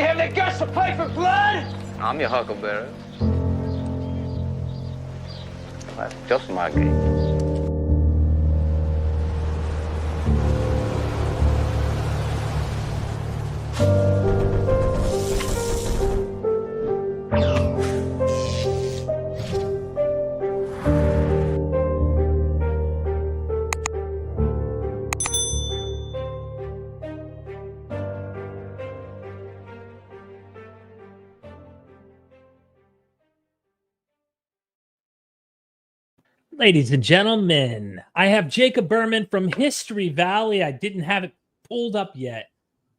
have the guts to play for blood? I'm your huckleberry. That's just my game. Ladies and gentlemen, I have Jacob Berman from History Valley. I didn't have it pulled up yet,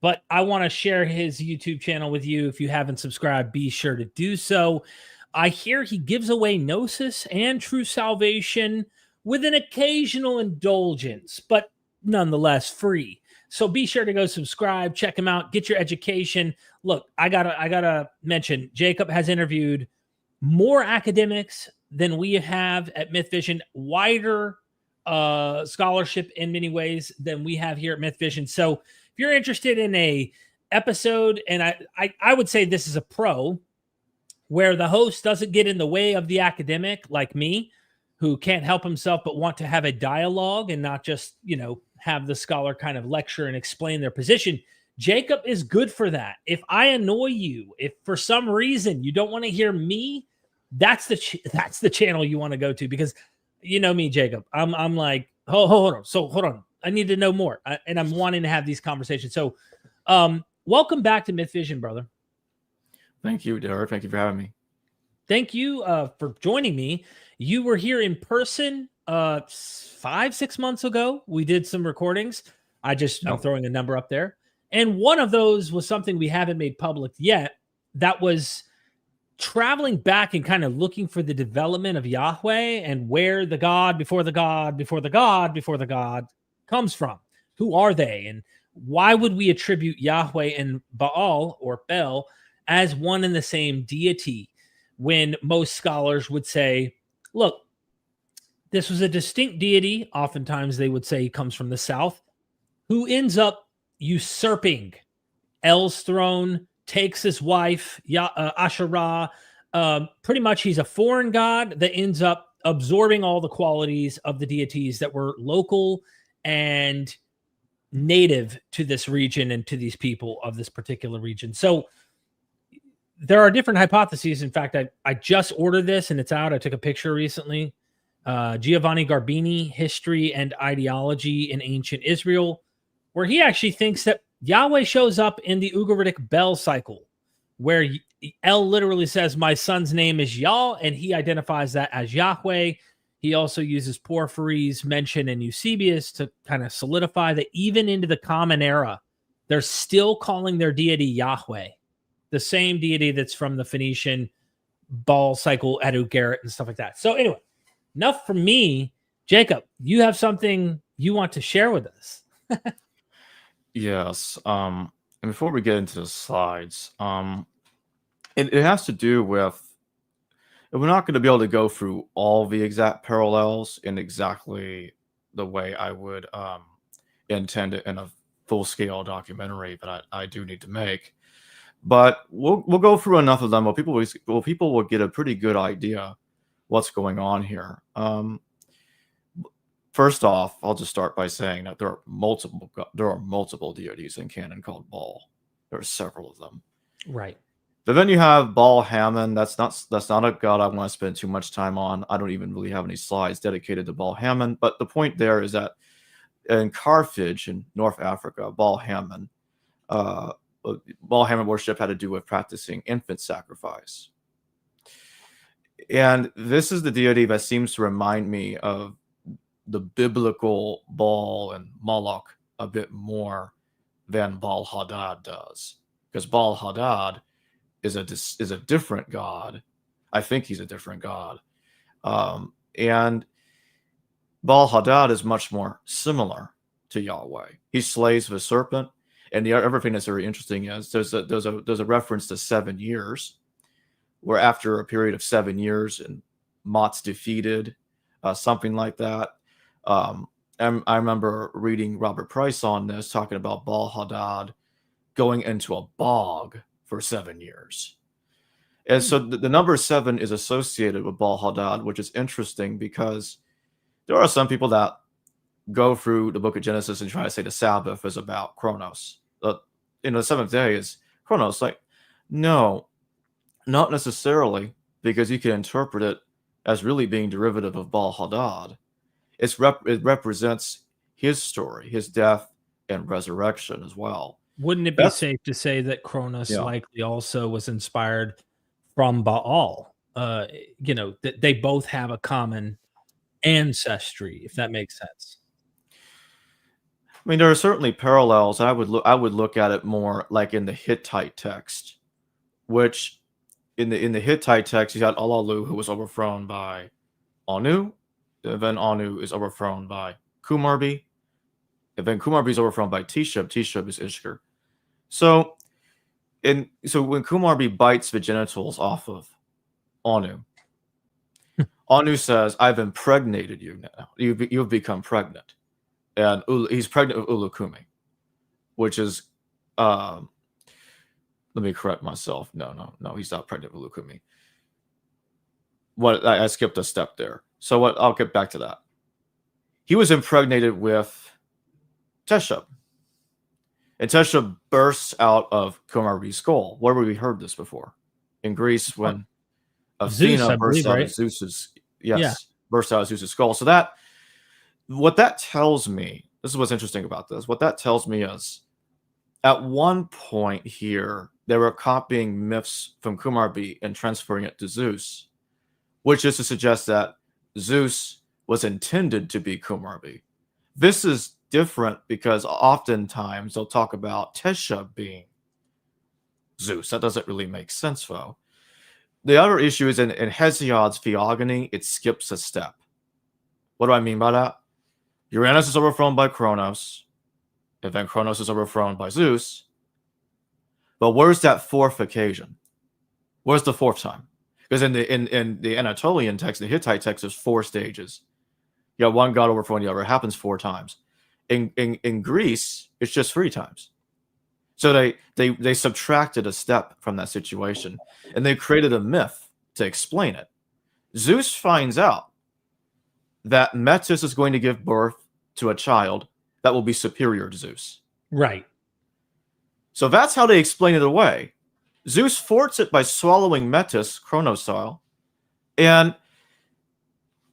but I want to share his YouTube channel with you. If you haven't subscribed, be sure to do so. I hear he gives away Gnosis and True Salvation with an occasional indulgence, but nonetheless free. So be sure to go subscribe, check him out, get your education. Look, I gotta mention, Jacob has interviewed more academics than we have at MythVision, wider scholarship in many ways than we have here at MythVision. So if you're interested in a episode, and I would say this is a pro, where the host doesn't get in the way of the academic like me, who can't help himself but want to have a dialogue and not just, have the scholar kind of lecture and explain their position. Jacob is good for that. If I annoy you, if for some reason you don't want to hear me, that's the channel you want to go to, because you know me, Jacob. I'm like, hold on. I need to know more, and I'm wanting to have these conversations. So, welcome back to MythVision, brother. Thank you, Derek. Thank you for having me. Thank you for joining me. You were here in person 5-6 months ago. We did some recordings. I'm throwing a number up there, and one of those was something we haven't made public yet. That was traveling back and kind of looking for the development of Yahweh and where the God before the God before the God before the God comes from. Who are they? And why would we attribute Yahweh and Baal or Baal as one and the same deity when most scholars would say, look, this was a distinct deity. Oftentimes they would say he comes from the south, who ends up usurping El's throne, takes his wife, Asherah. Pretty much he's a foreign god that ends up absorbing all the qualities of the deities that were local and native to this region and to these people of this particular region. So there are different hypotheses. In fact, I just ordered this and it's out. I took a picture recently. Giovanni Garbini, History and Ideology in Ancient Israel, where he actually thinks that Yahweh shows up in the Ugaritic Bel cycle, where El literally says, my son's name is Yah, and he identifies that as Yahweh. He also uses Porphyry's mention in Eusebius to kind of solidify that even into the Common Era, they're still calling their deity Yahweh, the same deity that's from the Phoenician Baal cycle at Ugarit and stuff like that. So anyway, enough from me. Jacob, you have something you want to share with us. Yes. And before we get into the slides, it has to do with, we're not going to be able to go through all the exact parallels in exactly the way I would intend it in a full-scale documentary that I do need to make. But we'll go through enough of them where people will get a pretty good idea what's going on here. First off, I'll just start by saying that there are multiple deities in canon called Baal. There are several of them. Right. But then you have Baal Hammon. That's not a god I want to spend too much time on. I don't even really have any slides dedicated to Baal Hammon. But the point there is that in Carthage in North Africa, Baal Hammon worship had to do with practicing infant sacrifice. And this is the deity that seems to remind me of the biblical Baal and Moloch a bit more than Baal Hadad does, because Baal Hadad is a different god. I think he's a different god, and Baal Hadad is much more similar to Yahweh. He slays the serpent, and the other thing that's very interesting is there's a reference to 7 years, where after a period of 7 years and Mot's defeated, something like that. I remember reading Robert Price on this, talking about Baal Hadad going into a bog for 7 years. And so the number 7 is associated with Baal Hadad, which is interesting because there are some people that go through the book of Genesis and try to say the Sabbath is about Chronos. The seventh day is Chronos. Like, no, not necessarily, because you can interpret it as really being derivative of Baal Hadad. It represents his story, his death and resurrection as well. Wouldn't it be safe to say that Cronus likely also was inspired from Baal? That they both have a common ancestry, if that makes sense. I mean, there are certainly parallels. I would look at it more like in the Hittite text, which in the Hittite text you had Alalu, who was overthrown by Anu, and then Anu is overthrown by Kumarbi, and then Kumarbi is overthrown by Tishub. Tishub is Ishkur. So when Kumarbi bites the genitals off of Anu, Anu says, "I've impregnated you now. You've become pregnant." And he's pregnant with Ulukumi, which is, let me correct myself. No, he's not pregnant with Ulukumi. I skipped a step there. So I'll get back to that. He was impregnated with Teshub. And Teshub bursts out of Kumarbi's skull. Where have we heard this before? In Greece, when Athena bursts out of Zeus's, bursts out of Zeus's skull. So what that tells me, this is what's interesting about this. What that tells me is, at one point here, they were copying myths from Kumarbi and transferring it to Zeus, which is to suggest that Zeus was intended to be Kumarbi. This is different because oftentimes they'll talk about Teshub being Zeus. That doesn't really make sense, though. The other issue is in Hesiod's theogony, it skips a step. What do I mean by that? Uranus is overthrown by Kronos, and then Kronos is overthrown by Zeus. But where's that fourth occasion? Where's the fourth time? Because in the Anatolian text, the Hittite text, there's 4 stages. You got one god overthrowing the other. It happens 4 times. In Greece, it's just 3 times. So they subtracted a step from that situation, and they created a myth to explain it. Zeus finds out that Metis is going to give birth to a child that will be superior to Zeus. Right. So that's how they explain it away. Zeus thwarts it by swallowing Metis, Kronos style, and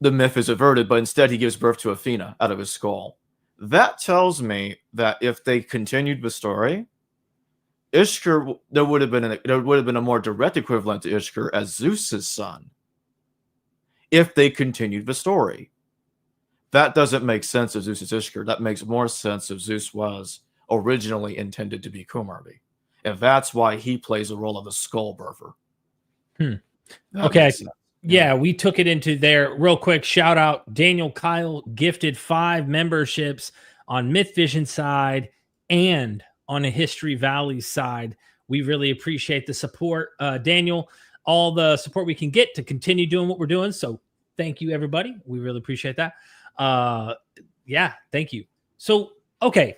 the myth is averted, but instead he gives birth to Athena out of his skull. That tells me that if they continued the story, Ishkur, there would have been a more direct equivalent to Ishkur as Zeus's son. If they continued the story. That doesn't make sense of Zeus as Ishkur. That makes more sense if Zeus was originally intended to be Kumarbi. And that's why he plays the role of the skull birther. Okay. Yeah, we took it into there real quick. Shout out Daniel Kyle, gifted 5 memberships on MythVision side and on a History Valley side. We really appreciate the support, Daniel, all the support we can get to continue doing what we're doing. So thank you, everybody. We really appreciate that. Thank you. So, okay.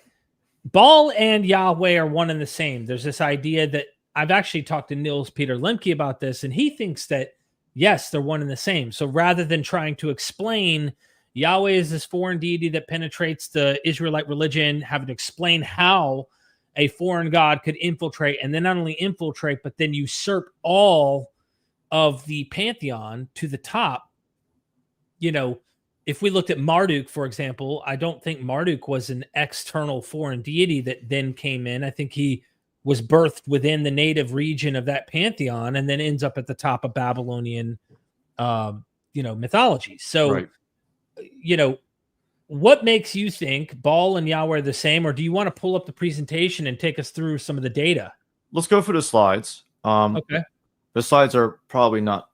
Baal and Yahweh are one and the same. There's this idea that I've actually talked to Niels Peter Lemke about this, and he thinks that, yes, they're one and the same. So rather than trying to explain Yahweh is this foreign deity that penetrates the Israelite religion, having to explain how a foreign god could infiltrate, and then not only infiltrate, but then usurp all of the pantheon to the top. If we looked at Marduk, for example, I don't think Marduk was an external foreign deity that then came in. I think he was birthed within the native region of that pantheon and then ends up at the top of Babylonian, mythology. So, what makes you think Baal and Yahweh are the same, or do you want to pull up the presentation and take us through some of the data? Let's go through the slides. Okay. The slides are probably not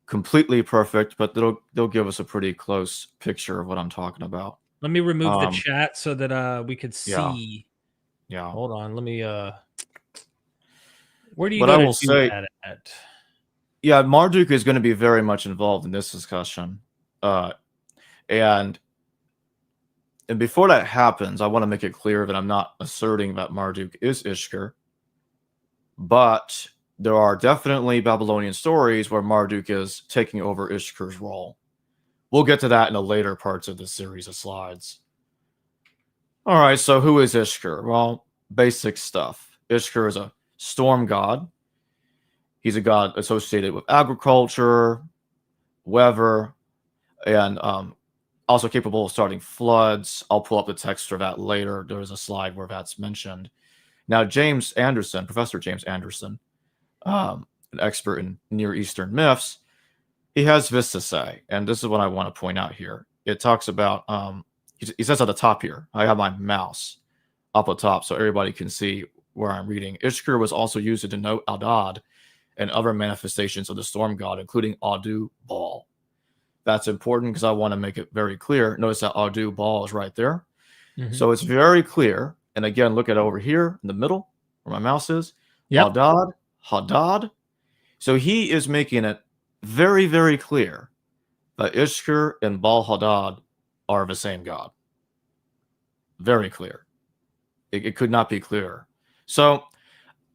completely perfect, but they'll give us a pretty close picture of what I'm talking about. Let me remove the chat so that we could see. Yeah. Hold on. Let me where do you But go I to will do say, that at? Yeah, Marduk is going to be very much involved in this discussion. And before that happens, I want to make it clear that I'm not asserting that Marduk is Ishkur. but there are definitely Babylonian stories where Marduk is taking over Ishkur's role. We'll get to that in the later parts of this series of slides. All right, so who is Ishkur? Well, basic stuff. Ishkur is a storm god. He's a god associated with agriculture, weather, and also capable of starting floods. I'll pull up the text for that later. There's a slide where that's mentioned. Now, James Anderson, Professor James Anderson, an expert in Near Eastern myths, he has this to say, and this is what I want to point out here. It talks about, he says at the top here, I have my mouse up at top so everybody can see where I'm reading. Ishkur was also used to denote Hadad and other manifestations of the storm god, including Adu Baal. That's important because I want to make it very clear. Notice that Adu Baal is right there. Mm-hmm. So it's very clear. And again, look at over here in the middle where my mouse is. Yep. Hadad. So he is making it very, very clear that Ishkur and Baal Hadad are the same god. Very clear. It could not be clearer. So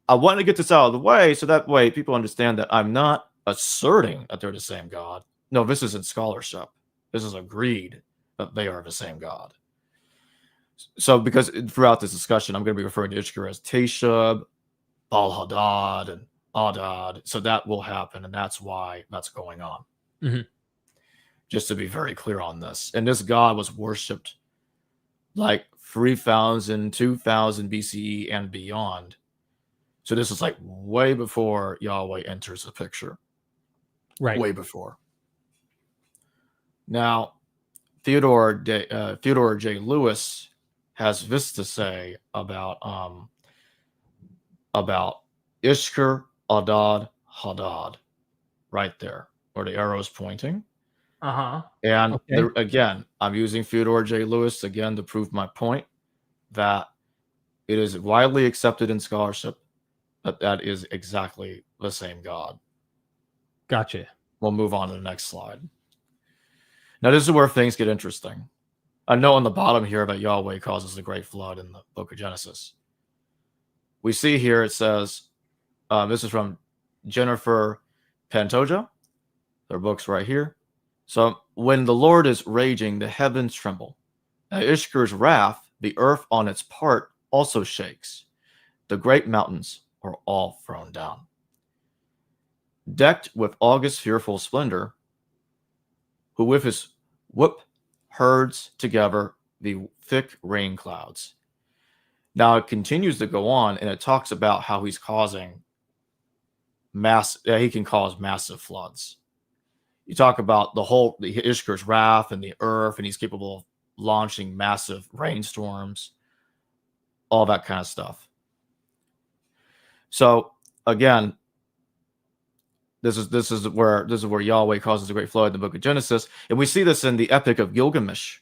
I want to get this out of the way so that way people understand that I'm not asserting that they're the same god. No, this isn't scholarship. This is agreed that they are the same god. So because throughout this discussion, I'm going to be referring to Ishkur as Teshub, Baal Hadad, and Hadad. So that will happen, and that's why that's going on. Mm-hmm. Just to be very clear on this. And this god was worshipped like 3000, 2000 BCE and beyond. So this is like way before Yahweh enters the picture. Right. Way before. Now, Theodore J. Lewis has this to say about Ishkur, Hadad, Hadad, right there, where the arrow is pointing. And again, I'm using Theodore J. Lewis again to prove my point that it is widely accepted in scholarship that is exactly the same god. Gotcha. We'll move on to the next slide. Now, this is where things get interesting. I know on the bottom here that Yahweh causes the great flood in the book of Genesis. We see here it says, this is from Jennifer Pantoja. Their book's right here. So, when the Lord is raging, the heavens tremble. At Ishkur's wrath, the earth on its part also shakes. The great mountains are all thrown down. Decked with August's fearful splendor, who with his whoop herds together the thick rain clouds. Now it continues to go on, and it talks about how he's causing he can cause massive floods. You talk about the Ishkur's wrath and the earth, and he's capable of launching massive rainstorms, all that kind of stuff. So again, this is where Yahweh causes a great flood in the book of Genesis, and we see this in the Epic of Gilgamesh.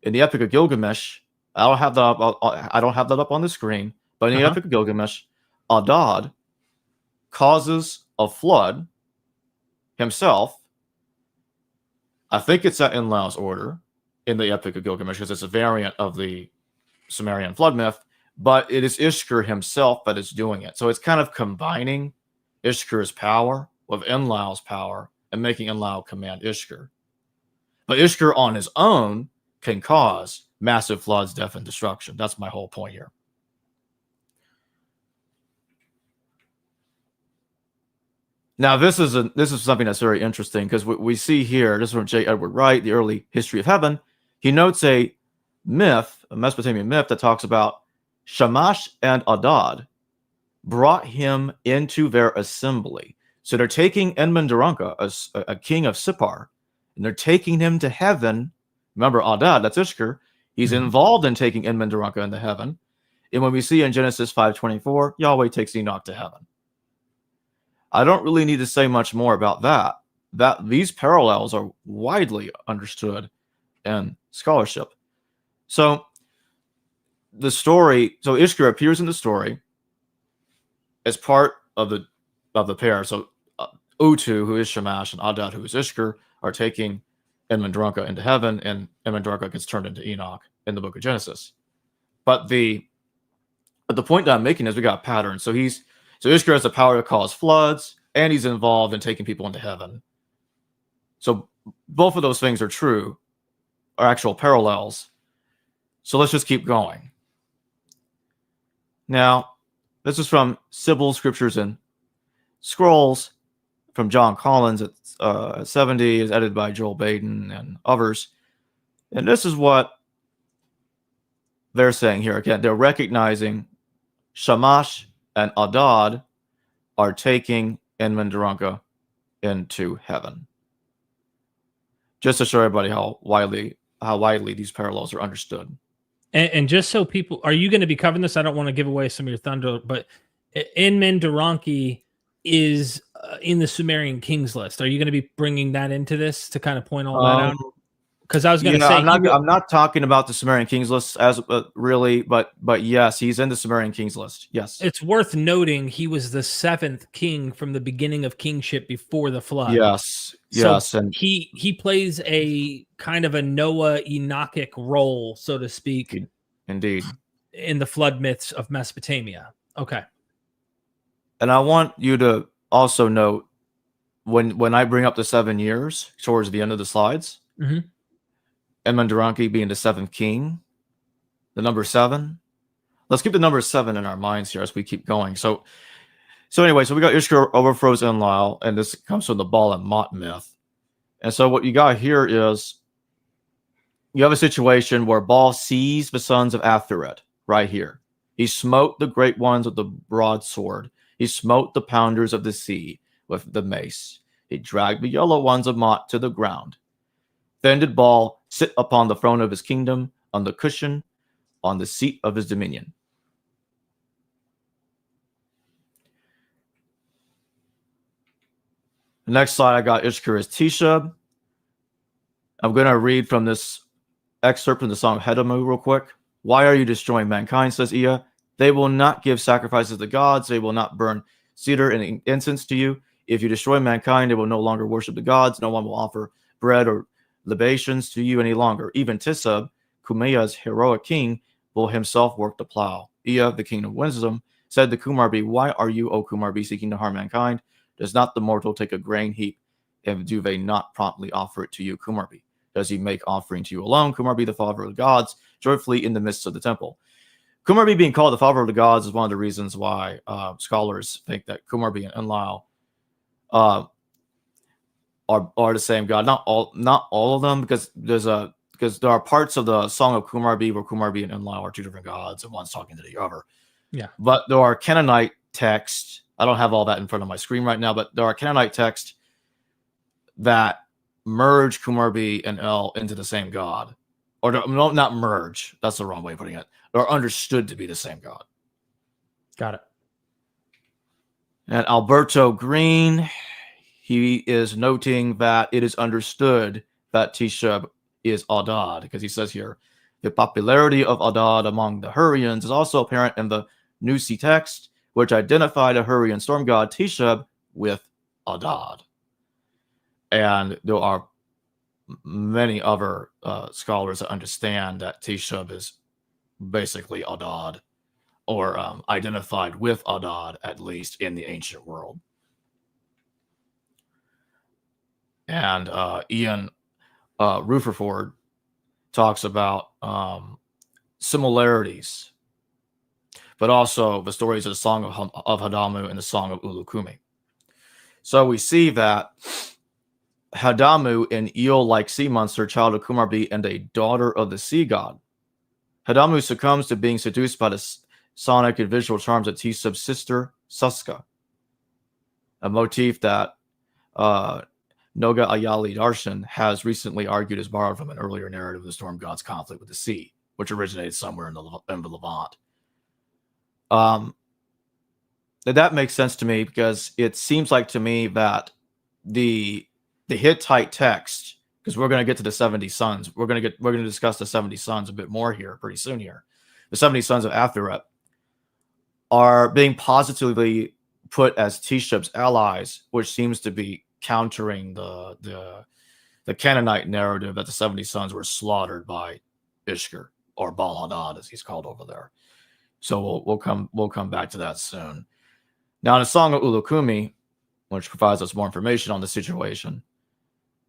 In the Epic of Gilgamesh, I don't have that up on the screen, but in the Epic of Gilgamesh, Hadad causes a flood himself. I think it's at Enlil's order in the Epic of Gilgamesh because it's a variant of the Sumerian flood myth, but it is Ishkur himself that is doing it. So it's kind of combining Ishkur's power with Enlil's power and making Enlil command Ishkur. But Ishkur on his own can cause massive floods, death, and destruction. That's my whole point here. Now, this is something that's very interesting because we see here, this is from J. Edward Wright, The Early History of Heaven. He notes a myth, a Mesopotamian myth that talks about Shamash and Hadad brought him into their assembly. So they're taking Enman-Daranka, a king of Sippar, and they're taking him to heaven. Remember, Hadad, that's Ishkur. He's involved in taking Enman-Daranka into heaven. And when we see in Genesis 5:24, Yahweh takes Enoch to heaven. I don't really need to say much more about that. These parallels are widely understood in scholarship. So the story, so Ishkur appears in the story as part of the pair. So Utu, who is Shamash, and Hadad, who is Ishkur, are taking Enman-Daranka into heaven, and Enman-Daranka gets turned into Enoch in the book of Genesis. But the point that I'm making is we got patterns. So So Ishkur has the power to cause floods, and he's involved in taking people into heaven. So both of those things are true, are actual parallels. So let's just keep going. Now, this is from Sybil Scriptures and Scrolls from John Collins at 70, is edited by Joel Baden and others. And this is what they're saying here. Again, they're recognizing Shamash and Hadad are taking Enmandaranka into heaven. Just to show everybody how widely these parallels are understood. And just so people, are you going to be covering this? I don't want to give away some of your thunder, but Enmandaranka is in the Sumerian kings list. Are you going to be bringing that into this to kind of point all that out? Because I was going to say, I'm not talking about the Sumerian kings list as really, but yes, he's in the Sumerian kings list. Yes, it's worth noting he was the 7th king from the beginning of kingship before the flood. Yes, so and he plays a kind of a Noah Enochic role, so to speak. Indeed, in the flood myths of Mesopotamia. Okay, and I want you to also note when I bring up the 7 years towards the end of the slides. Mm-hmm. Enmandaranka being the 7th king, the number 7. Let's keep the number 7 in our minds here as we keep going. So anyway, so we got Ishkur overthrows Enlil, and this comes from the Baal and Mot myth. And so what you got here is you have a situation where Baal sees the sons of Atharet right here. He smote the great ones with the broadsword. He smote the pounders of the sea with the mace. He dragged the yellow ones of Mot to the ground. Then did Baal sit upon the throne of his kingdom, on the cushion, on the seat of his dominion. The next slide I got Ishkur is Tishub. I'm going to read from this excerpt from the song Hadad real quick. Why are you destroying mankind, says Ea. They will not give sacrifices to gods. They will not burn cedar and incense to you. If you destroy mankind, they will no longer worship the gods. No one will offer bread or libations to you any longer. Even Tishub, Kumeya's heroic king, will himself work the plow. Ea, the king of wisdom, said to Kumarbi, why are you, O Kumarbi, seeking to harm mankind? Does not the mortal take a grain heap, and do they not promptly offer it to you, Kumarbi? Does he make offering to you alone, Kumarbi, the father of the gods, joyfully in the midst of the temple? Kumarbi being called the father of the gods is one of the reasons why scholars think that Kumarbi and Enlil are the same god. Not all of them, because there are parts of the Song of Kumarbi where Kumarbi and Enlil are two different gods, and one's talking to the other. Yeah. But there are Canaanite texts. I don't have all that in front of my screen right now, but there are Canaanite texts that merge Kumarbi and El into the same god. Or no, not merge. That's the wrong way of putting it. They're understood to be the same god. Got it. And Alberto Green, he is noting that it is understood that Tishub is Hadad, because he says here, the popularity of Hadad among the Hurrians is also apparent in the Nusi text, which identified a Hurrian storm god Tishub with Hadad. And there are many other scholars that understand that Tishub is basically Hadad, or identified with Hadad, at least in the ancient world. And Ian Rutherford talks about similarities, but also the stories of the Song of Hadamu and the Song of Ulukumi. So we see that Hadamu, an eel-like sea monster, child of Kumarbi, and a daughter of the sea god. Hadamu succumbs to being seduced by the sonic and visual charms of Tishub's sister, Suska, a motif that Noga Ayali Darshan has recently argued is borrowed from an earlier narrative of the storm god's conflict with the sea, which originated somewhere in the Levant. That makes sense to me, because it seems like to me that the Hittite text, because we're going to get to the 70 sons, we're going to discuss the 70 sons a bit more here pretty soon here. The 70 sons of Atharet are being positively put as Tishub's allies, which seems to be countering the Canaanite narrative that the 70 sons were slaughtered by Ishkur, or Baal Hammon, as he's called over there. So we'll come back to that soon. Now, in the Song of Ulukumi, which provides us more information on the situation,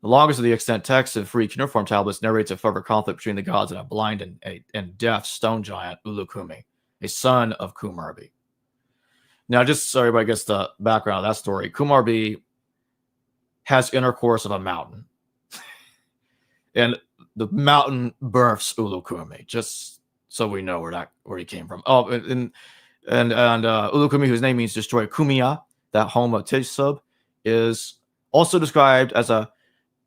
the longest of the extant texts of free cuneiform tablets narrates a fervent conflict between the gods and a blind and deaf stone giant, Ulukumi, a son of Kumarbi. Now, just so everybody gets the background of that story, Kumarbi has intercourse of a mountain. And the mountain births Ulukumi, just so we know where he came from. Oh, and Ulukumi, whose name means destroy Kumia, that home of Tishub, is also described as a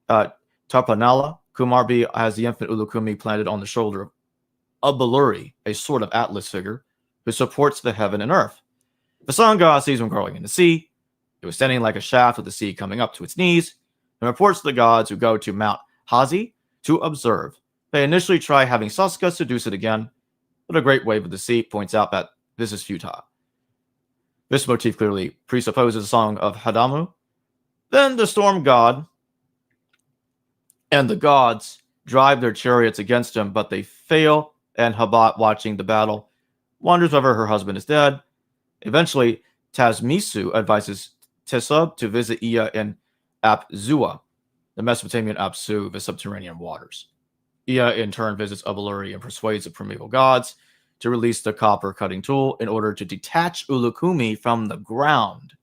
Tarpanala. Kumarbi has the infant Ulukumi planted on the shoulder of Baluri, a sort of Atlas figure, who supports the heaven and earth. The sun god sees him growing in the sea. It was standing like a shaft with the sea coming up to its knees, and reports to the gods who go to Mount Hazi to observe. They initially try having Saska seduce it again, but a great wave of the sea points out that this is futile. This motif clearly presupposes a song of Hadamu. Then the storm god and the gods drive their chariots against him, but they fail, and Habat, watching the battle, wonders whether her husband is dead. Eventually, Tazmisu advises Tesub to visit Ea in Apzua, the Mesopotamian Apsu, the subterranean waters. Ea in turn visits Abaluri and persuades the primeval gods to release the copper cutting tool in order to detach Ulukumi from the ground.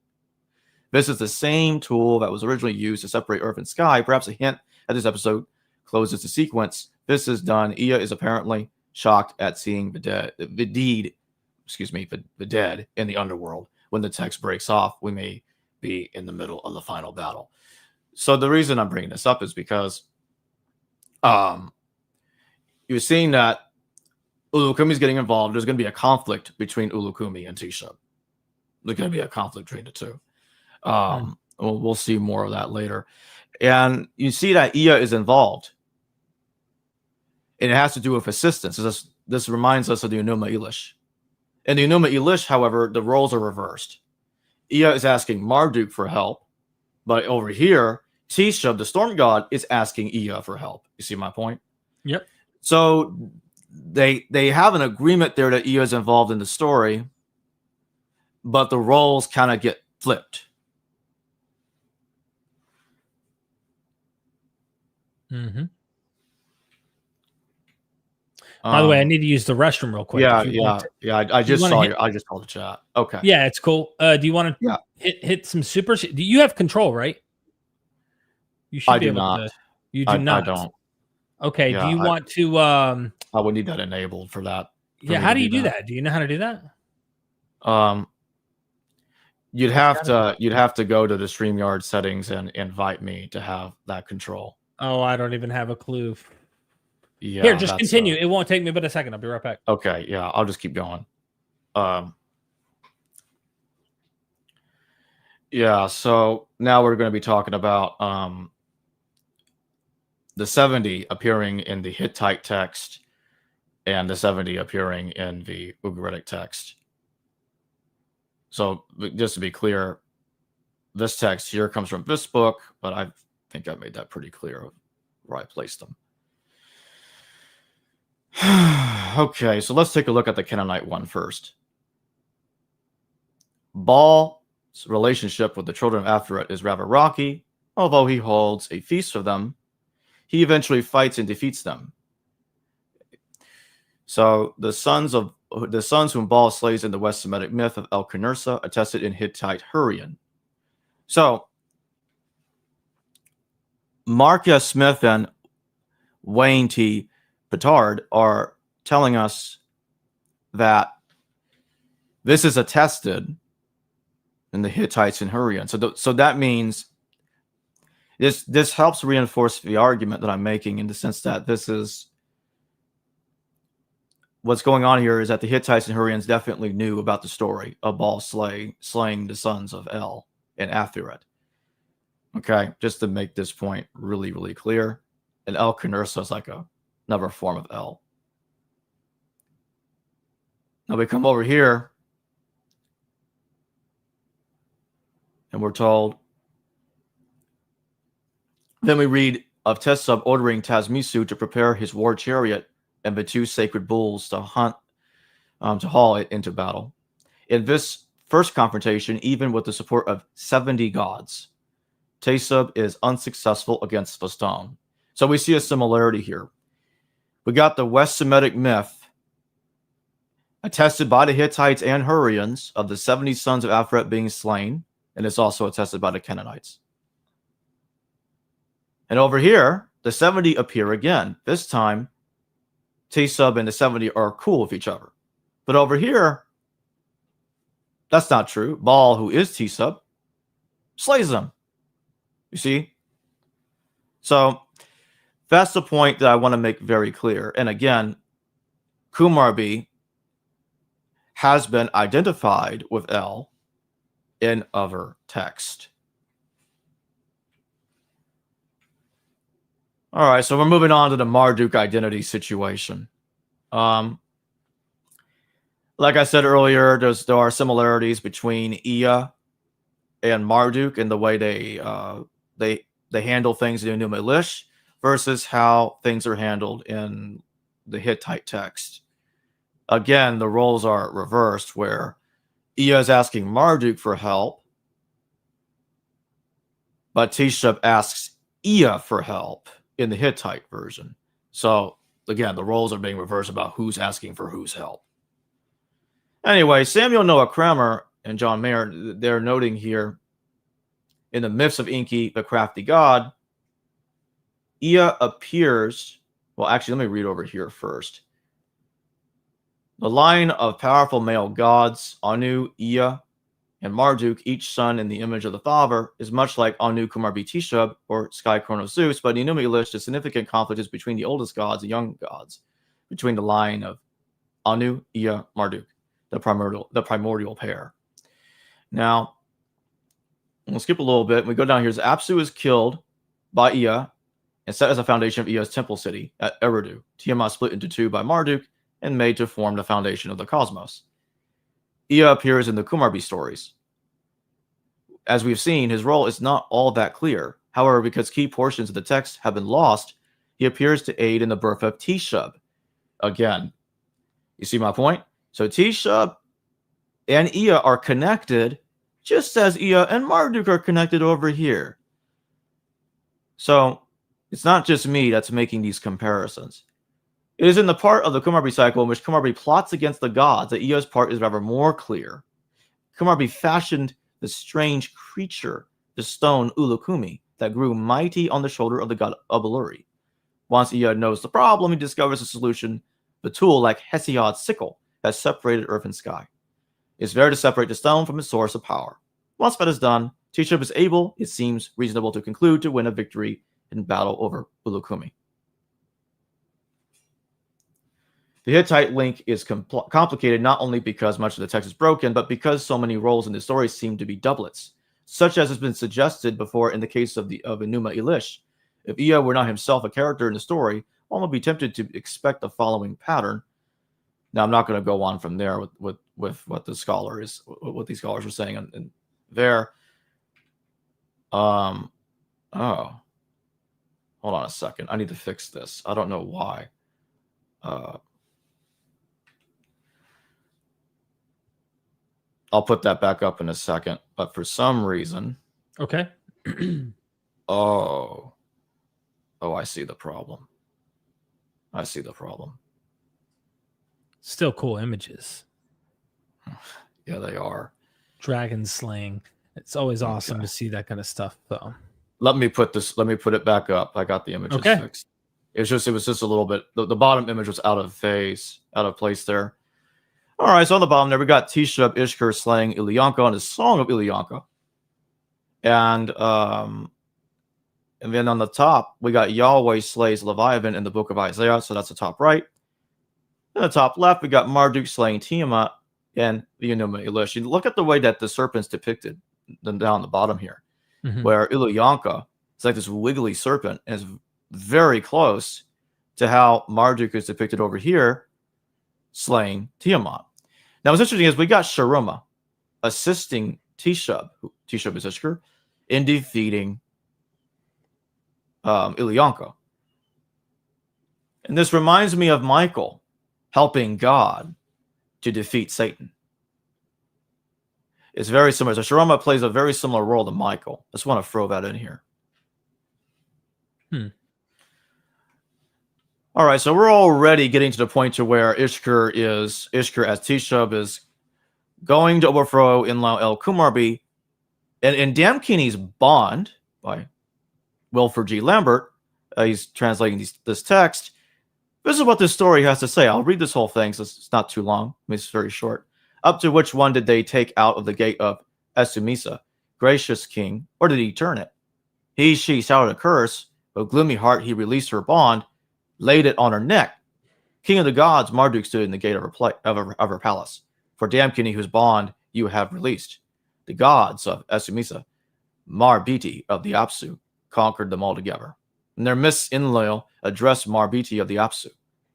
This is the same tool that was originally used to separate earth and sky. Perhaps a hint at this episode closes the sequence. This is done. Ea is apparently shocked at seeing the dead in the underworld. When the text breaks off, we may be in the middle of the final battle. So the reason I'm bringing this up is because you're seeing that Ulukumi is getting involved. There's going to be a conflict between Ulukumi and Tishub. There's going to be a conflict between the two. We'll see more of that later. And you see that Ea is involved. And it has to do with assistance. This reminds us of the Enuma Elish. In the Enuma Elish, however, the roles are reversed. Ea is asking Marduk for help. But over here, Tishub, the storm god, is asking Ea for help. You see my point? Yep. So they have an agreement there that Ea is involved in the story, but the roles kind of get flipped. Mm-hmm. By the way, I need to use the restroom real quick. Yeah. I just saw the chat. Okay. Yeah, it's cool. Do you want to hit some super? Do you have control, right? You should be able to. You do not. I don't. Okay. Yeah, do you want to? I would need that enabled for that. Yeah. How do you do that? Do you know how to do that? You'd have to go to the StreamYard settings and invite me to have that control. Oh, I don't even have a clue. Yeah. Here, just continue. It won't take me but a second. I'll be right back. Okay. Yeah, I'll just keep going. Yeah. So now we're going to be talking about the 70 appearing in the Hittite text and the 70 appearing in the Ugaritic text. So just to be clear, this text here comes from this book, but I think I made that pretty clear where I placed them. Okay, so let's take a look at the Canaanite one first. Baal's relationship with the children of Aphrodite is rather rocky. Although he holds a feast for them, he eventually fights and defeats them. So the sons whom Baal slays in the West Semitic myth of El-Qunursa, attested in Hittite Hurrian. So Mark S. Smith and Wayne T. Petard are telling us that this is attested in the Hittites and Hurrian. So that means this helps reinforce the argument that I'm making, in the sense that this is what's going on here, is that the Hittites and Hurrians definitely knew about the story of Baal slaying the sons of El and Aphrodite. Okay, just to make this point really, really clear. And El-Qunursa is like another form of El. Now we come over here and we're told, then we read of Tesub ordering Tazmisu to prepare his war chariot and the two sacred bulls to haul it into battle. In this first confrontation, even with the support of 70 gods. Tesub is unsuccessful against the stone. So we see a similarity here. We got the West Semitic myth attested by the Hittites and Hurrians of the 70 sons of Aphret being slain, and it's also attested by the Canaanites. And over here, the 70 appear again. This time, Tesub and the 70 are cool with each other. But over here, that's not true. Baal, who is Tesub, slays them. You see? So that's the point that I want to make very clear. And again, Kumarbi has been identified with El in other text. All right, so we're moving on to the Marduk identity situation. Like I said earlier, there are similarities between Ea and Marduk in the way they handle things in Enuma Elish versus how things are handled in the Hittite text. Again, the roles are reversed, where Ea is asking Marduk for help, but Tishub asks Ea for help in the Hittite version. So again, the roles are being reversed about who's asking for whose help. Anyway, Samuel Noah Kramer and John Mayer, they're noting here in the myths of Enki, the crafty god, Ea appears. Well, actually, let me read over here first. The line of powerful male gods, Anu, Ea, and Marduk, each son in the image of the father, is much like Anu, Kumarbi, Tishub, or Sky Chronos Zeus, but in Enuma Elish, the significant conflict is between the oldest gods and young gods, between the line of Anu, Ea, Marduk, the primordial pair. Now, we'll skip a little bit. We go down here. Apsu is killed by Ea and set as a foundation of Ea's temple city at Eridu. Tiamat split into two by Marduk and made to form the foundation of the cosmos. Ea appears in the Kumarbi stories. As we've seen, his role is not all that clear. However, because key portions of the text have been lost, he appears to aid in the birth of Tishub. Again, you see my point? So Tishub and Ea are connected, just as Ea and Marduk are connected over here. So it's not just me that's making these comparisons. It is in the part of the Kumarbi cycle in which Kumarbi plots against the gods that Ea's part is rather more clear. Kumarbi fashioned the strange creature, the stone Ulukumi, that grew mighty on the shoulder of the god Abaluri. Once Ea knows the problem, he discovers a solution. The tool, like Hesiod's sickle, has separated earth and sky. It's there to separate the stone from its source of power. Once that is done, Tishub is able, it seems reasonable to conclude, to win a victory in battle over Ulukumi. The Hittite link is complicated not only because much of the text is broken, but because so many roles in the story seem to be doublets, such as has been suggested before in the case of Enuma Elish. If Ea were not himself a character in the story, one would be tempted to expect the following pattern. Now, I'm not going to go on from there with what these scholars were saying in there. Oh, hold on a second. I need to fix this. I don't know why. I'll put that back up in a second, but for some reason, Okay. oh, I see the problem. Still cool images. Yeah, they are. Dragon slaying. It's always awesome to see that kind of stuff, though. Let me put it back up. I got the images fixed. It was just a little bit. The bottom image was out of place there. All right, so on the bottom there, we got Tishub Ishkur slaying Ilyanka on his Song of Ilyanka. And then on the top, we got Yahweh slays Leviathan in the book of Isaiah, so that's the top right. In the top left, we got Marduk slaying Tiamat and the Enuma Elish. You look at the way that the serpent's depicted down the bottom here, where Ilyanka is like this wiggly serpent, and it's very close to how Marduk is depicted over here, slaying Tiamat. Now, what's interesting is we got Sharuma assisting Tishub is Ishkur, in defeating Ilyanka. And this reminds me of Michael helping God to defeat Satan. It's very similar. So Sharoma plays a very similar role to Michael. I just want to throw that in here. All right, so we're already getting to the point to where Ishkur as Tishub is going to overthrow Inlau El Kumarbi. And in Damkini's Bond by Wilford G. Lambert, he's translating this text. This is what this story has to say. I'll read this whole thing, so it's not too long. I mean, it's very short. Up to which one did they take out of the gate of Esumisa, gracious king, or did he turn it? She shouted a curse, but gloomy heart he released her bond, laid it on her neck. King of the gods, Marduk stood in the gate of her palace. For Damkini, whose bond you have released. The gods of Esumisa, Marbiti of the Apsu, conquered them altogether. And their Miss Inlail addressed Marbiti of the Apsu.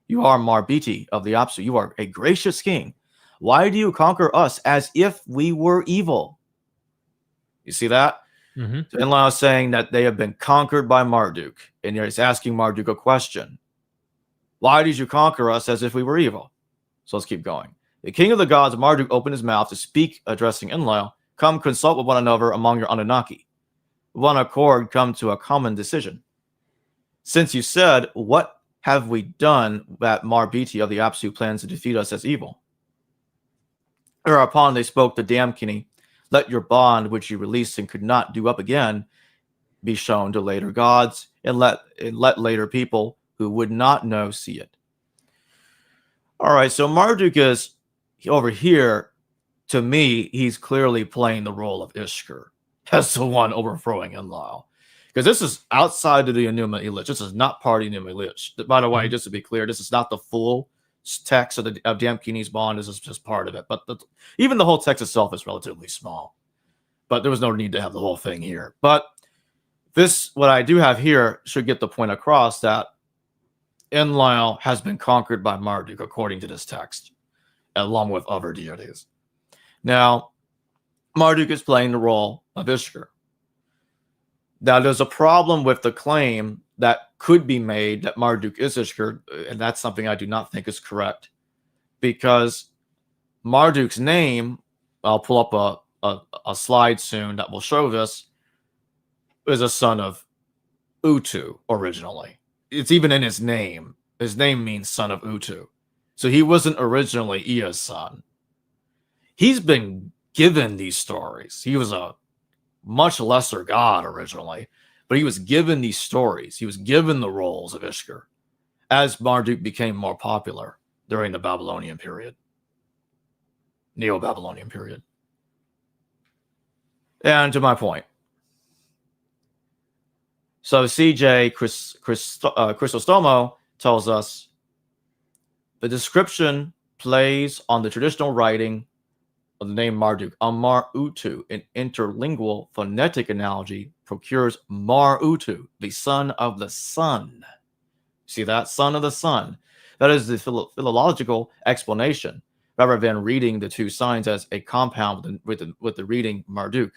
You are Marbiti of the Apsu. You are a gracious king. Why do you conquer us as if we were evil? You see that? Mm-hmm. So Inlail is saying that they have been conquered by Marduk. And he's asking Marduk a question. Why did you conquer us as if we were evil? So let's keep going. The king of the gods, Marduk, opened his mouth to speak, addressing Inlail. Come consult with one another among your Anunnaki. With one accord, come to a common decision. Since you said, what have we done that Marbiti of the Apsu plans to defeat us as evil? Thereupon they spoke to Damkini. Let your bond, which you released and could not do up again, be shown to later gods, and let later people who would not know see it. All right, so Marduk is over here. To me, he's clearly playing the role of Ishkur as the one overthrowing Enlil. Because this is outside of the Enuma Elish. This is not part of the Enuma Elish. By the way, just to be clear, this is not the full text of Damkini's bond. This is just part of it. But even the whole text itself is relatively small. But there was no need to have the whole thing here. But this, what I do have here, should get the point across that Enlil has been conquered by Marduk, according to this text, along with other deities. Now, Marduk is playing the role of Ishkur. Now, there's a problem with the claim that could be made that Marduk is Ishkur, and that's something I do not think is correct. Because Marduk's name, I'll pull up a slide soon that will show this, is a son of Utu originally. It's even in his name. His name means son of Utu. So he wasn't originally Ea's son. He's been given these stories. He was a much lesser god originally, but he was given these stories. He was given the roles of Ishkur as Marduk became more popular during the Babylonian period, Neo-Babylonian period. And to my point, so CJ Chrysostomo tells us the description plays on the traditional writing of the name Marduk. Amar Utu, an interlingual phonetic analogy, procures Mar Utu, the son of the sun. See that? Son of the sun. That is the philological explanation, rather than reading the two signs as a compound with the reading Marduk.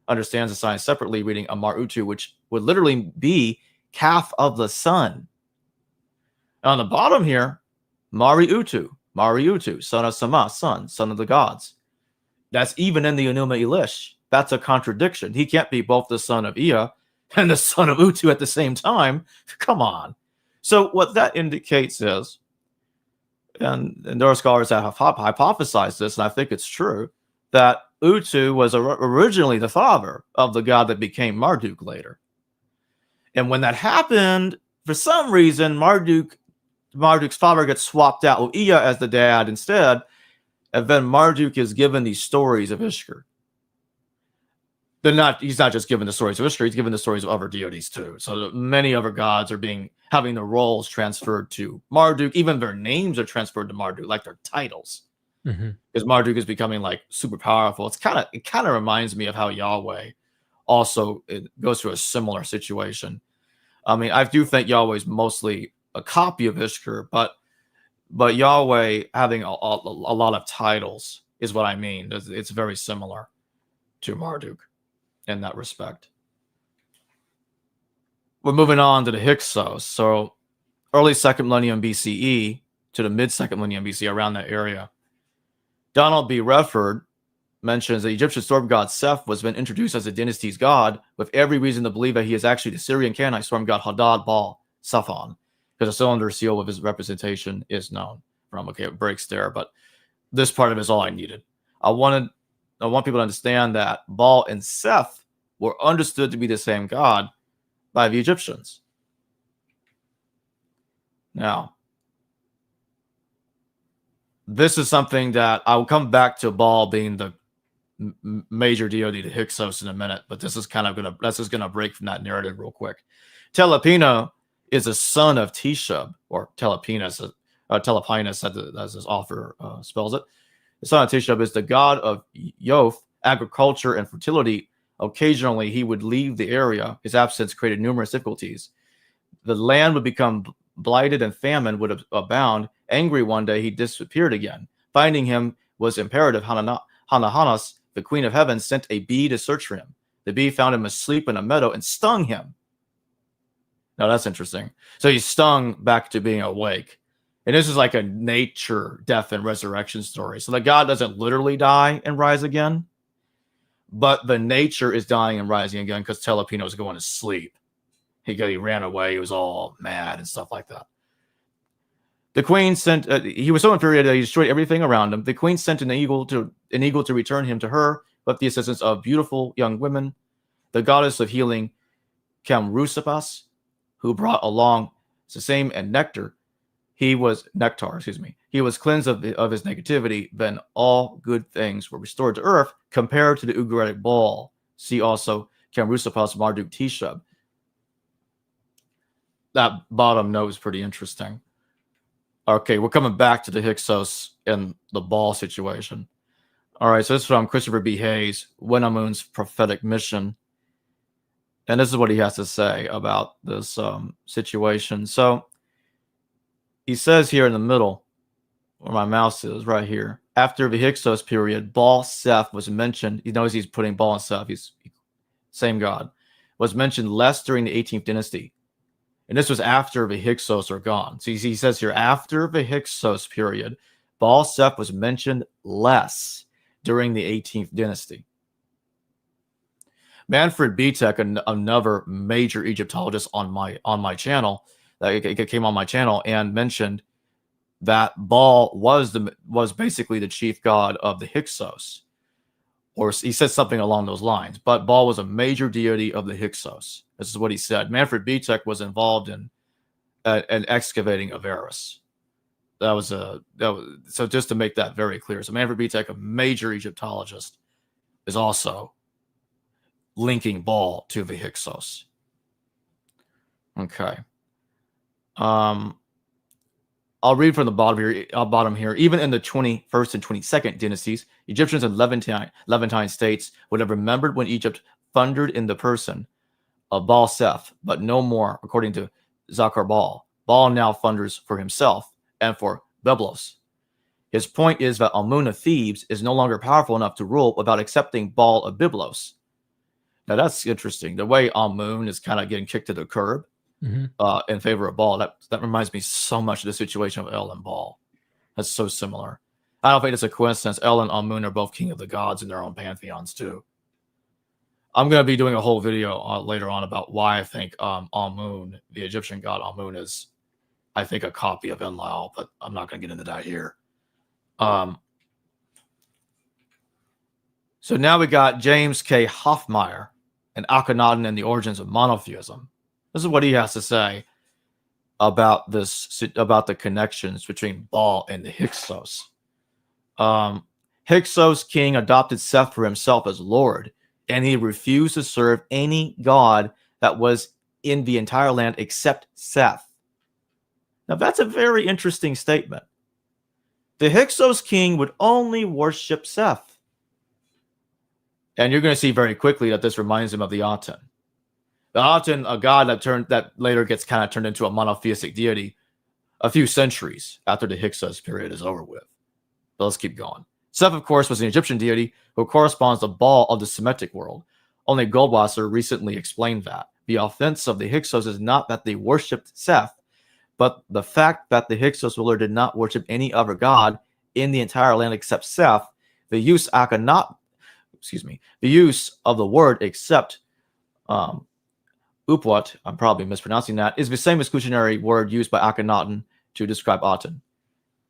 Understands the signs separately, reading Amar Utu, which would literally be calf of the sun. On the bottom here, Mari Utu, son of Sama, son of the gods. That's even in the Enuma Elish. That's a contradiction. He can't be both the son of Ea and the son of Utu at the same time. Come on. So what that indicates is, and there are scholars that have hypothesized this, and I think it's true, that Utu was originally the father of the god that became Marduk later. And when that happened, for some reason, Marduk's father gets swapped out with Ea as the dad instead, and then Marduk is given these stories of Ishkur. He's not just given the stories of Ishkur, he's given the stories of other deities too. So many other gods are having their roles transferred to Marduk. Even their names are transferred to Marduk, like their titles. Because Marduk is becoming like super powerful. It kind of reminds me of how Yahweh also goes through a similar situation. I mean, I do think Yahweh is mostly a copy of Ishkur, but Yahweh having a lot of titles is what I mean. It's very similar to Marduk in that respect. We're moving on to the Hyksos. So early 2nd millennium BCE to the mid 2nd millennium BCE, around that area. Donald B. Redford mentions the Egyptian storm god Seth was been introduced as a dynasty's god, with every reason to believe that he is actually the Syrian Canaanite storm god Hadad Baal Saphon, because a cylinder seal of his representation is known from. Okay, it breaks there, but this part of it is all I needed. I want people to understand that Baal and Seth were understood to be the same god by the Egyptians. Now, this is something that I'll come back to Baal being the major deity to Hyksos in a minute, but this is gonna break from that narrative real quick. Telepino is a son of Tishub, or Telepinus, as his author spells it. The son of Tishub is the god of Yoth, agriculture, and fertility. Occasionally, he would leave the area. His absence created numerous difficulties. The land would become blighted and famine would abound. Angry one day, he disappeared again. Finding him was imperative. Hanahanas, the queen of heaven, sent a bee to search for him. The bee found him asleep in a meadow and stung him. Now, that's interesting. So he's stung back to being awake. And this is like a nature, death, and resurrection story. So the god doesn't literally die and rise again, but the nature is dying and rising again because Telepino is going to sleep. He ran away. He was all mad and stuff like that. The queen sent. He was so infuriated that he destroyed everything around him. The queen sent an eagle to return him to her, with the assistance of beautiful young women. The goddess of healing, Kamrusapas, who brought along sesame and nectar. He was He was cleansed of his negativity. Then all good things were restored to earth, compared to the Ugaritic Baal. See also Kamrusapas Marduk Tishub. That bottom note is pretty interesting. Okay, we're coming back to the Hyksos and the Baal situation. All right, so this is from Christopher B. Hayes, Wenamun's prophetic mission. And this is what he has to say about this situation. So he says here in the middle, where my mouse is, right here, after the Hyksos period, Baal Seth was mentioned. He knows he's putting Baal and Seth, he's same god, was mentioned less during the 18th dynasty. And this was after the Hyksos are gone. So he says here, after the Hyksos period, Baal Seth was mentioned less during the 18th dynasty. Manfred Bitek, another major Egyptologist on my channel, that came on my channel and mentioned that Baal was basically the chief god of the Hyksos, or he said something along those lines. But Baal was a major deity of the Hyksos. This is what he said. Manfred Bitek was involved in excavating Avaris. So just to make that very clear. So Manfred Bitek, a major Egyptologist, is also linking Baal to the Hyksos. Okay. I'll read from the bottom here. Even in the 21st and 22nd dynasties, Egyptians and Levantine states would have remembered when Egypt thundered in the person of Baal Seth, but no more, according to Zakar Baal. Baal now thunders for himself and for Byblos. His point is that Amun of Thebes is no longer powerful enough to rule without accepting Baal of Byblos. Now that's interesting. The way Amun is kind of getting kicked to the curb in favor of Baal. That reminds me so much of the situation of El and Baal. That's so similar. I don't think it's a coincidence. El and Amun are both king of the gods in their own pantheons too. I'm going to be doing a whole video later on about why I think Amun, the Egyptian god Amun, is, I think, a copy of Enlil, but I'm not going to get into that here. So now we got James K. Hoffmeyer and Akhenaten and the origins of monotheism. This is what he has to say about the connections between Baal and the Hyksos. Hyksos king adopted Seth for himself as Lord, and he refused to serve any god that was in the entire land except Seth. Now that's a very interesting statement. The Hyksos king would only worship Seth. And you're going to see very quickly that this reminds him of the Aten. The Aten, a god that later gets kind of turned into a monotheistic deity a few centuries after the Hyksos period is over with. But let's keep going. Seth, of course, was an Egyptian deity who corresponds to Baal of the Semitic world. Only Goldwasser recently explained that. The offense of the Hyksos is not that they worshipped Seth, but the fact that the Hyksos ruler did not worship any other god in the entire land except Seth. The use Akhenaten the use of the word except upwat, I'm probably mispronouncing that, is the same exclusionary word used by Akhenaten to describe Aten.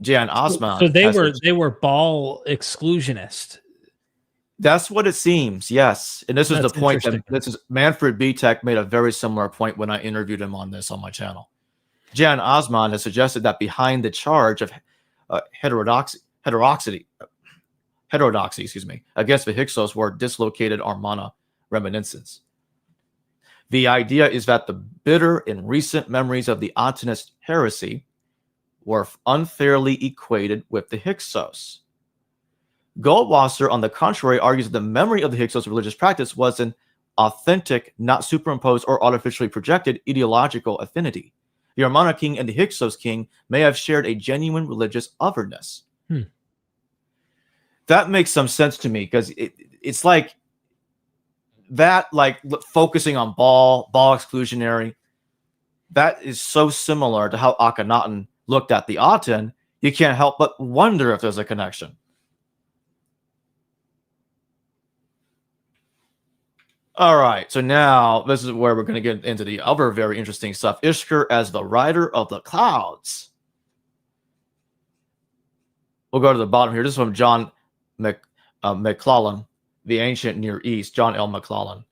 Jan Osman. So they were Baal exclusionist. That's what it seems, yes. And this is the point that Manfred Bitek made a very similar point when I interviewed him on this on my channel. Jan Osman has suggested that behind the charge of heterodoxy, against the Hyksos were dislocated Armana reminiscence. The idea is that the bitter and recent memories of the Atenist heresy were unfairly equated with the Hyksos. Goldwasser, on the contrary, argues that the memory of the Hyksos religious practice was an authentic, not superimposed or artificially projected ideological affinity. The Armana king and the Hyksos king may have shared a genuine religious otherness. That makes some sense to me, because it's like that, like focusing on Baal exclusionary, that is so similar to how Akhenaten looked at the Aten. You can't help but wonder if there's a connection. All right, so now this is where we're going to get into the other very interesting stuff. Ishkur as the rider of the clouds. We'll go to the bottom here. This is from John McClellan, the ancient Near East, John L. McClellan.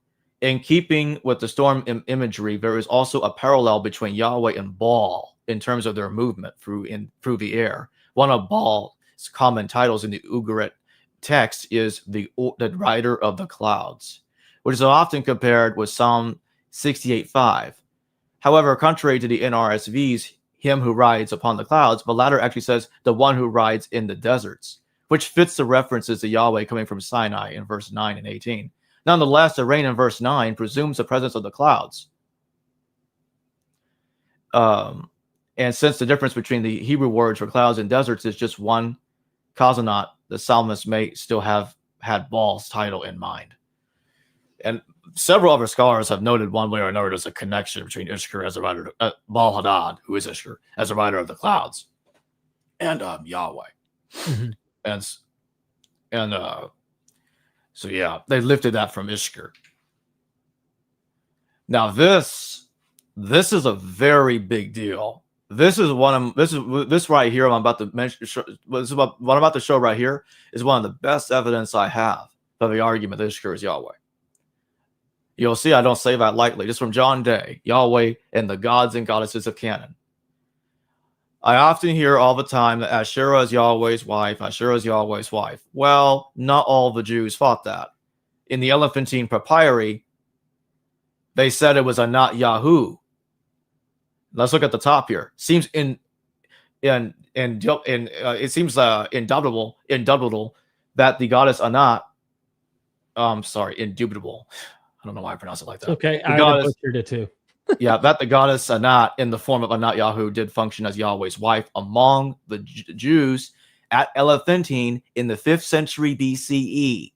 In keeping with the storm imagery, there is also a parallel between Yahweh and Baal in terms of their movement through the air. One of Baal's common titles in the Ugarit text is the rider of the clouds, which is often compared with Psalm 68:5. However, contrary to the NRSV's him who rides upon the clouds, the latter actually says the one who rides in the deserts, which fits the references to Yahweh coming from Sinai in verse 9 and 18. Nonetheless, the rain in verse 9 presumes the presence of the clouds. And since the difference between the Hebrew words for clouds and deserts is just one consonant, the psalmist may still have had Baal's title in mind. And several other scholars have noted one way or another there's a connection between Ishkur as a rider, Baal Hadad, who is Ishkur, as a rider of the clouds, and Yahweh. Mm-hmm. So yeah, they lifted that from Ishkur. Now this is a very big deal. This right here. I'm about to mention. What I'm about to show right here is one of the best evidence I have for the argument that Ishkur is Yahweh. You'll see I don't say that lightly. Just from John Day, Yahweh and the gods and goddesses of Canaan. I often hear all the time that Asherah is Yahweh's wife. Asherah is Yahweh's wife. Well, not all the Jews thought that. In the Elephantine Papyri, they said it was Anat Yahu. Let's look at the top here. Seems it seems indubitable that the goddess Anat. Indubitable. I don't know why I pronounce it like that. Okay, I butchered it too. Yeah, that the goddess Anat in the form of Anat Yahu did function as Yahweh's wife among the Jews at Elephantine in the 5th century BCE.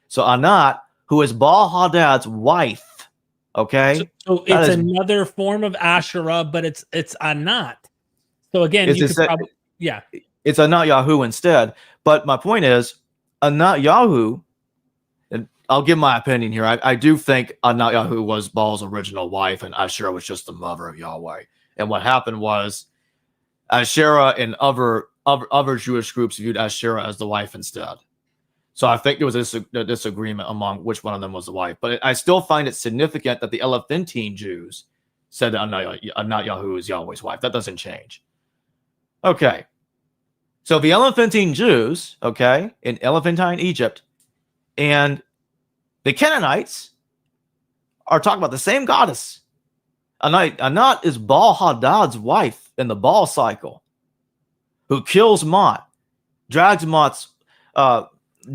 So Anat, who is Baal Hadad's wife, okay? So it's another form of Asherah, but it's Anat. So again, you could probably, yeah. It's Anat Yahu instead. But my point is, Anat Yahu, and I'll give my opinion here. I do think Anat Yahu was Baal's original wife, and Asherah was just the mother of Yahweh. And what happened was Asherah and other Jewish groups viewed Asherah as the wife instead. So I think there was a disagreement among which one of them was the wife. But I still find it significant that the Elephantine Jews said that Anat Yahu is Yahweh's wife. That doesn't change. Okay. So the Elephantine Jews, okay, in Elephantine Egypt, and the Canaanites are talking about the same goddess. Anat is Baal Hadad's wife in the Baal cycle, who kills Mot, drags Mot's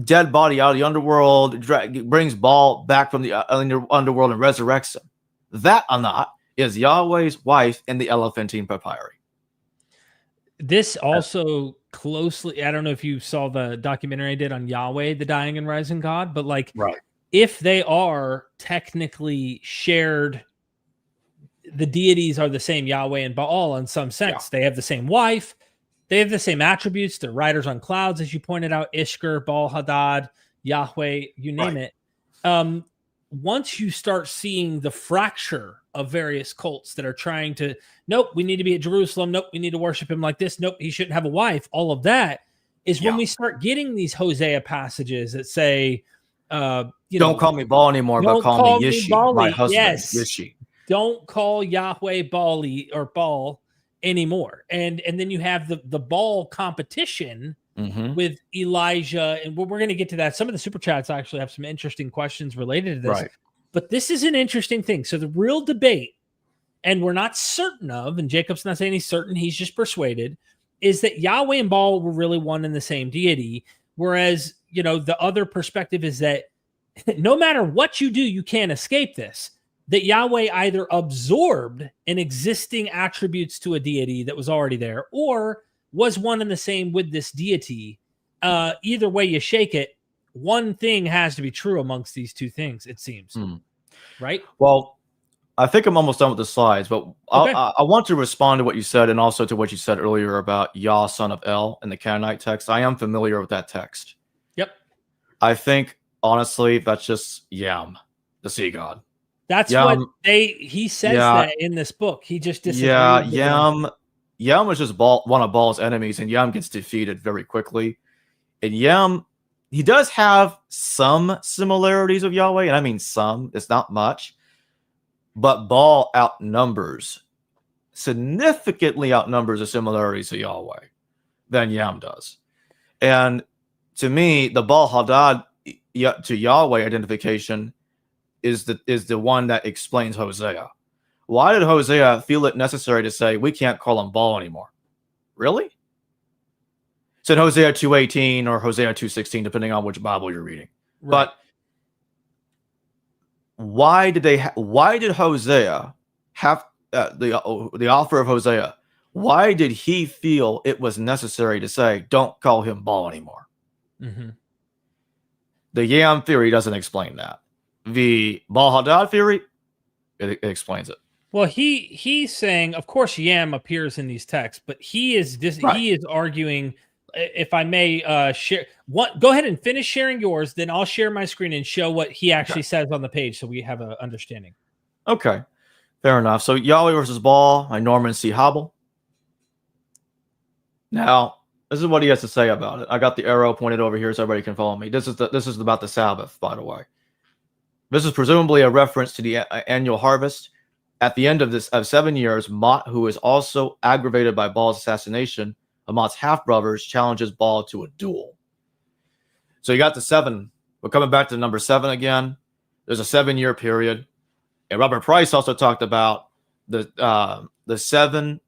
dead body out of the underworld, brings Baal back from the underworld and resurrects him. That Anat is Yahweh's wife in the Elephantine Papyri. This also closely, I don't know if you saw the documentary I did on Yahweh, the dying and rising God, but like, right. If they are technically shared, the deities are the same, Yahweh and Baal in some sense. Yeah. They have the same wife. They have the same attributes. They're riders on clouds, as you pointed out. Ishkur, Baal Hadad, Yahweh, you name it. Once you start seeing the fracture of various cults that are trying to, nope, we need to be at Jerusalem. Nope, we need to worship him like this. Nope, he shouldn't have a wife. All of that is when we start getting these Hosea passages that say, don't call me Baal anymore, but call me Yishi, my husband. Yes. Yishi. Don't call Yahweh Baali or Baal anymore. And then you have the Baal competition with Elijah, and we're going to get to that. Some of the super chats actually have some interesting questions related to this. Right. But this is an interesting thing. So the real debate, and we're not certain of, and Jacob's not saying he's certain, he's just persuaded, is that Yahweh and Baal were really one and the same deity. Whereas, the other perspective is that no matter what you do, you can't escape this. That Yahweh either absorbed an existing attributes to a deity that was already there, or was one and the same with this deity. Either way you shake it, one thing has to be true amongst these two things, it seems. Right? Well, I think I'm almost done with the slides, but I want to respond to what you said and also to what you said earlier about Yah, son of El, in the Canaanite text. I am familiar with that text. Yep. I think, honestly, that's just Yam, the sea god. That's what he says that in this book. He just disagrees. Yeah, Yam was just one of Baal's enemies, and Yam gets defeated very quickly. And Yam, he does have some similarities of Yahweh, and I mean some. It's not much. But Baal significantly outnumbers the similarities to Yahweh than Yam does. And to me, the Baal Hadad to Yahweh identification is the one that explains Hosea. Why did Hosea feel it necessary to say we can't call him Baal anymore? Really? It's in Hosea 2:18 or Hosea 2:16, depending on which Bible you're reading. Right. But why did Hosea have the author of Hosea? Why did he feel it was necessary to say don't call him Baal anymore? The Yam theory doesn't explain that. The Baal Hadad theory, it explains it. Well, he's saying, of course, Yam appears in these texts, but he is arguing. If I may share, go ahead and finish sharing yours, then I'll share my screen and show what he actually says on the page, so we have an understanding. Okay, fair enough. So Yahweh versus Baal by Norman C. Hobble. Now, this is what he has to say about it. I got the arrow pointed over here so everybody can follow me. This is about the Sabbath, by the way. This is presumably a reference to the annual harvest. At the end of 7 years, Mott, who is also aggravated by Baal's assassination, Amat's half-brothers, challenges Baal to a duel. So you got the 7. We're coming back to number 7 again. There's a 7-year period. And Robert Price also talked about the 7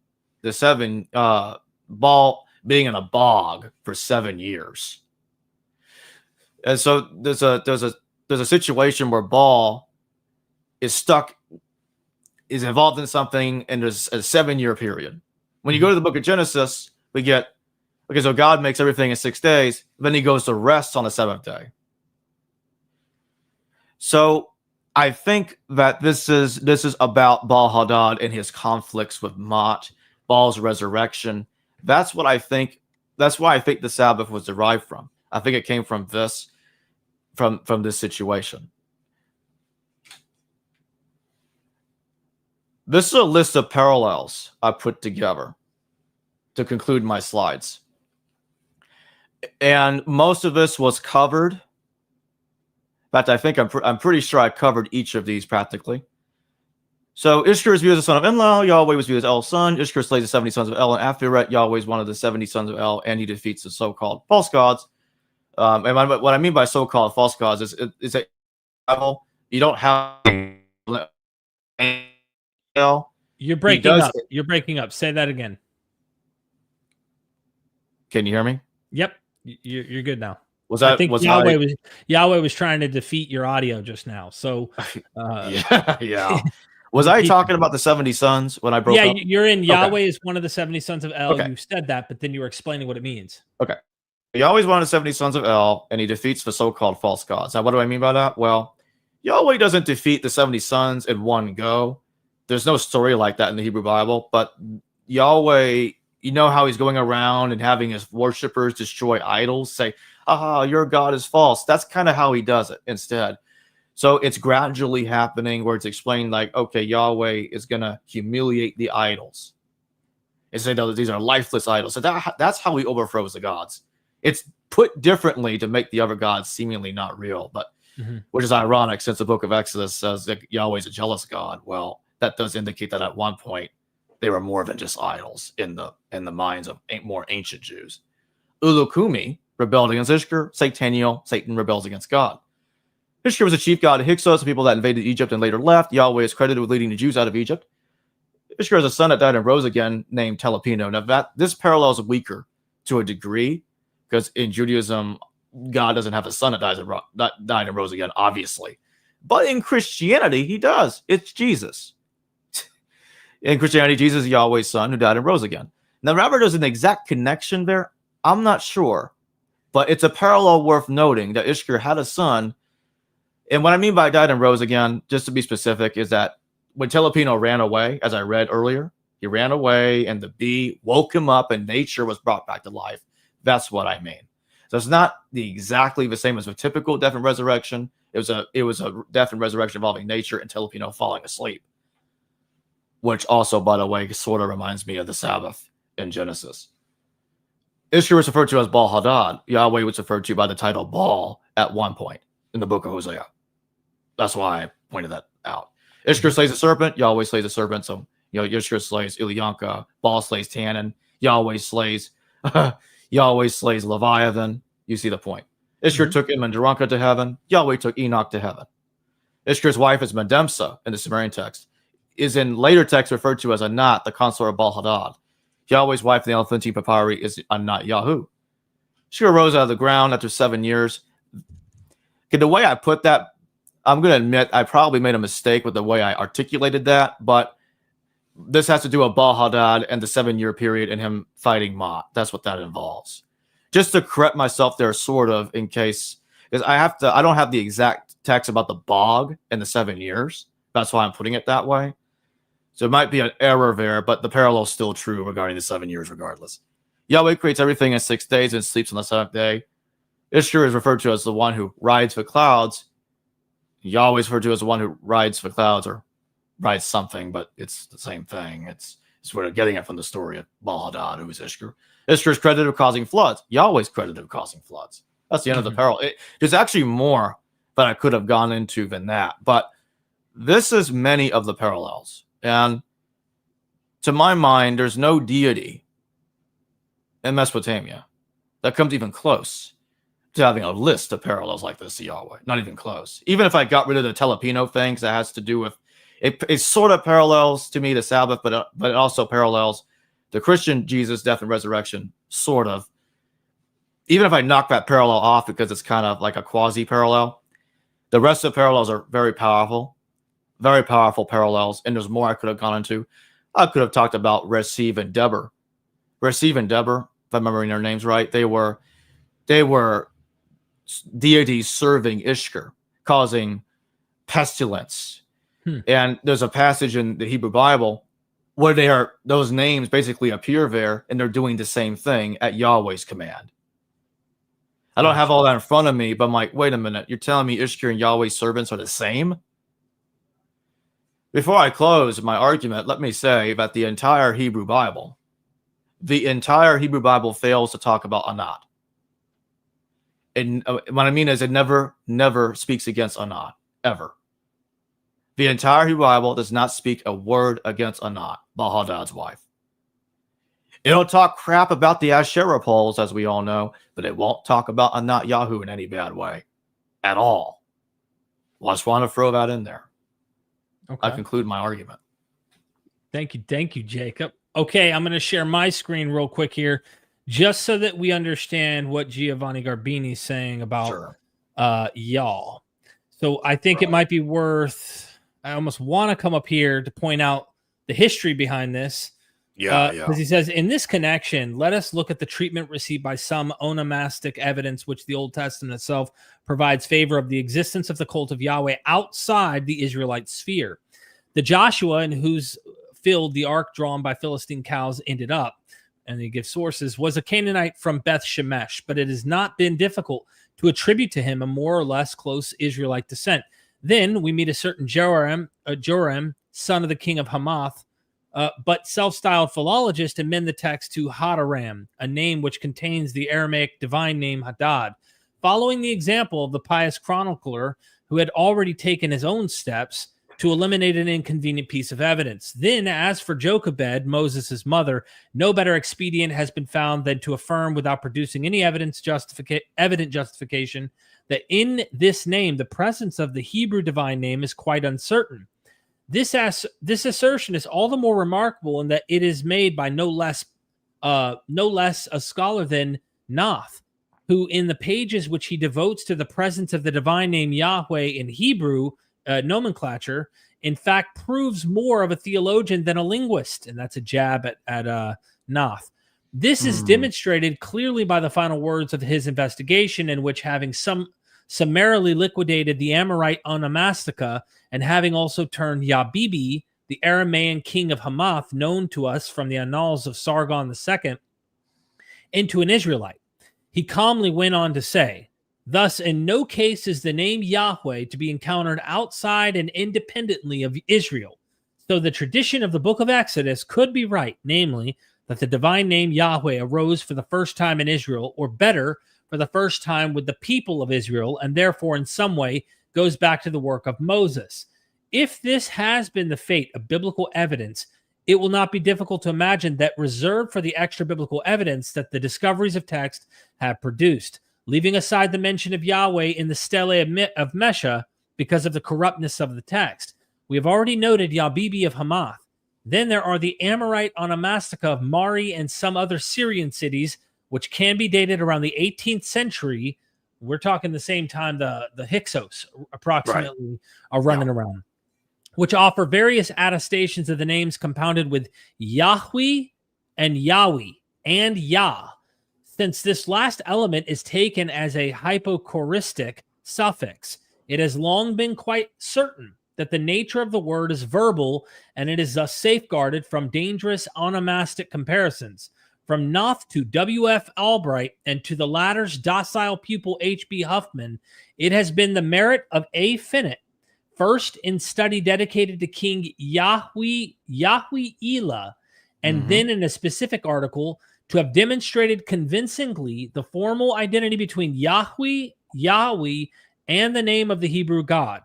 Baal being in a bog for 7 years. And so there's a situation where Baal is involved in something, and there's a 7-year period. When you go to the book of Genesis, we get, okay, so God makes everything in 6 days, then he goes to rest on the 7th day. So I think that this is about Baal Hadad and his conflicts with Mott, Baal's resurrection. That's what I think. That's why I think the Sabbath was derived from. I think it came from this, from this situation. This is a list of parallels I put together to conclude my slides. And most of this was covered. In fact, I think I'm pretty sure I covered each of these practically. So Ishkur is viewed as the son of Enlil. Yahweh was viewed as El's son. Ishkur slays the 70 sons of El and Aphirath. Yahweh is one of the 70 sons of El, and he defeats the so-called false gods. And what I mean by so-called false gods is that you don't have El. You're breaking up. You're breaking up. Say that again. Can you hear me? Yep. You're good now. I think Yahweh was trying to defeat your audio just now. So yeah. Was I talking about the 70 sons when I broke up? Yeah, you're in Yahweh is one of the 70 sons of El. Okay. You said that, but then you were explaining what it means. Okay. Yahweh is one of the 70 sons of El, and he defeats the so-called false gods. Now, what do I mean by that? Well, Yahweh doesn't defeat the 70 sons in one go. There's no story like that in the Hebrew Bible, but Yahweh, you know how he's going around and having his worshipers destroy idols, say, your God is false. That's kind of how he does it instead. So it's gradually happening where it's explained like, okay, Yahweh is going to humiliate the idols. And say that these are lifeless idols. So that's how he overthrows the gods. It's put differently to make the other gods seemingly not real, but which is ironic since the book of Exodus says that Yahweh is a jealous God. Well, that does indicate that at one point they were more than just idols in the minds of more ancient Jews. Ulukumi rebelled against Ishkur. Satan rebels against God. Ishkur was the chief god of Hyksos, the people that invaded Egypt and later left. Yahweh is credited with leading the Jews out of Egypt. Ishkur has a son that died and rose again named Telepino. Now, this parallels weaker to a degree because in Judaism, God doesn't have a son that died and rose again, obviously. But in Christianity, he does. It's Jesus. In Christianity, Jesus is Yahweh's son who died and rose again. Now, whether there's an exact connection there, I'm not sure. But it's a parallel worth noting that Ishkur had a son. And what I mean by died and rose again, just to be specific, is that when Telepino ran away, as I read earlier, he ran away and the bee woke him up and nature was brought back to life. That's what I mean. So it's not exactly the same as a typical death and resurrection. It was a death and resurrection involving nature and Telepino falling asleep, which also, by the way, sort of reminds me of the Sabbath in Genesis. Ishkur was referred to as Baal Hadad. Yahweh was referred to by the title Baal at one point in the book of Hosea. That's why I pointed that out. Ishkur slays a serpent. Yahweh slays a serpent. So, Ishkur slays Ilyanka. Baal slays Tannin. Yahweh slays Leviathan. You see the point. Ishkur took Immendaranka to heaven. Yahweh took Enoch to heaven. Ishkur's wife is Medemsa in the Sumerian text. Is in later texts referred to as Anat, the consort of Baal Hadad. Yahweh's wife in the Elephantine Papyri is Anat Yahu. Ishkur rose out of the ground after 7 years. Okay, the way I put that, I'm going to admit I probably made a mistake with the way I articulated that, but this has to do with Baal Hadad and the 7-year period and him fighting Mot. That's what that involves. Just to correct myself there, sort of, in case, because I don't have the exact text about the bog and the 7 years. That's why I'm putting it that way. So it might be an error there, but the parallel is still true regarding the 7 years regardless. Yahweh creates everything in 6 days and sleeps on the 7th day. Ishkur is referred to as the one who rides the clouds. Yahweh is referred to as the one who rides the clouds or rides something, but it's the same thing. It's what we're getting at from the story of Baal Hadad, who is Ishkur. Ishkur is credited with causing floods. Yahweh's credited with causing floods. That's the end of the parallel. There's actually more that I could have gone into than that, but this is many of the parallels. And to my mind, there's no deity in Mesopotamia that comes even close to having a list of parallels like this to Yahweh. Not even close. Even if I got rid of the Telepino things, that has to do with it sort of parallels to me the Sabbath, but it also parallels the Christian Jesus death and resurrection, sort of. Even if I knock that parallel off because it's kind of like a quasi parallel, the rest of the parallels are very powerful parallels, and there's more I could have gone into. I could have talked about Reciv and Deber. Reciv and Deber, if I'm remembering their names right, they were deities serving Ishkur, causing pestilence. And there's a passage in the Hebrew Bible where those names basically appear there, and they're doing the same thing at Yahweh's command. I don't have all that in front of me, but I'm like, wait a minute, you're telling me Ishkur and Yahweh's servants are the same? Before I close my argument, let me say that the entire Hebrew Bible fails to talk about Anat. And what I mean is it never speaks against Anat, ever. The entire Hebrew Bible does not speak a word against Anat, Baal Hadad's wife. It'll talk crap about the Asherah poles, as we all know, but it won't talk about Anat Yahu in any bad way at all. Well, I just want to throw that in there. Okay. I conclude my argument. Thank you, Jacob. Okay, I'm going to share my screen real quick here, just so that we understand what Giovanni Garbini is saying about y'all. So I think it might be worth. I almost want to come up here to point out the history behind this. Because he says, in this connection, let us look at the treatment received by some onomastic evidence, which the Old Testament itself provides favor of the existence of the cult of Yahweh outside the Israelite sphere. The Joshua in whose field the ark drawn by Philistine cows ended up. and he gives sources, was a Canaanite from Beth Shemesh, but it has not been difficult to attribute to him a more or less close Israelite descent. Then we meet a certain Joram, son of the king of Hamath, but self-styled philologist, amend the text to Hadaram, a name which contains the Aramaic divine name Hadad, following the example of the pious chronicler who had already taken his own steps to eliminate an inconvenient piece of evidence. Then, as for Jochebed, Moses' mother, no better expedient has been found than to affirm without producing any evident justification that in this name, the presence of the Hebrew divine name is quite uncertain. This assertion is all the more remarkable in that it is made by no less a scholar than Nath, who in the pages which he devotes to the presence of the divine name Yahweh in Hebrew nomenclature, in fact, proves more of a theologian than a linguist, and that's a jab at Nath. This is demonstrated clearly by the final words of his investigation, in which, having summarily liquidated the Amorite onomastica, and having also turned Yabibi, the Aramaean king of Hamath, known to us from the annals of Sargon II, into an Israelite, he calmly went on to say, thus, in no case is the name Yahweh to be encountered outside and independently of Israel. So the tradition of the book of Exodus could be right, namely, that the divine name Yahweh arose for the first time in Israel, or better, for the first time with the people of Israel, and therefore in some way goes back to the work of Moses. If this has been the fate of biblical evidence, it will not be difficult to imagine that reserved for the extra biblical evidence that the discoveries of text have produced, leaving aside the mention of Yahweh in the stele of Mesha because of the corruptness of the text. We have already noted Yabibi of Hamath. Then there are the Amorite onomastica of Mari and some other Syrian cities, which can be dated around the 18th century. We're talking the same time the Hyksos approximately are running around, which offer various attestations of the names compounded with Yahweh and Yahweh and Yah. Since this last element is taken as a hypochoristic suffix, it has long been quite certain that the nature of the word is verbal, and it is thus safeguarded from dangerous onomastic comparisons. From Knopf to W.F. Albright and to the latter's docile pupil H.B. Huffman, it has been the merit of A. Finnett, first in study dedicated to King Yahweh Elah, and then in a specific article to have demonstrated convincingly the formal identity between Yahweh, and the name of the Hebrew God.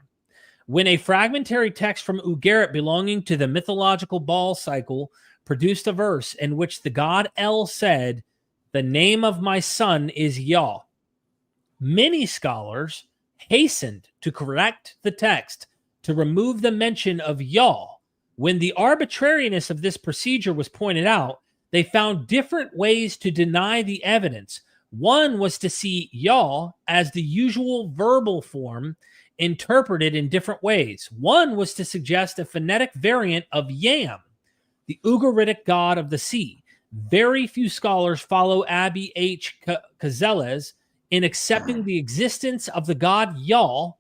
When a fragmentary text from Ugarit belonging to the mythological Baal cycle produced a verse in which the god El said, "The name of my son is Yah," many scholars hastened to correct the text to remove the mention of Yah. When the arbitrariness of this procedure was pointed out, they found different ways to deny the evidence. One was to see Yah as the usual verbal form interpreted in different ways. One was to suggest a phonetic variant of Yam, the Ugaritic god of the sea. Very few scholars follow Abby H. Cazeles in accepting the existence of the god Yah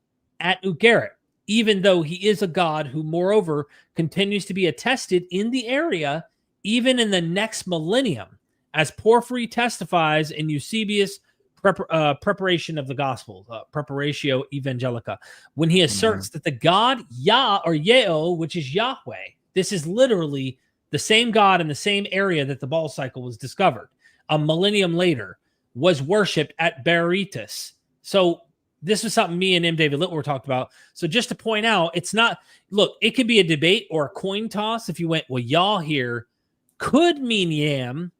at Ugarit, even though he is a god who, moreover, continues to be attested in the area even in the next millennium, as Porphyry testifies in Eusebius' preparation of the Gospels, Preparatio Evangelica, when he asserts that the god Yah or Yeo, which is Yahweh, this is literally the same god in the same area that the Baal cycle was discovered a millennium later, was worshipped at Berytus. So this was something me and M. David Littler talked about. So just to point out, it's not, look, it could be a debate or a coin toss if you went, well, Yah here could mean Yam,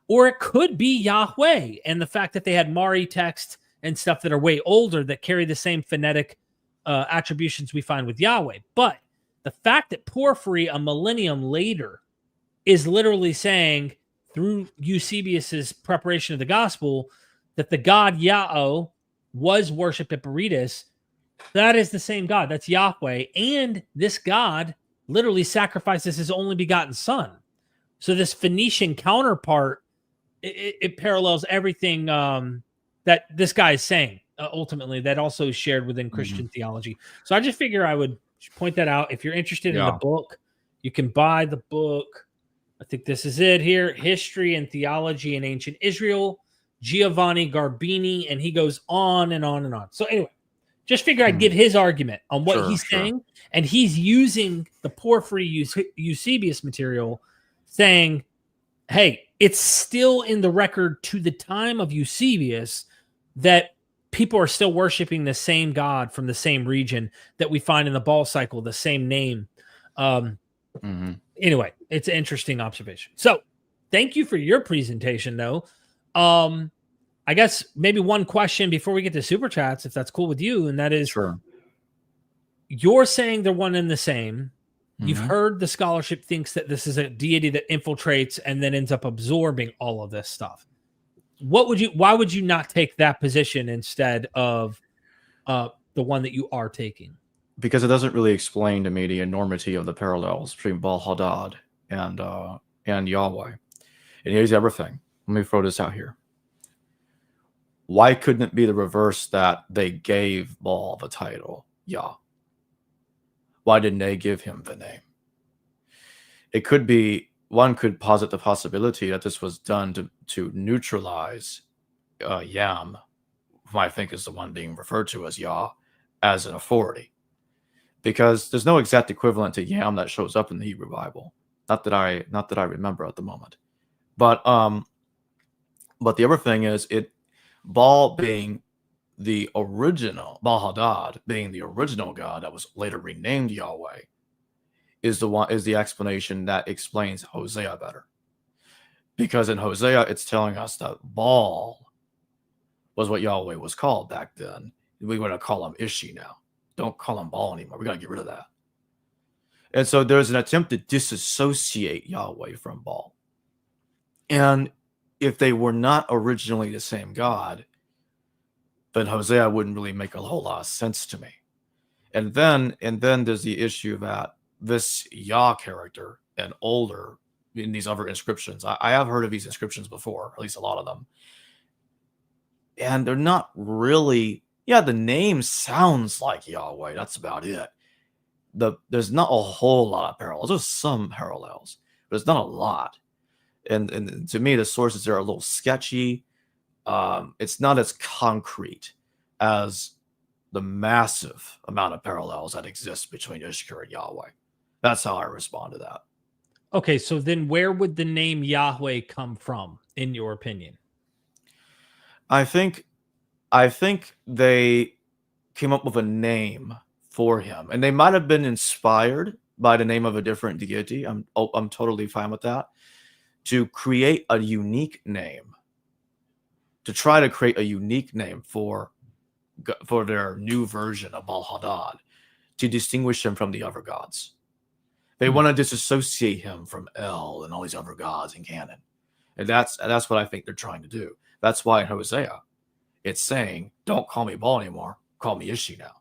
or it could be Yahweh. And the fact that they had Mari text and stuff that are way older that carry the same phonetic attributions we find with Yahweh. But the fact that Porphyry, a millennium later, is literally saying through Eusebius's preparation of the gospel that the god Yahweh was worshipped at Berytus, that is the same God. That's Yahweh. And this God literally sacrifices his only begotten son. So this Phoenician counterpart, it parallels everything that this guy is saying, ultimately, that also is shared within Christian theology. So I just figure I would point that out. If you're interested in the book, you can buy the book. I think this is it here. History and Theology in Ancient Israel, Giovanni Garbini, and he goes on and on and on. So anyway, just figure I'd give his argument on what he's saying, and he's using the Porphyry Eusebius material, saying, hey, it's still in the record to the time of Eusebius that people are still worshiping the same God from the same region that we find in the Baal cycle, the same name. Anyway, it's an interesting observation. So thank you for your presentation, though. I guess maybe one question before we get to super chats, if that's cool with you, and that is, you're saying they're one and the same. You've heard the scholarship thinks that this is a deity that infiltrates and then ends up absorbing all of this stuff. Why would you not take that position instead of the one that you are taking? Because it doesn't really explain to me the enormity of the parallels between Baal Hadad and Yahweh. And here's everything. Let me throw this out here. Why couldn't it be the reverse, that they gave Baal the title Yah? Why didn't they give him the name? It could be, one could posit the possibility that this was done to neutralize Yam, whom I think is the one being referred to as Yah, as an authority. Because there's no exact equivalent to Yam that shows up in the Hebrew Bible. Not that I remember at the moment. But the other thing is, Baal being the original, Baal Hadad being the original God that was later renamed Yahweh, is the explanation that explains Hosea better. Because in Hosea, it's telling us that Baal was what Yahweh was called back then. We're going to call him Ishi now. Don't call him Baal anymore. We got to get rid of that. And so there's an attempt to disassociate Yahweh from Baal. And if they were not originally the same God, then Hosea wouldn't really make a whole lot of sense to me. And then there's the issue that this Yah character and older in these other inscriptions, I have heard of these inscriptions before, at least a lot of them. And they're not really, the name sounds like Yahweh. That's about it. There's not a whole lot of parallels. There's some parallels, but it's not a lot. And to me, the sources are a little sketchy. It's not as concrete as the massive amount of parallels that exist between Ishkur and Yahweh. That's how I respond to that. Okay, so then where would the name Yahweh come from, in your opinion? I think they came up with a name for him, and they might have been inspired by the name of a different deity. I'm totally fine with that. To create a unique name, to try to create a unique name for their new version of Baal Hadad, to distinguish him from the other gods. They want to disassociate him from El and all these other gods in canon. And that's what I think they're trying to do. That's why in Hosea, it's saying, don't call me Baal anymore, call me Ishi now.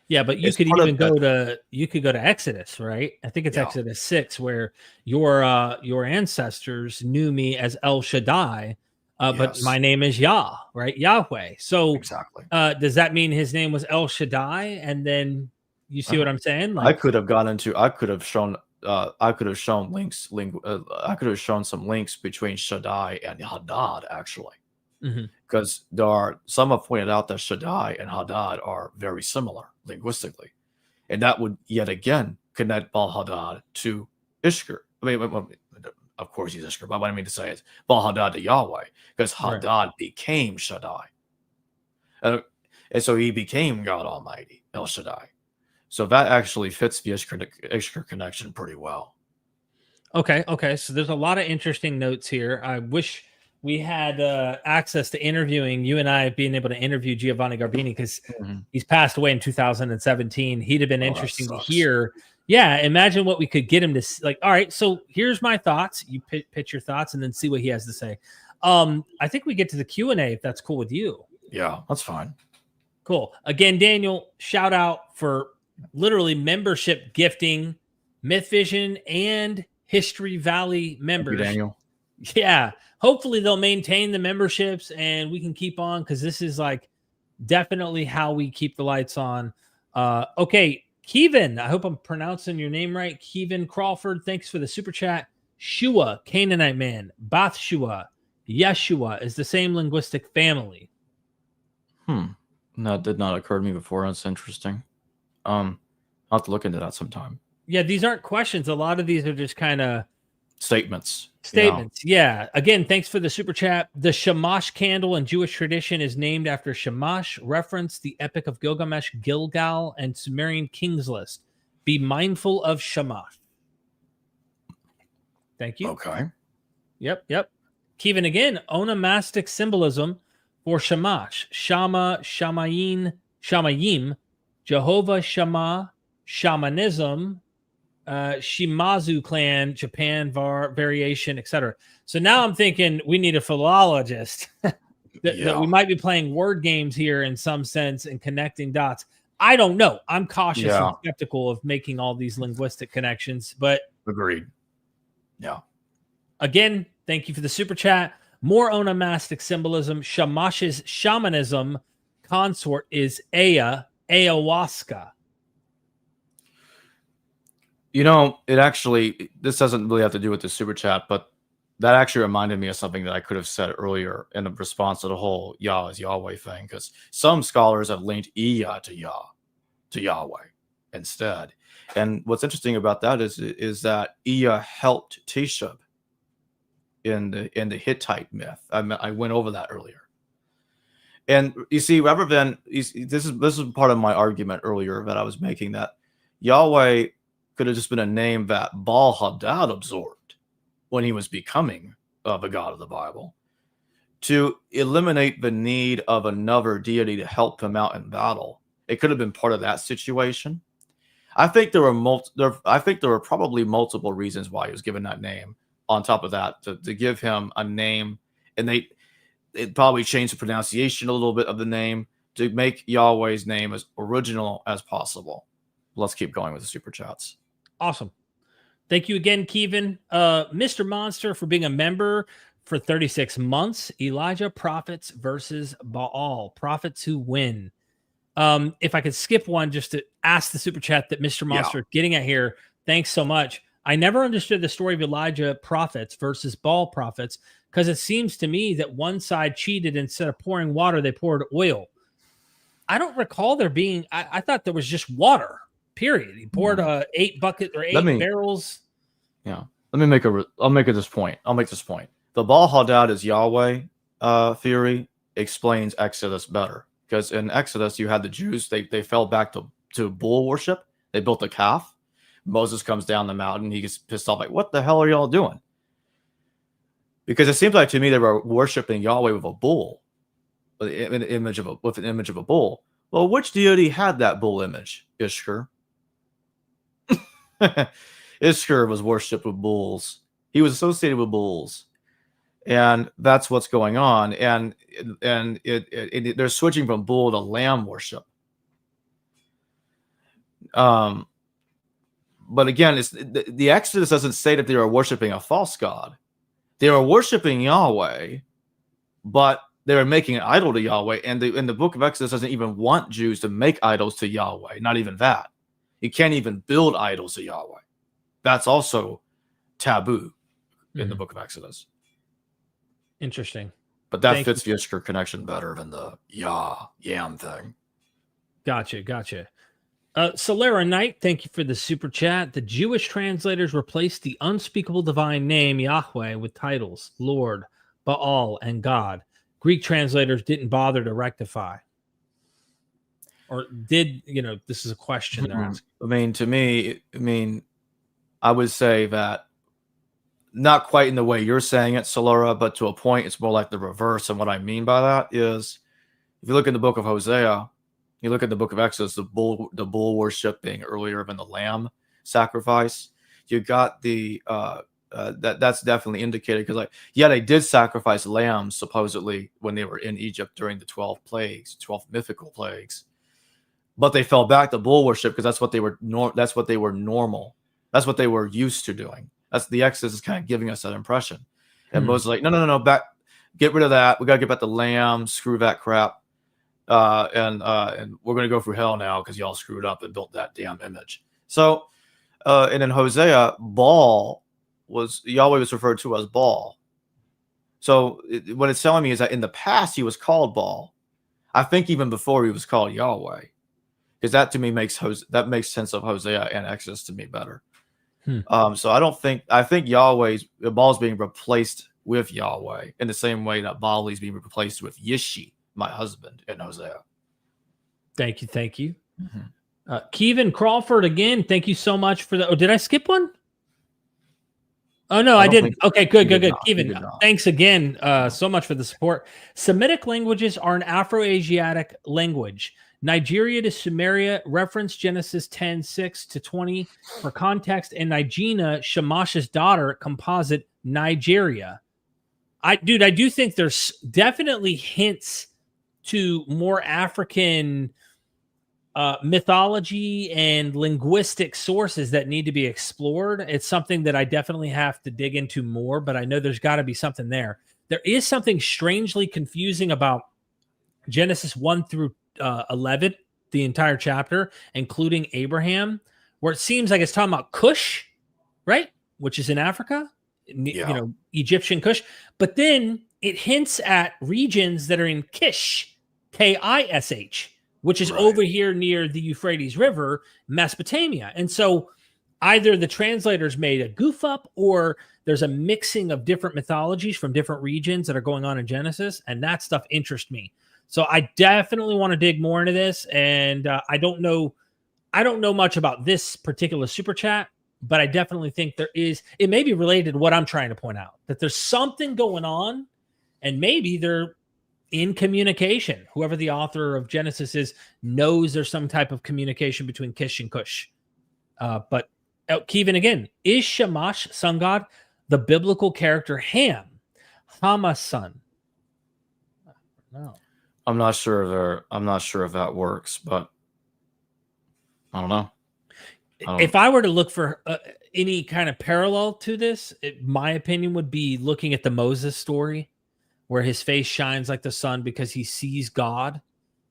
Yeah, but you could even go to Exodus, right? I think it's Exodus 6, where your ancestors knew me as El Shaddai, but my name is Yah, right? Yahweh. So exactly. Does that mean his name was El Shaddai? And then you see what I'm saying? I could have shown links. I could have shown some links between Shaddai and Hadad, actually. Because some have pointed out that Shaddai and Hadad are very similar linguistically, and that would yet again connect Baal Hadad to Ishkur. I mean, of course he's Ishkur, but what I mean to say is Baal Hadad to Yahweh, because Hadad became Shaddai, and so he became God Almighty, El Shaddai. So that actually fits the Ishkur connection pretty well. Okay. So there's a lot of interesting notes here. I wish we had access to interviewing you and I, being able to interview Giovanni Garbini, because he's passed away in 2017. He'd have been interesting to hear. Yeah, imagine what we could get him to like. All right, so here's my thoughts. You pitch your thoughts and then see what he has to say. I think we get to the Q&A if that's cool with you. Yeah, that's fine. Cool. Again, Daniel, shout out for literally membership gifting, MythVision and History Valley members. Thank you, Daniel. Yeah, hopefully they'll maintain the memberships and we can keep on, because this is like definitely how we keep the lights on. Okay, Kevin, I hope I'm pronouncing your name right. Kevin Crawford, thanks for the super chat. Shua, Canaanite man. Bathshua, Yeshua is the same linguistic family. That did not occur to me before. That's interesting. I'll have to look into that sometime. Yeah, these aren't questions. A lot of these are just kind of Statements. Yeah. Again, thanks for the super chat. The Shamash candle in Jewish tradition is named after Shamash, reference the Epic of Gilgamesh, Gilgal, and Sumerian Kings List. Be mindful of Shamash. Thank you. Okay. Yep. Kevin again, onomastic symbolism for Shamash. Shama, Shamayim, Jehovah Shammah, Shamanism, Shimazu clan, Japan variation, etc. So now I'm thinking we need a philologist that we might be playing word games here in some sense and connecting dots. I don't know. I'm cautious and skeptical of making all these linguistic connections, but agreed. Yeah. Again, thank you for the super chat. More onomastic symbolism. Shamash's shamanism consort is ayahuasca. It actually, this doesn't really have to do with the super chat, but that actually reminded me of something that I could have said earlier in response to the whole Yah is Yahweh thing, because some scholars have linked Iya to Yahweh instead. And what's interesting about that is that Iya helped Tishub in the Hittite myth. I went over that earlier. And you see, rather than this is part of my argument earlier that I was making, that Yahweh could have just been a name that Baal Hadad absorbed when he was becoming the god of the Bible, to eliminate the need of another deity to help him out in battle. It could have been part of that situation. I think there were probably multiple reasons why he was given that name. On top of that, to give him a name, and it probably changed the pronunciation a little bit of the name to make Yahweh's name as original as possible. Let's keep going with the super chats. Awesome. Thank you again, Kevin. Mr. Monster for being a member for 36 months. Elijah, prophets versus Baal. Prophets who win. If I could skip one just to ask the super chat that Mr. Monster is getting at here. Thanks so much. I never understood the story of Elijah prophets versus Baal prophets, because it seems to me that one side cheated. Instead of pouring water, they poured oil. I don't recall there being, I thought there was just water, period. He poured 8 barrels. Yeah. I'll make this point. The Baal Hadad is Yahweh theory explains Exodus better, because in Exodus you had the Jews, they fell back to bull worship. They built a calf. Moses comes down the mountain. He gets pissed off, like, what the hell are y'all doing? Because it seems like to me they were worshiping Yahweh with a bull, with an image of a bull. Well, which deity had that bull image? Ishkur. Ishkur was worshipped with bulls. He was associated with bulls, and that's what's going on. And they're switching from bull to lamb worship. But again, the Exodus doesn't say that they are worshiping a false god. They are worshiping Yahweh, but they are making an idol to Yahweh. And the book of Exodus doesn't even want Jews to make idols to Yahweh. Not even that. You can't even build idols to Yahweh. That's also taboo in the book of Exodus. Interesting. But that fits the Ishkur connection better than the Yam thing. Gotcha. Solera Knight, thank you for the super chat. The Jewish translators replaced the unspeakable divine name Yahweh with titles Lord, Baal, and God. Greek translators didn't bother to rectify. Or did, this is a question they're asking. I would say that not quite in the way you're saying it, Solera, but to a point, it's more like the reverse. And what I mean by that is, if you look in the book of Hosea, you look at the book of Exodus, the bull worship being earlier than the lamb sacrifice. You got that's definitely indicated, because they did sacrifice lambs supposedly when they were in Egypt during the 12 mythical plagues, but they fell back to bull worship because that's what they were normal. That's what they were used to doing. That's the Exodus is kind of giving us that impression. And Moses is like, no, back, get rid of that. We got to get back to lamb. Screw that crap. And we're going to go through hell now because y'all screwed up and built that damn image. So, and in Hosea, Baal Yahweh was referred to as Baal. So what it's telling me is that in the past he was called Baal. I think even before he was called Yahweh, because that to me makes sense of Hosea and Exodus to me better. So I think Baal's being replaced with Yahweh in the same way that Baal is being replaced with Yishi, my husband, in Hosea. Thank you. Kevin Crawford again. Thank you so much for the. Oh, did I skip one? Oh no, I didn't. Okay, good. Kevin, thanks again so much for the support. Semitic languages are an Afro-Asiatic language. Nigeria to Sumeria, reference Genesis 10:6-20 for context, and Nigina, Shemash's daughter, composite Nigeria. I do think there's definitely hints to more African mythology and linguistic sources that need to be explored. It's something that I definitely have to dig into more, but I know there's got to be something there. There is something strangely confusing about Genesis 1-11, the entire chapter, including Abraham, where it seems like it's talking about Cush, right? Which is in Africa, Egyptian Cush. But then it hints at regions that are in Kish, Kish, which is over here near the Euphrates River, Mesopotamia. And so either the translators made a goof up or there's a mixing of different mythologies from different regions that are going on in Genesis. And that stuff interests me. So I definitely want to dig more into this. And I don't know much about this particular super chat, but I definitely think it may be related to what I'm trying to point out, that there's something going on and maybe they're in communication. Whoever the author of Genesis is knows there's some type of communication between Kish and Cush. But Kevin again, is Shamash, sun god, the biblical character Ham, Hama's son? No. I'm not sure if that works, but I don't know. If I were to look for any kind of parallel to this, my opinion would be looking at the Moses story, where his face shines like the sun because he sees God.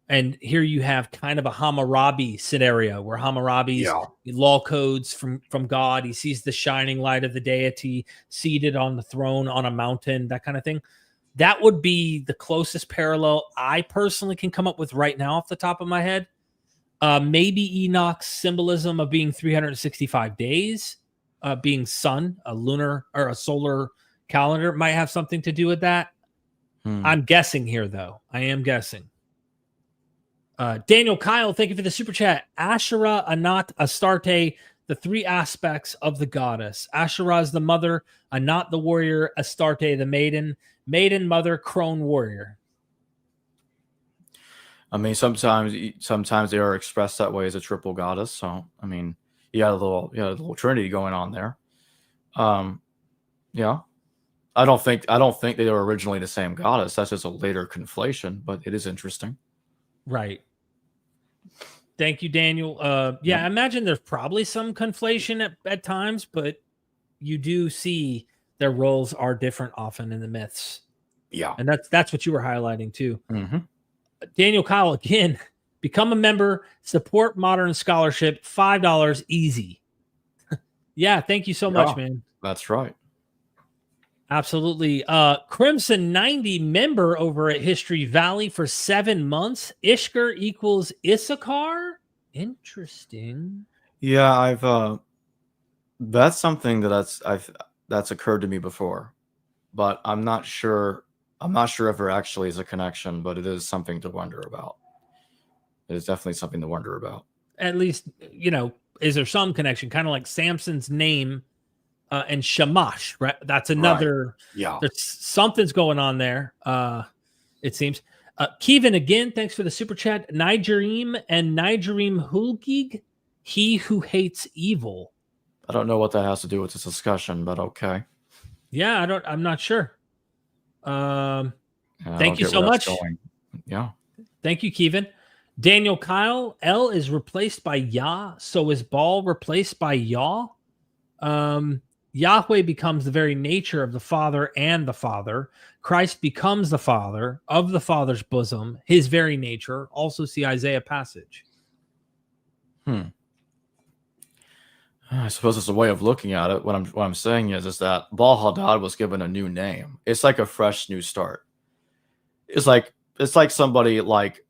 And here you have kind of a Hammurabi scenario where Hammurabi's law codes from God. He sees the shining light of the deity seated on the throne on a mountain, that kind of thing. That would be the closest parallel I personally can come up with right now off the top of my head. Maybe Enoch's symbolism of being 365 days, being sun, a lunar or a solar calendar might have something to do with that. I'm guessing here, though. I am guessing. Daniel Kyle, thank you for the super chat. Asherah, Anat, Astarte, the three aspects of the goddess. Asherah is the mother, Anat the warrior, Astarte the maiden, mother, crone warrior. I mean, sometimes they are expressed that way as a triple goddess. So, I mean, you got a little trinity going on there. Yeah. I don't think they were originally the same goddess. That's just a later conflation, but it is interesting. Right. Thank you, Daniel. I imagine there's probably some conflation at times, but you do see their roles are different often in the myths. Yeah. And that's what you were highlighting too. Mm-hmm. Daniel Kyle, again, become a member, support modern scholarship, $5 easy. Yeah. Thank you so much, man. That's right. Absolutely. Crimson 90 member over at History Valley for 7 months. Ishkur equals Issachar. Interesting. Yeah, I've that's something that's occurred to me before, but I'm not sure if there actually is a connection, but it is something to wonder about. It is definitely something to wonder about. At least, is there some connection? Kind of like Samson's name and Shamash, right? That's another. Right. Yeah. There's something's going on there. It seems. Kevin, again, thanks for the super chat. Nigerim and Nigerim Hulgig, he who hates evil. I don't know what that has to do with this discussion, but okay. Yeah, I'm not sure. Thank you so much. Yeah. Thank you, Kevin. Daniel Kyle, El is replaced by Yah. So is Baal replaced by Yah? Yahweh becomes the very nature of the Father and the Father. Christ becomes the Father of the Father's bosom, his very nature. Also see Isaiah passage. I suppose it's a way of looking at it. What I'm saying is that Baal Hadad was given a new name. It's like a fresh new start. It's like somebody like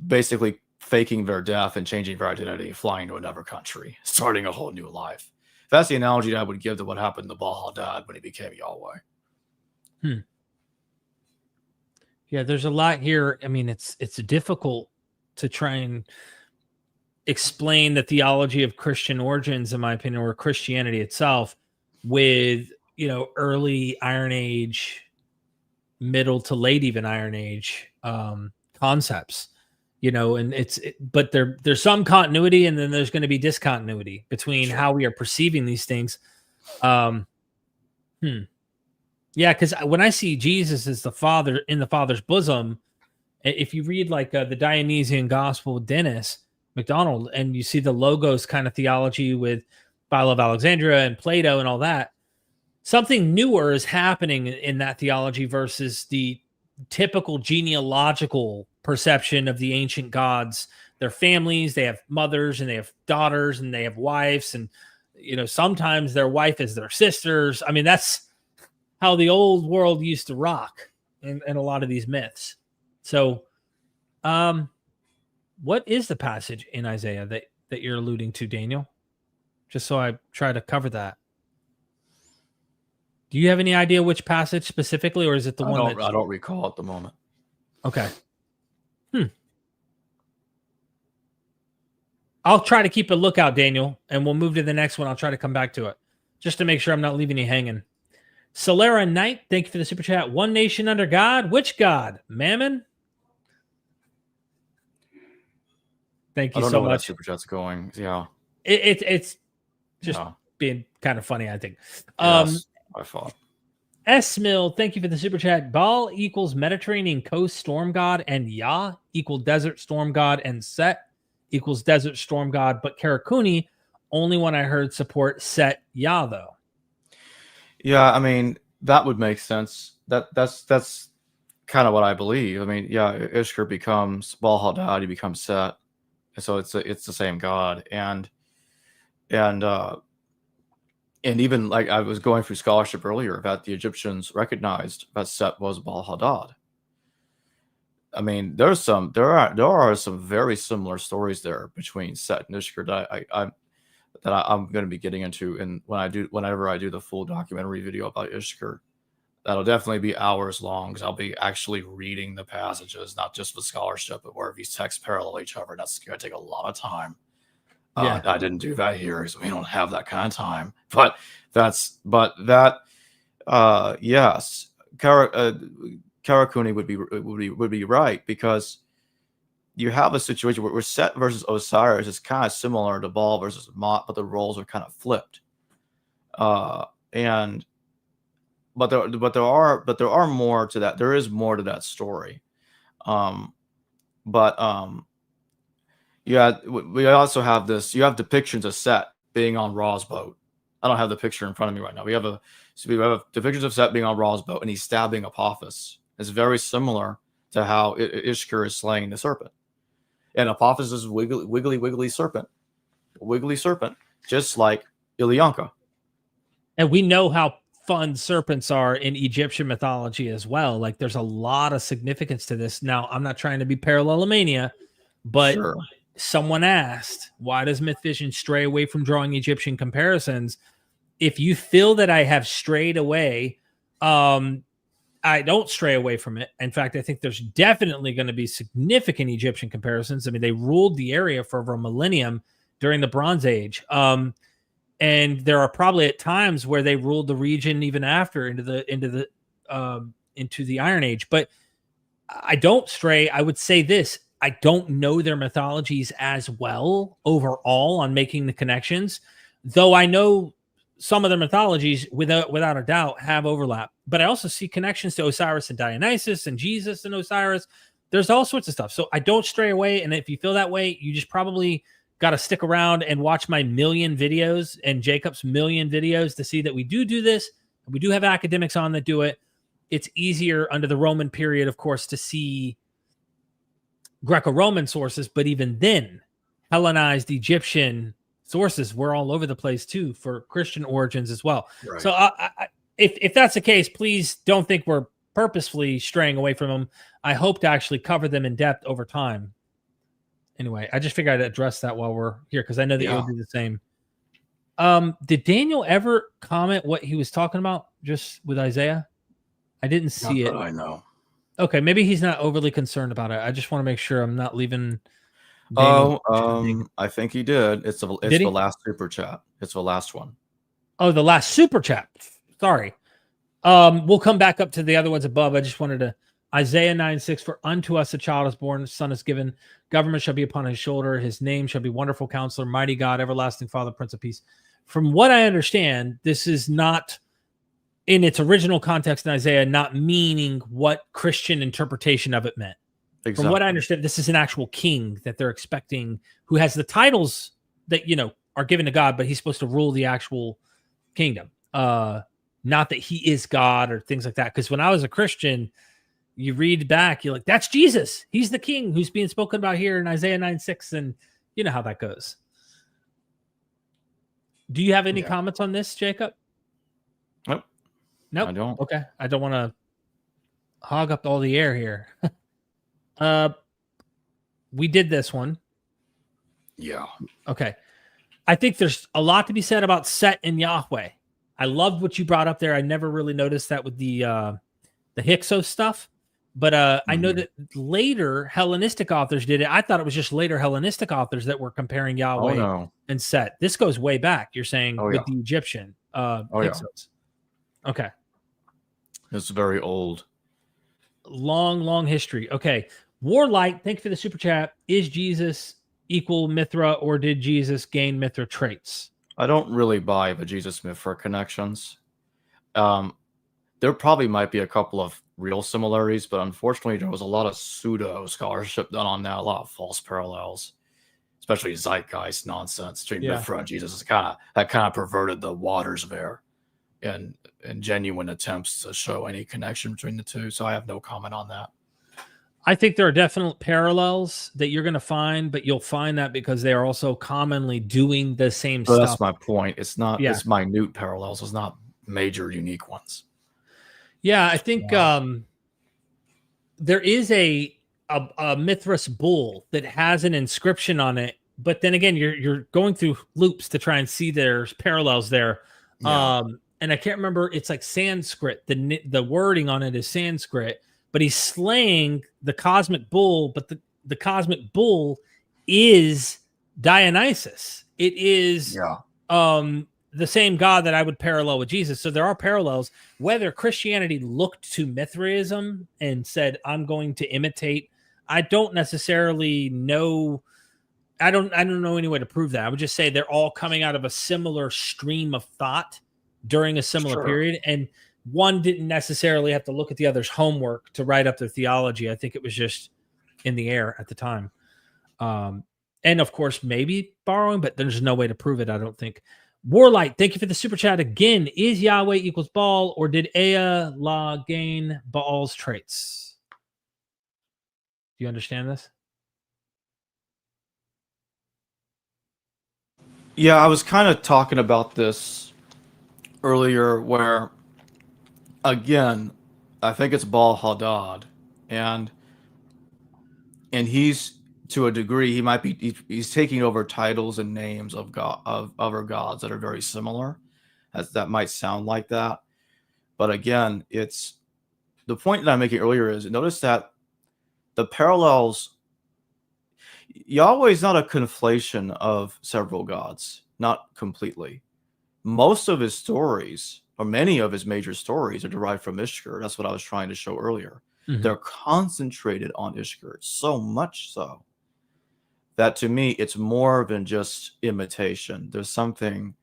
basically faking their death and changing their identity, flying to another country, starting a whole new life. That's the analogy that I would give to what happened to Baal Hadad when he became Yahweh. Yeah, there's a lot here. I mean, it's difficult to try and explain the theology of Christian origins, in my opinion, or Christianity itself, with early Iron Age, middle to late even Iron Age concepts. But there's some continuity, and then there's going to be discontinuity between how we are perceiving these things. Yeah, because when I see Jesus as the Father in the Father's bosom, if you read like the Dionysian Gospel with Dennis MacDonald, and you see the logos kind of theology with Philo of Alexandria and Plato and all that, something newer is happening in that theology versus the typical genealogical perception of the ancient gods. Their families, they have mothers and they have daughters and they have wives, and sometimes their wife is their sisters. I mean, that's how the old world used to rock in a lot of these myths. So what is the passage in Isaiah that you're alluding to, Daniel? Just so I try to cover that. Do you have any idea which passage specifically, or is it the one I don't recall at the moment. Okay. I'll try to keep a lookout, Daniel, and we'll move to the next one. I'll try to come back to it just to make sure I'm not leaving you hanging. Solera Knight, thank you for the super chat. One nation under God. Which God? Mammon? Thank you so much. I don't know where that super chat's going. Yeah. It's just being kind of funny, I think. Yes, I thought. S. Mill, thank you for the super chat. Baal equals Mediterranean coast storm god, and Yah equal desert storm god, and Set equals desert storm god. But Karakuni, only one I heard support Set Yah, though. Yeah, I mean, that would make sense. That's kind of what I believe. I mean, yeah, Ishkur becomes Baal Hadad, he becomes Set. And so it's the same god. And even like I was going through scholarship earlier that the Egyptians recognized that Set was Baal Hadad. I mean, there are some very similar stories there between Set and Ishkur that I'm going to be getting into, and whenever I do the full documentary video about Ishkur, that'll definitely be hours long, because I'll be actually reading the passages, not just the scholarship, but where these texts parallel each other. That's going to take a lot of time. Yeah. I didn't do that here because we don't have that kind of time. Yes, Karakuni would be right, because you have a situation where Set versus Osiris is kind of similar to Baal versus Mot, but the roles are kind of flipped. But there are more to that. There is more to that story. Yeah, we also have this. You have depictions of Set being on Ra's boat. I don't have the picture in front of me right now. We have depictions of Set being on Ra's boat, and he's stabbing Apophis. It's very similar to how Ishkur is slaying the serpent. And Apophis is wiggly serpent. Wiggly serpent, just like Ilyanka. And we know how fun serpents are in Egyptian mythology as well. Like, there's a lot of significance to this. Now, I'm not trying to be parallelomania, but sure. Someone asked, why does MythVision stray away from drawing Egyptian comparisons? If you feel that I have strayed away, I don't stray away from it. In fact, I think there's definitely going to be significant Egyptian comparisons. I mean, they ruled the area for over a millennium during the Bronze Age. And there are probably at times where they ruled the region even after into the Iron Age. But I don't stray. I would say this: I don't know their mythologies as well overall on making the connections, though I know some of their mythologies without a doubt have overlap. But I also see connections to Osiris and Dionysus and Jesus and Osiris. There's all sorts of stuff. So I don't stray away. And if you feel that way, you just probably got to stick around and watch my million videos and Jacob's million videos to see that we do this. We do have academics on that do it. It's easier under the Roman period, of course, to see Greco-Roman sources, but even then, Hellenized Egyptian sources were all over the place too for Christian origins as well. Right. So if that's the case, please don't think we're purposefully straying away from them. I hope to actually cover them in depth over time. Anyway, I just figured I'd address that while we're here because I know that you'll do the same. Did Daniel ever comment what he was talking about just with Isaiah? I didn't see it. I know. Okay, maybe he's not overly concerned about it. I just want to make sure I'm not leaving. I think he did. It's the last super chat. It's the last one. Oh, the last super chat. Sorry. We'll come back up to the other ones above. I just wanted to Isaiah 9:6, for unto us a child is born, a son is given, government shall be upon his shoulder, his name shall be Wonderful Counselor, Mighty God, Everlasting Father, Prince of Peace. From what I understand, this is not in its original context in Isaiah, not meaning what Christian interpretation of it meant. Exactly. From what I understand, this is an actual king that they're expecting who has the titles that, are given to God, but he's supposed to rule the actual kingdom. Not that he is God or things like that. Because when I was a Christian, you read back, you're like, that's Jesus. He's the king who's being spoken about here in Isaiah 9:6. And you know how that goes. Do you have any comments on this, Jacob? Nope. Nope. I don't. Okay. I don't want to hog up all the air here. We did this one. Yeah. Okay. I think there's a lot to be said about Set and Yahweh. I loved what you brought up there. I never really noticed that with the Hyksos stuff, but I know that later Hellenistic authors did it. I thought it was just later Hellenistic authors that were comparing Yahweh and Set. This goes way back. You're saying with the Egyptian Hyksos. Okay. It's very old. Long history. Okay. Warlight, thank you for the super chat. Is Jesus equal Mithra, or did Jesus gain Mithra traits? I don't really buy the Jesus Mithra connections. There probably might be a couple of real similarities, but unfortunately there was a lot of pseudo scholarship done on that, a lot of false parallels, especially zeitgeist nonsense between Mithra and Jesus. That kind of perverted the waters there and genuine attempts to show any connection between the two. So I have no comment on that. I think there are definite parallels that you're going to find, but you'll find that because they are also commonly doing the same stuff. That's my point. It's not, it's minute parallels. It's not major unique ones. Yeah, I think there is a Mithras bull that has an inscription on it, but then again, you're going through loops to try and see there's parallels there. Yeah. And I can't remember, it's like Sanskrit. The wording on it is Sanskrit. But he's slaying the cosmic bull, but the cosmic bull is Dionysus. It is the same God that I would parallel with Jesus. So there are parallels. Whether Christianity looked to Mithraism and said, I'm going to imitate, I don't necessarily know. I don't know any way to prove that. I would just say they're all coming out of a similar stream of thought during a similar period. And one didn't necessarily have to look at the other's homework to write up their theology. I think it was just in the air at the time. And of course, maybe borrowing, but there's no way to prove it, I don't think. Warlight, thank you for the super chat again. Is Yahweh equals Baal, or did Ea La gain Baal's traits? Do you understand this? Yeah, I was kind of talking about this earlier where, again, I think it's Baal Hadad, and he's, to a degree, he might be he's taking over titles and names of God, of other gods that are very similar. As that might sound like that, but again, it's the point that I'm making earlier is notice that the parallels. Yahweh is not a conflation of several gods, not completely. Most of his stories, or many of his major stories, are derived from Ishkur. That's what I was trying to show earlier. Mm-hmm. They're concentrated on Ishkur, so much so that to me, it's more than just imitation. There's something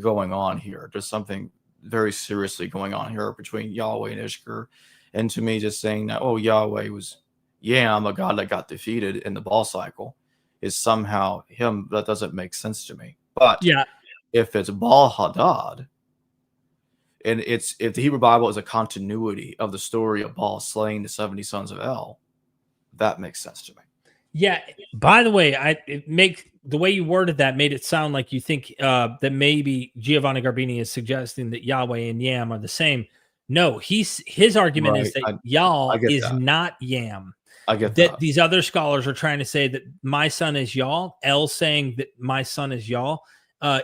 going on here. There's something very seriously going on here between Yahweh and Ishkur. And to me, just saying that, oh, Yahweh was Yam, a god that got defeated in the Baal cycle, is somehow him. That doesn't make sense to me. But if it's Baal Hadad, and if the Hebrew Bible is a continuity of the story of Baal slaying the 70 sons of El, that makes sense to me. Yeah. By the way, the way you worded that made it sound like you think that maybe Giovanni Garbini is suggesting that Yahweh and Yam are the same. No, his argument is Right. that I Yah get is that. not Yam. I get That that. these other scholars are trying to say that my son is Yah. El saying that my son is Yah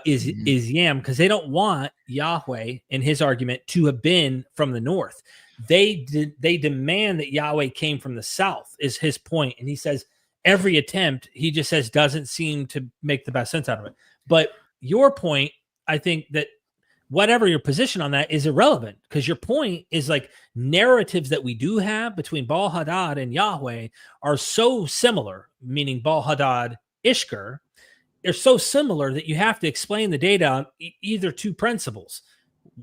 is Yam, because they don't want Yahweh in his argument to have been from the north. They demand that Yahweh came from the south, is his point, and he says every attempt, he just says, doesn't seem to make the best sense out of it. But your point, I think that whatever your position on that is irrelevant, because your point is like narratives that we do have between Baal Hadad and Yahweh are so similar, meaning Baal Hadad, Ishkur, they're so similar that you have to explain the data on either two principles.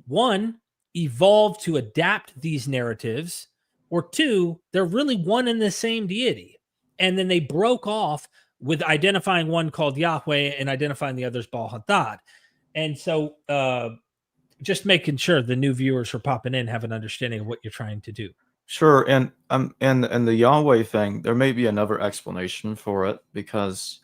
One, evolve to adapt these narratives, or two, they're really one and the same deity. And then they broke off with identifying one called Yahweh and identifying the others Baal Hadad. And so just making sure the new viewers who are popping in have an understanding of what you're trying to do. Sure, and the Yahweh thing, there may be another explanation for it, because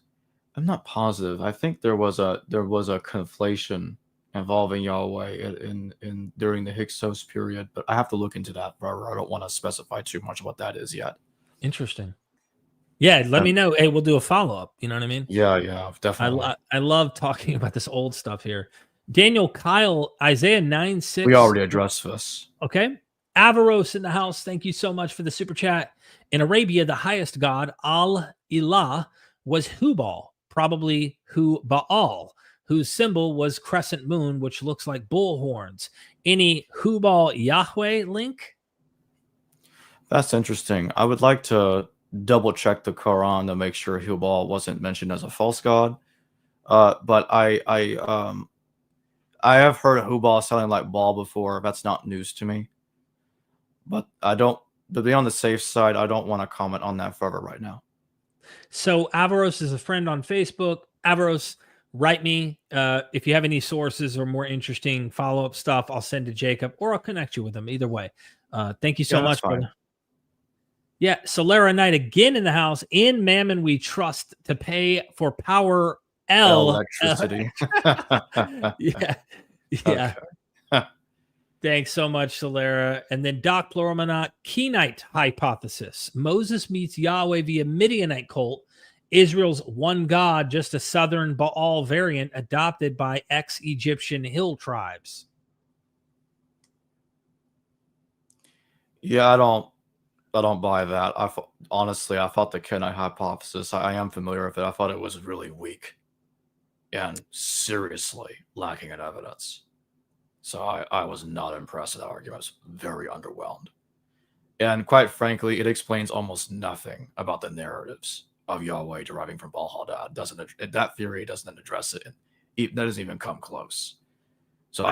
I'm not positive. I think there was a conflation involving Yahweh in during the Hyksos period, but I have to look into that further. I don't want to specify too much what that is yet. Interesting. Yeah, let me know. Hey, we'll do a follow-up. You know what I mean? Yeah, definitely. I love talking about this old stuff here. Daniel Kyle, Isaiah 9:6. We already addressed this. Okay. Avaros in the house. Thank you so much for the super chat. In Arabia, the highest god, Al-Ilah, was Hubal, probably Hu-Baal, whose symbol was crescent moon, which looks like bull horns. Any Hubal Yahweh link? That's interesting. I would like to double check the Quran to make sure Hubal wasn't mentioned as a false god. But I have heard Hubal sounding like Baal before. That's not news to me. But to be on the safe side, I don't want to comment on that further right now. So Avaros is a friend on Facebook. Avaros, write me if you have any sources or more interesting follow-up stuff. I'll send to Jacob, or I'll connect you with him. Either way. Thank you so much, brother. Yeah, Solera Knight again in the house. In Mammon we trust, to pay for power electricity. Yeah. Okay. Thanks so much, Solera. And then Doc Plurimonat, Kenite hypothesis. Moses meets Yahweh via Midianite cult. Israel's one God, just a southern Baal variant adopted by ex-Egyptian hill tribes. Yeah, I don't buy that. Honestly, I thought the Kenite hypothesis, I am familiar with it. I thought it was really weak and seriously lacking in evidence. So I was not impressed with that argument. I was very underwhelmed. And quite frankly, it explains almost nothing about the narratives of Yahweh deriving from Baal Hadad. That theory doesn't address it. That doesn't even come close. So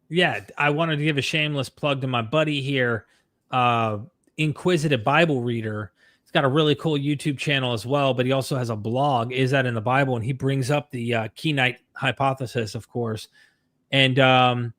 Yeah, I wanted to give a shameless plug to my buddy here, Inquisitive Bible Reader. He's got a really cool YouTube channel as well, but he also has a blog, Is That in the Bible? And he brings up the Kenite hypothesis, of course, and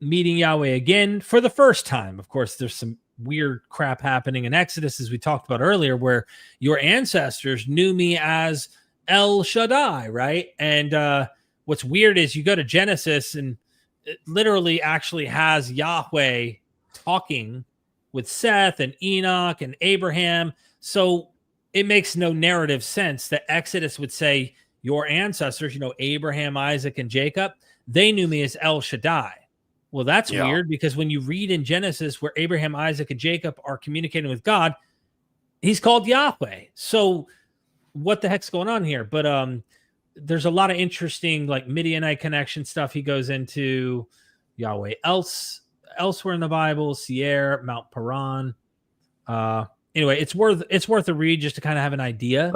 meeting Yahweh again for the first time. Of course, there's some weird crap happening in Exodus, as we talked about earlier, where your ancestors knew me as El Shaddai, right? And what's weird is you go to Genesis, and it literally actually has Yahweh talking with Seth and Enoch and Abraham. So it makes no narrative sense that Exodus would say your ancestors, Abraham, Isaac, and Jacob, they knew me as El Shaddai. Well, that's weird, because when you read in Genesis where Abraham, Isaac, and Jacob are communicating with God, he's called Yahweh. So what the heck's going on here? But there's a lot of interesting like Midianite connection stuff he goes into. Yahweh elsewhere in the Bible, Seir, Mount Paran. Anyway, it's worth a read just to kind of have an idea.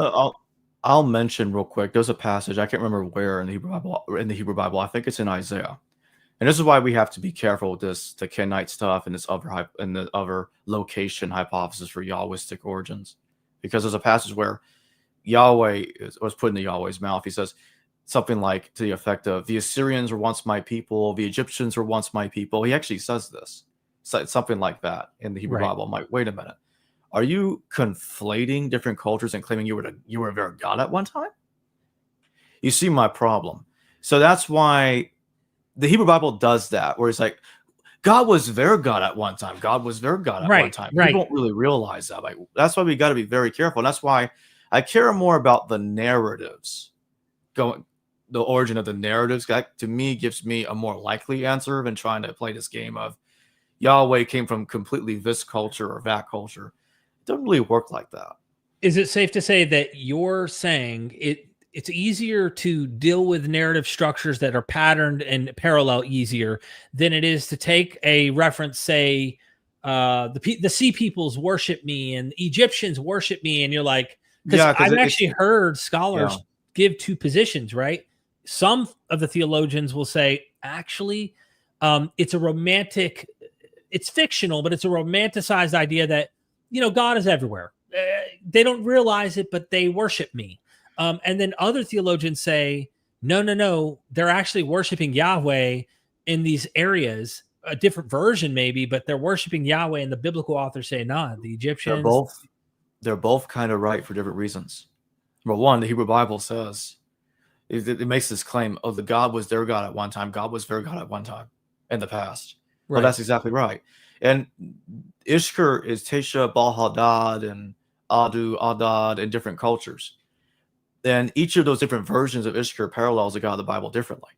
I'll mention real quick. There's a passage, I can't remember where in the Hebrew Bible. I think it's in Isaiah. And this is why we have to be careful with the Kenite stuff and the other location hypothesis for Yahwistic origins, because there's a passage where Yahweh was put into Yahweh's mouth. He says something like to the effect of, the Assyrians were once my people, the Egyptians were once my people. He actually says this, something like that in the Hebrew Bible. I'm like, wait a minute. are you conflating different cultures and claiming you were their god at one time? You see my problem. So that's why the Hebrew Bible does that, where it's like, God was their God at one time. God was their God at one time. Right. People don't really realize that. Like, that's why we got to be very careful. And that's why I care more about the narratives, the origin of the narratives. That, to me, gives me a more likely answer than trying to play this game of Yahweh came from completely this culture or that culture. It doesn't really work like that. Is it safe to say that you're saying it's easier to deal with narrative structures that are patterned and parallel easier than it is to take a reference, say, the sea peoples worship me and Egyptians worship me, and you're like, because I've actually heard scholars give two positions, right? Some of the theologians will say, actually, it's a romantic, it's fictional, but it's a romanticized idea that, God is everywhere. They don't realize it, but they worship me. And then other theologians say, no, they're actually worshiping Yahweh in these areas, a different version maybe, but they're worshiping Yahweh. And the biblical authors say, nah, the Egyptians. They're both kind of right for different reasons. Number one, the Hebrew Bible says, it makes this claim, the God was their God at one time. God was their God at one time in the past. Right. Well, that's exactly right. And Ishkur is Tesha, Baal Hadad, and Adu, Adad in different cultures. Then each of those different versions of Ishkur parallels the God of the Bible differently,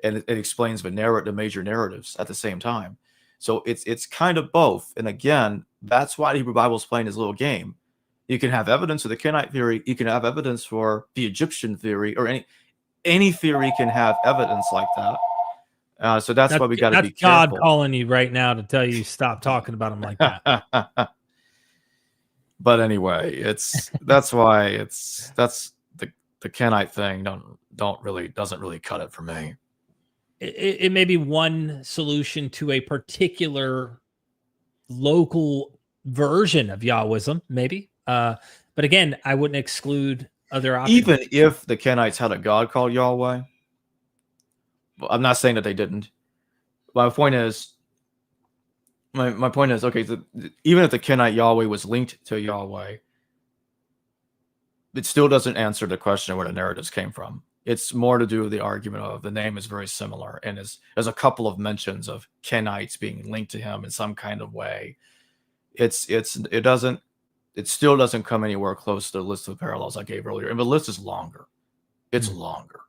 and it explains the major narratives at the same time. So it's kind of both. And again, that's why the Hebrew Bible is playing this little game. You can have evidence for the Canaanite theory. You can have evidence for the Egyptian theory, or any theory can have evidence like that. So that's why we got to be careful. God calling you right now to tell you stop talking about him like that. But anyway, that's why the Canaanite thing doesn't really cut it for me. It may be one solution to a particular local version of Yahwism, maybe. But again, I wouldn't exclude other options. Even if the Canaanites had a god called Yahweh, I'm not saying that they didn't. My point is, okay, even if the Canaanite Yahweh was linked to Yahweh, it still doesn't answer the question of where the narratives came from. It's more to do with the argument of the name is very similar, and there's a couple of mentions of Canaanites being linked to him in some kind of way. It still doesn't come anywhere close to the list of parallels I gave earlier, and the list is longer. It's longer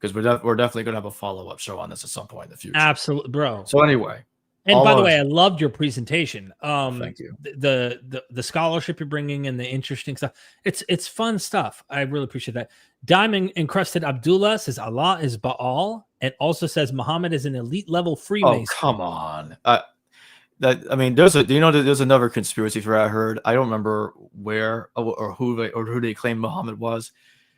because we're definitely going to have a follow-up show on this at some point in the future. Absolutely, bro. So anyway. And by the way, I loved your presentation. Thank you. The scholarship you're bringing and the interesting stuff. It's fun stuff. I really appreciate that. Diamond Encrusted Abdullah says Allah is Baal, and also says Muhammad is an elite level Freemason. Oh, come on. There's another conspiracy theory I heard. I don't remember where or who they claim Muhammad was.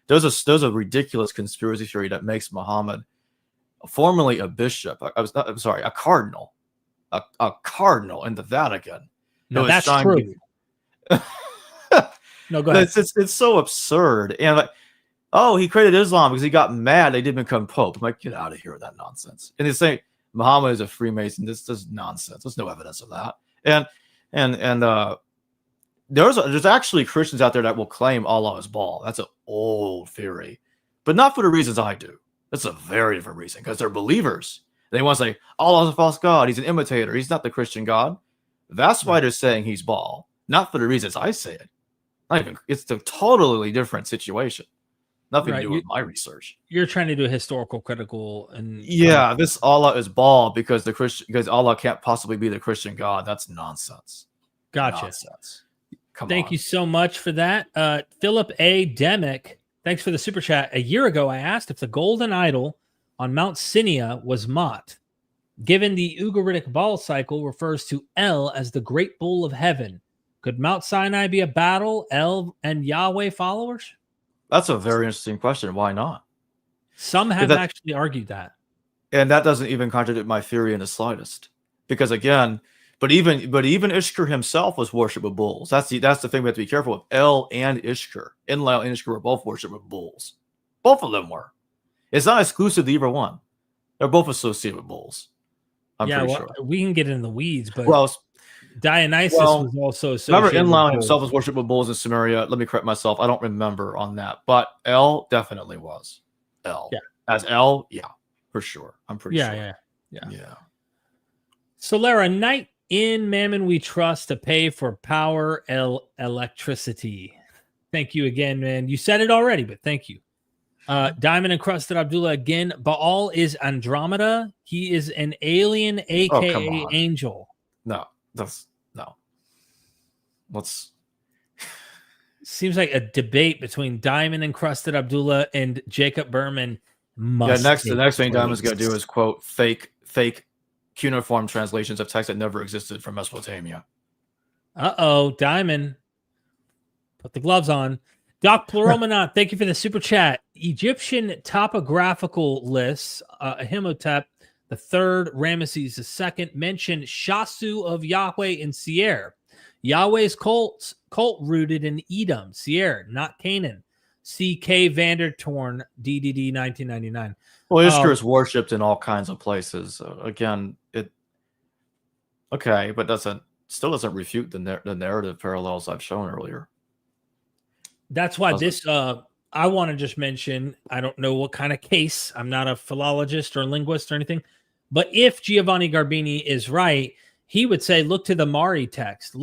There's a ridiculous conspiracy theory that makes Muhammad formerly a bishop. A cardinal. A cardinal in the Vatican. No, that's true. No, go ahead. It's so absurd. And he created Islam because he got mad they didn't become Pope. I'm like, get out of here with that nonsense. And they say Muhammad is a Freemason. This is nonsense. There's no evidence of that. And there's actually Christians out there that will claim Allah is Baal. That's an old theory, but not for the reasons I do. That's a very different reason, because they're believers. They want to say Allah is a false god. He's an imitator. He's not the Christian God. That's why they're saying he's Baal, not for the reasons I say it. It's a totally different situation. Nothing to do with my research. You're trying to do a historical critical and this Allah is Baal because Allah can't possibly be the Christian God. That's nonsense. Gotcha. Nonsense. Thank you so much for that. Philip A. Demick, thanks for the super chat. A year ago, I asked if the golden idol on Mount Sinai was Mot. Given the Ugaritic Baal cycle refers to El as the great bull of heaven, could Mount Sinai be a battle, El and Yahweh followers? That's a very interesting question. Why not? Some have actually argued that. And that doesn't even contradict my theory in the slightest. Because again, but even Ishkur himself was worshipped with bulls. That's the thing we have to be careful with. El and Ishkur. Enlil and Ishkur were both worshipped with bulls. Both of them were. It's not exclusive to either one. They're both associated with bulls. I'm pretty sure. We can get in the weeds, but Dionysus Well, was also remember, associated Enlil with himself bulls. was worshipped with bulls in Samaria. Let me correct myself. I don't remember on that, but El definitely was. El. Yeah. As El, yeah, for sure. I'm pretty Yeah, sure. yeah. Solera, night in Mammon we trust to pay for power electricity. Thank you again, man. You said it already, but thank you. Diamond Encrusted Abdullah again. Baal is Andromeda. He is an alien, aka come on. angel. No, no. Let's. Seems like a debate between Diamond Encrusted Abdullah and Jacob Berman. The next thing Diamond's gonna do is quote fake cuneiform translations of text that never existed from Mesopotamia. Diamond. Put the gloves on. Doc Pluromanath, thank you for the super chat. Egyptian topographical lists, Ahimhotep the third, Ramesses II, mention Shasu of Yahweh in Seir. Yahweh's cult rooted in Edom, Seir, not Canaan. C.K. Vandertorn, DDD 1999. Well, Ishkur is worshipped in all kinds of places. Again, but still doesn't refute the narrative parallels I've shown earlier. That's why I want to just mention, I don't know what kind of case, I'm not a philologist or linguist or anything, but if Giovanni Garbini is right, he would say, look to the Mari text.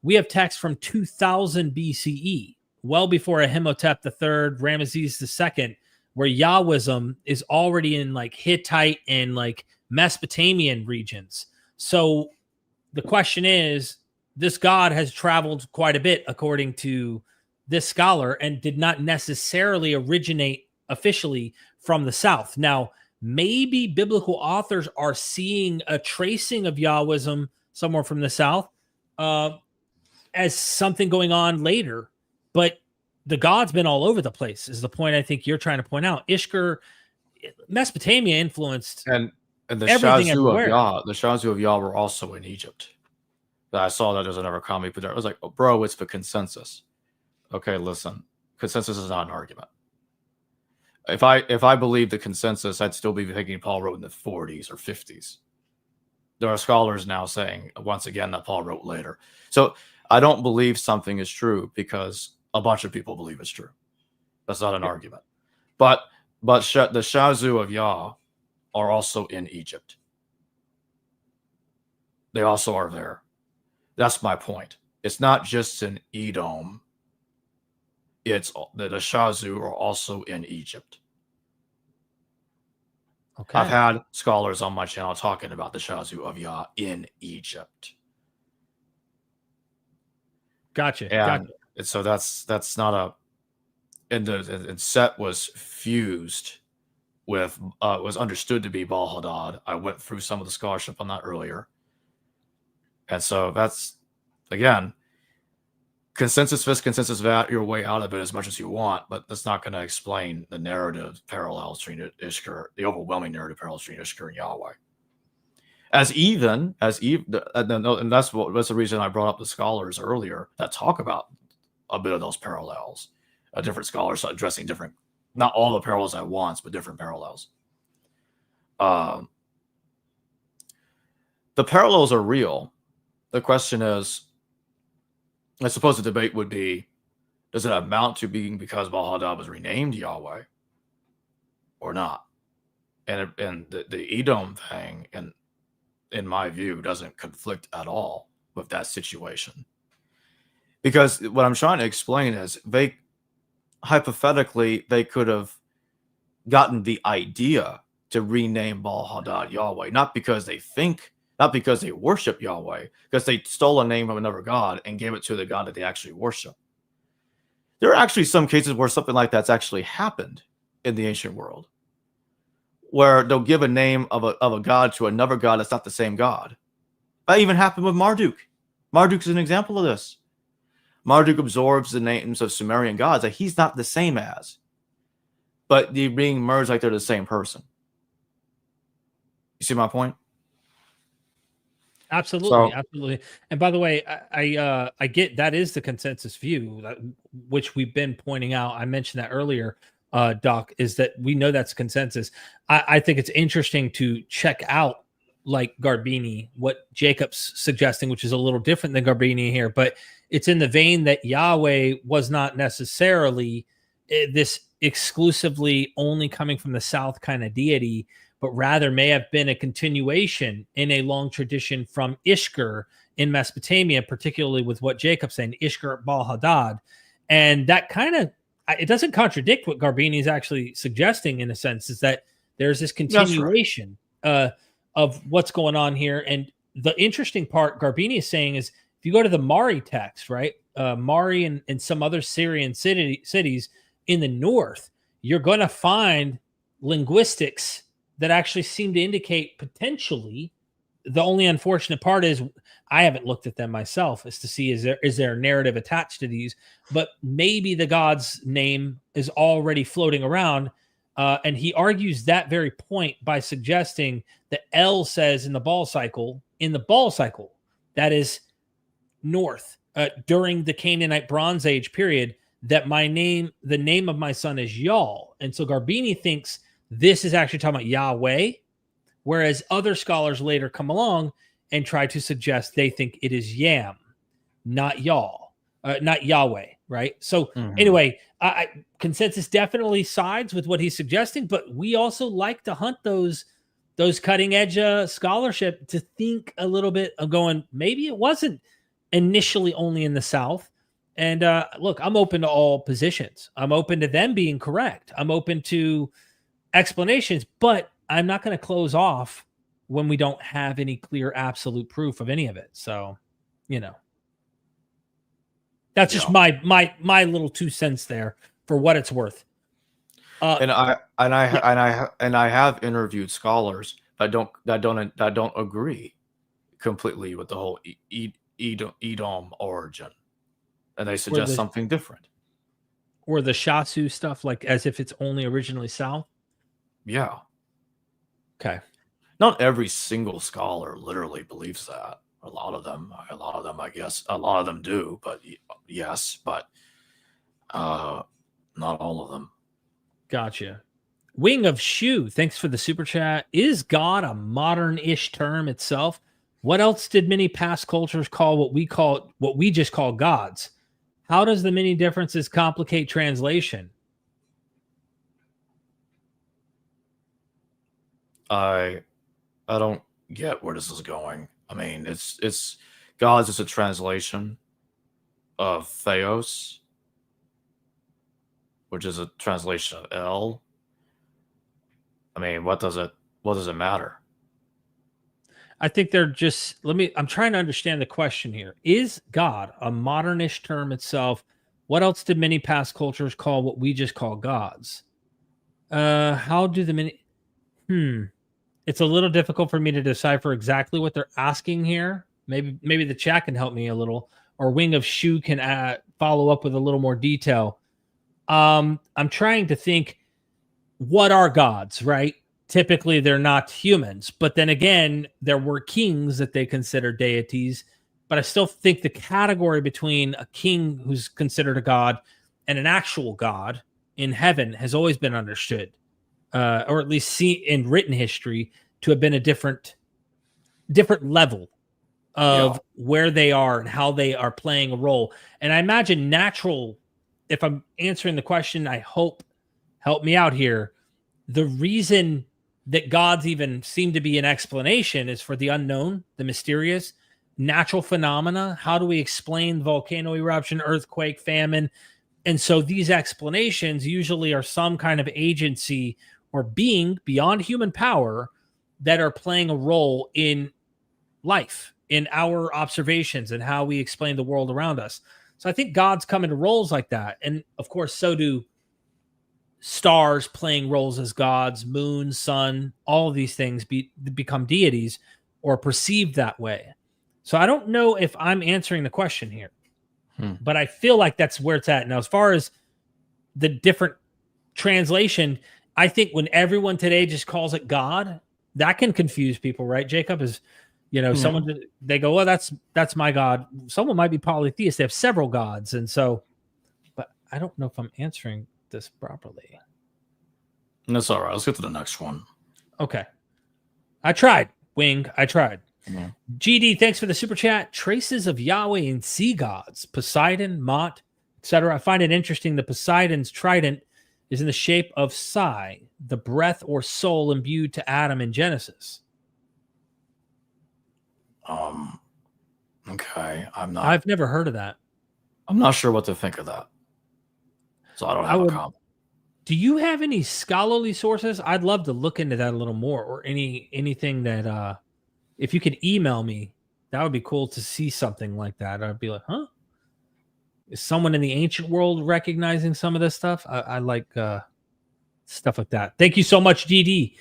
We have text from 2000 BCE, well before Ahimhotep III, Ramesses II, where Yahwism is already in like Hittite and like Mesopotamian regions. So the question is, this god has traveled quite a bit according to this scholar and did not necessarily originate officially from the south. Now, maybe biblical authors are seeing a tracing of Yahwism somewhere from the south as something going on later, but the god's been all over the place is the point I think you're trying to point out. Ishkur, Mesopotamia influenced and the everything Shazu everywhere. of Yah, the Shazu of Yah were also in Egypt. I saw that there's another comic put there. I was like, oh, bro, it's the consensus. Okay, listen, consensus is not an argument. If I believed the consensus, I'd still be thinking Paul wrote in the 40s or 50s. There are scholars now saying, once again, that Paul wrote later. So I don't believe something is true because a bunch of people believe it's true. That's not an argument. But the Shazu of Yah are also in Egypt. They also are there. That's my point. It's not just in Edom. It's the Shazu are also in Egypt. Okay. I've had scholars on my channel talking about the Shazu of Yah in Egypt. Gotcha. And so that's not a. And Set was fused with was understood to be Baal Hadad. I went through some of the scholarship on that earlier, and so that's again. Consensus this, consensus that, your way out of it as much as you want, but that's not going to explain the narrative parallels between Ishkur, the overwhelming narrative parallels between Ishkur and Yahweh. And that's the reason I brought up the scholars earlier that talk about a bit of those parallels. Different scholars addressing different, not all the parallels at once, but different parallels. The parallels are real. The question is, I suppose the debate would be, does it amount to being because Baal Hadad was renamed Yahweh or not? And the Edom thing, in my view, doesn't conflict at all with that situation. Because what I'm trying to explain is hypothetically, they could have gotten the idea to rename Baal Hadad Yahweh, not because they worship Yahweh, because they stole a name of another god and gave it to the god that they actually worship. There are actually some cases where something like that's actually happened in the ancient world, where they'll give a name of a god to another god that's not the same god. That even happened with Marduk. Marduk is an example of this. Marduk absorbs the names of Sumerian gods that he's not the same as, but they're being merged like they're the same person. You see my point? Absolutely. And by the way, I get that is the consensus view, which we've been pointing out. I mentioned that earlier, Doc, is that we know that's consensus. I think it's interesting to check out like Garbini, what Jacob's suggesting, which is a little different than Garbini here, but it's in the vein that Yahweh was not necessarily this exclusively only coming from the south kind of deity, but rather may have been a continuation in a long tradition from Ishkur in Mesopotamia, particularly with what Jacob's saying, Ishkur Baal Hadad. And that kind of, it doesn't contradict what Garbini is actually suggesting in a sense, is that there's this continuation of what's going on here. And the interesting part Garbini is saying is, if you go to the Mari text, right, Mari and some other Syrian cities in the north, you're going to find linguistics that actually seem to indicate potentially. The only unfortunate part is I haven't looked at them myself as to see is there a narrative attached to these, but maybe the god's name is already floating around. And he argues that very point by suggesting that El says in the Baal cycle, that is north, during the Canaanite Bronze Age period, that the name of my son is Yal. And so Garbini thinks this is actually talking about Yahweh, whereas other scholars later come along and try to suggest they think it is Yam, not not Yahweh, right? So anyway, consensus definitely sides with what he's suggesting, but we also like to hunt those cutting edge scholarship to think a little bit of going, maybe it wasn't initially only in the South. And look, I'm open to all positions. I'm open to them being correct. I'm open to explanations, but I'm not going to close off when we don't have any clear absolute proof of any of it. So, that's just my little 2 cents there for what it's worth. And I have interviewed scholars that don't agree completely with the whole Edom origin, and they suggest something different. Or the Shasu stuff, like as if it's only originally south. Yeah. Okay. Not every single scholar literally believes that. A lot of them, I guess, a lot of them do, but yes, but not all of them. Gotcha. Wing of Shoe, thanks for the super chat. Is God a modern-ish term itself? What else did many past cultures call what we just call gods? How does the many differences complicate translation? I don't get where this is going. I mean, it's gods is a translation of theos, which is a translation of El. I mean, what does it matter? I think they're just, I'm trying to understand the question here. Is God a modernish term itself? What else did many past cultures call what we just call gods? How do the many, it's a little difficult for me to decipher exactly what they're asking here. Maybe the chat can help me a little, or Wing of Shoe can follow up with a little more detail. I'm trying to think, what are gods, right? Typically, they're not humans, but then again, there were kings that they consider deities. But I still think the category between a king who's considered a god and an actual god in heaven has always been understood. Or at least see in written history to have been a different level of where they are and how they are playing a role. And I imagine natural, if I'm answering the question, I hope, help me out here. The reason that gods even seem to be an explanation is for the unknown, the mysterious, natural phenomena. How do we explain volcano eruption, earthquake, famine? And so these explanations usually are some kind of agency or being beyond human power that are playing a role in life, in our observations and how we explain the world around us. So I think gods come into roles like that. And of course, so do stars playing roles as gods, moon, sun, all of these things become deities or perceived that way. So I don't know if I'm answering the question here, but I feel like that's where it's at. Now, as far as the different translation, I think when everyone today just calls it God, that can confuse people, right? Jacob is, someone, they go, well, that's my God. Someone might be polytheist. They have several gods. And so, but I don't know if I'm answering this properly. That's all right. Let's get to the next one. Okay. I tried. Wing, I tried. Yeah. GD, thanks for the super chat. Traces of Yahweh and sea gods, Poseidon, Mot, etc. I find it interesting that Poseidon's trident is in the shape of Psi, the breath or soul imbued to Adam in Genesis. Okay, I've never heard of that. I'm not sure what to think of that. So I don't have a comment. Do you have any scholarly sources? I'd love to look into that a little more, or anything that if you could email me, that would be cool to see something like that. I'd be like, huh? Is someone in the ancient world recognizing some of this stuff? I like stuff like that. Thank you so much, GD.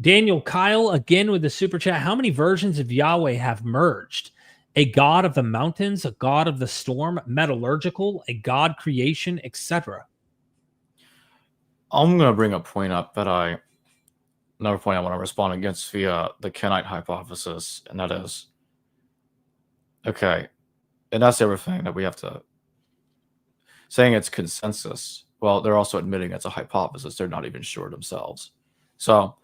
Daniel Kyle, again with the super chat. How many versions of Yahweh have merged? A god of the mountains, a god of the storm, metallurgical, a god creation, etc. I'm going to bring a point up that another point I want to respond against via the Canaanite hypothesis, and that is, okay, and that's everything that we have to, saying it's consensus. Well, they're also admitting it's a hypothesis. They're not even sure themselves. So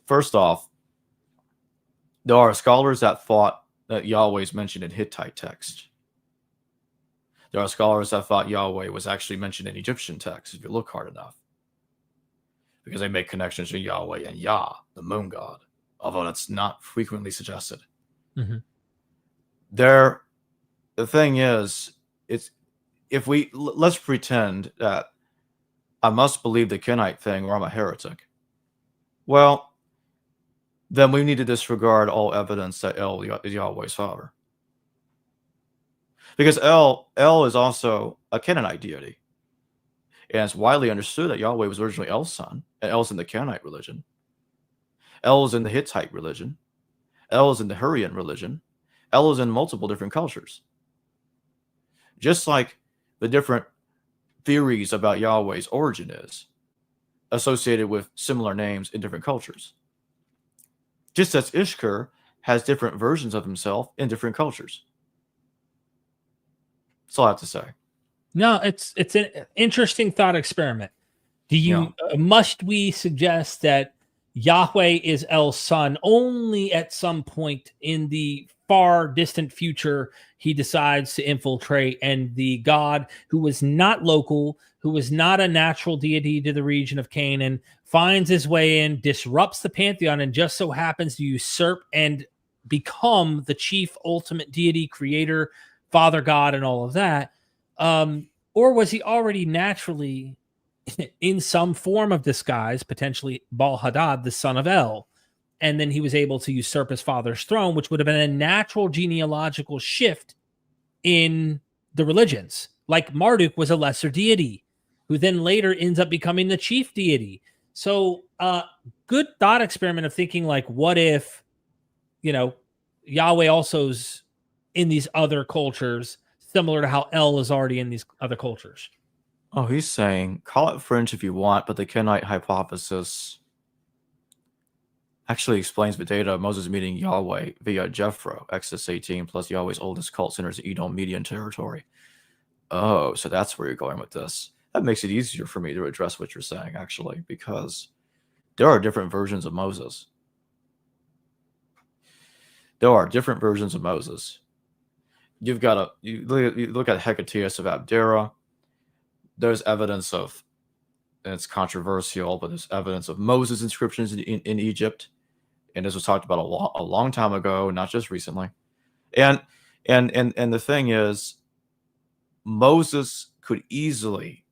first off, there are scholars that thought that Yahweh is mentioned in Hittite text. There are scholars that thought Yahweh was actually mentioned in Egyptian text, if you look hard enough, because they make connections to Yahweh and Yah, the moon god, although that's not frequently suggested. Mm-hmm. The thing is, let's pretend that I must believe the Kenite thing or I'm a heretic. Well, then we need to disregard all evidence that El is Yahweh's father. Because El is also a Canaanite deity. And it's widely understood that Yahweh was originally El's son, and El's in the Canaanite religion. El is in the Hittite religion. El is in the Hurrian religion. El is in multiple different cultures. Just like the different theories about Yahweh's origin is associated with similar names in different cultures. Just as Ishkur has different versions of himself in different cultures. That's all I have to say. No, it's an interesting thought experiment. Do you must we suggest that Yahweh is El's son only at some point in the far distant future he decides to infiltrate, and the god who was not local, who was not a natural deity to the region of Canaan, finds his way in, disrupts the pantheon, and just so happens to usurp and become the chief ultimate deity, creator, father god, and all of that? Or was he already naturally in some form of disguise, potentially Baal Hadad, the son of El, and then he was able to usurp his father's throne, which would have been a natural genealogical shift in the religions. Like Marduk was a lesser deity, who then later ends up becoming the chief deity. So, good thought experiment of thinking like, what if, Yahweh also's in these other cultures, similar to how El is already in these other cultures. Oh, he's saying, call it fringe if you want, but the Kenite hypothesis actually explains the data of Moses meeting Yahweh via Jethro, Exodus 18, plus Yahweh's oldest cult centers in Edom Median territory. Oh, so that's where you're going with this. That makes it easier for me to address what you're saying, actually, because there are different versions of Moses. There are different versions of Moses. You look at Hecataeus of Abdera. There's evidence of, and it's controversial, but there's evidence of Moses inscriptions in Egypt, and this was talked about a long time ago, not just recently. And the thing is, Moses could easily,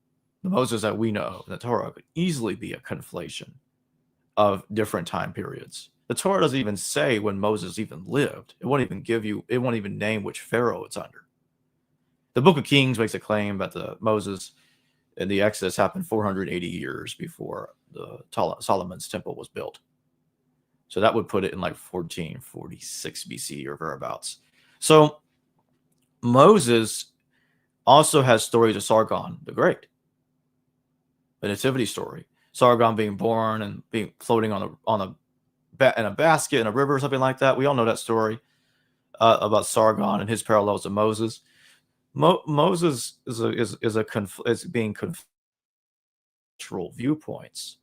the Moses that we know, the Torah, could easily be a conflation of different time periods. The Torah doesn't even say when Moses even lived. It won't even name which pharaoh it's under. The Book of Kings makes a claim that the Moses and the Exodus happened 480 years before the Solomon's temple was built. So that would put it in like 1446 BC or thereabouts. So Moses also has stories of Sargon the Great, the nativity story. Sargon being born and being floating in a basket in a river or something like that. We all know that story about Sargon and his parallels to Moses. Moses is being cultural viewpoints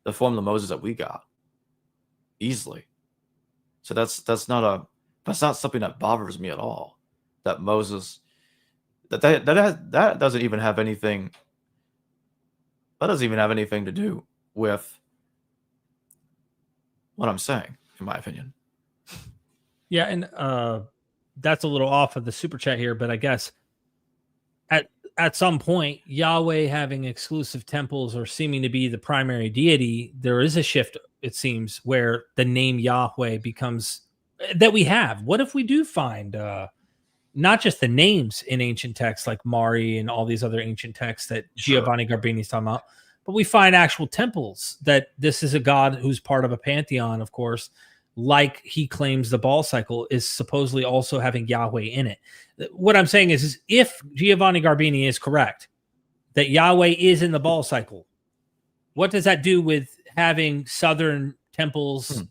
that form the Moses that we got easily. So that's not something that bothers me at all. That Moses that doesn't even have anything. That doesn't even have anything to do with what I'm saying, in my opinion. Yeah, and that's a little off of the super chat here, but I guess at some point, Yahweh having exclusive temples or seeming to be the primary deity, there is a shift, it seems, where the name Yahweh becomes that we have. What if we do find not just the names in ancient texts like Mari and all these other ancient texts that Giovanni Garbini's talking about, but we find actual temples that this is a god who's part of a pantheon, of course, like he claims the Baal cycle is supposedly also having Yahweh in it. What I'm saying is if Giovanni Garbini is correct that Yahweh is in the Baal cycle, what does that do with having southern temples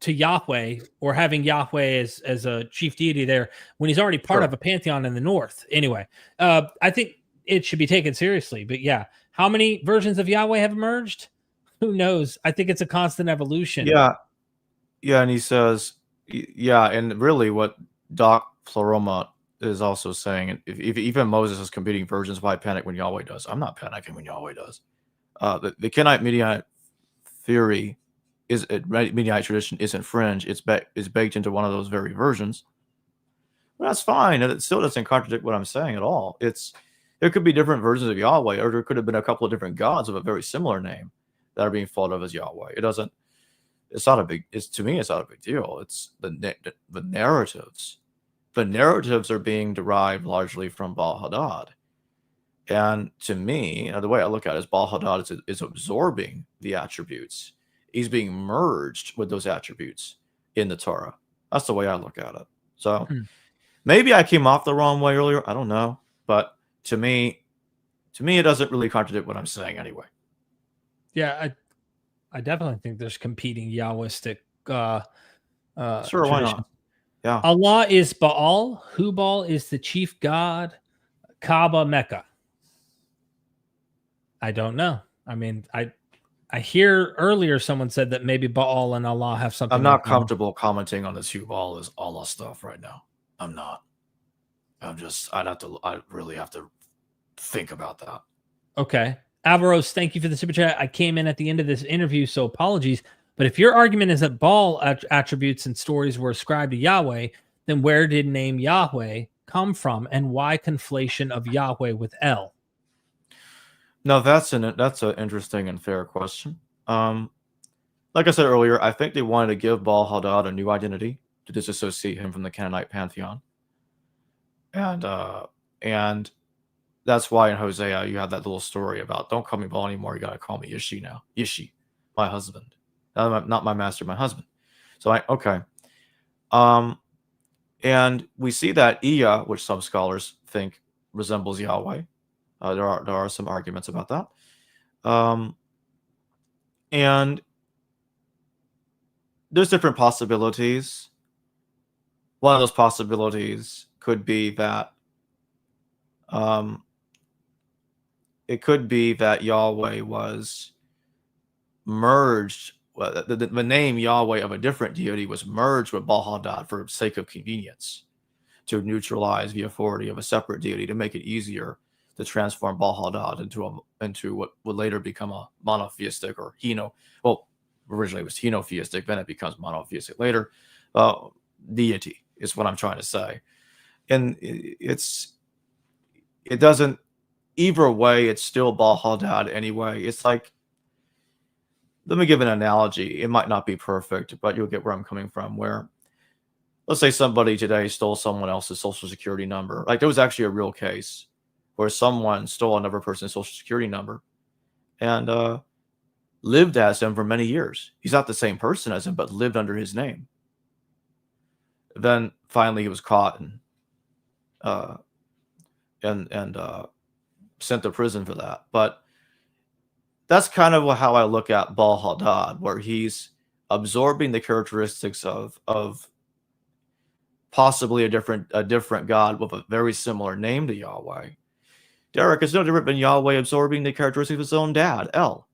to Yahweh, or having Yahweh as a chief deity there when he's already part of a pantheon in the north? Anyway, I think it should be taken seriously. But yeah, how many versions of Yahweh have emerged? Who knows? I think it's a constant evolution. Yeah. And he says, and really what Doc Pleroma is also saying, if even Moses is competing versions, why panic when Yahweh does? I'm not panicking when Yahweh does. The Canaanite Midianite theory Midianite tradition isn't fringe. It's baked into one of those very versions. But that's fine, and it still doesn't contradict what I'm saying at all. There could be different versions of Yahweh, or there could have been a couple of different gods of a very similar name that are being thought of as Yahweh. It's not a big deal. It's the narratives. The narratives are being derived largely from Baal Hadad. And to me, the way I look at it is Baal Hadad is absorbing the attributes. He's being merged with those attributes in the Torah. That's the way I look at it. So maybe I came off the wrong way earlier. I don't know. But to me, it doesn't really contradict what I'm saying anyway. Yeah, I definitely think there's competing Yahwistic Sure, traditions. why not? Yeah. Allah is Baal. Hubal is the chief god. Kaaba, Mecca. I don't know. I mean, I hear earlier someone said that maybe Baal and Allah have something. I'm not comfortable commenting on this Hubal is Allah stuff right now. I'm not. I really have to think about that. Okay. Avaros, thank you for the super chat. I came in at the end of this interview, so apologies. But if your argument is that Baal attributes and stories were ascribed to Yahweh, then where did name Yahweh come from, and why conflation of Yahweh with El? No, that's an interesting and fair question. Like I said earlier, I think they wanted to give Baal Hadad a new identity to disassociate him from the Canaanite pantheon, and that's why in Hosea you have that little story about don't call me Baal anymore. You got to call me Yishi now. Yishi, my husband, not my master, my husband. So okay. And we see that Iya, which some scholars think resembles Yahweh. There are some arguments about that. And there's different possibilities. One of those possibilities could be that it could be that Yahweh was merged. Well, the name Yahweh of a different deity was merged with Baal Hadad for sake of convenience, to neutralize the authority of a separate deity, to make it easier to transform Baal Hadad into what would later become a monotheistic or originally it was henotheistic, then it becomes monotheistic later. Deity is what I'm trying to say. And it doesn't, either way, it's still Baal Hadad anyway. It's like, let me give an analogy. It might not be perfect, but you'll get where I'm coming from. Where, let's say somebody today stole someone else's social security number. Like there was actually a real case where someone stole another person's social security number and lived as him for many years. He's not the same person as him, but lived under his name. Then finally he was caught and sent to prison for that. But that's kind of how I look at Baal Hadad, where he's absorbing the characteristics of possibly a different god with a very similar name to Yahweh. Derek, it's no different than Yahweh absorbing the characteristics of his own dad, El.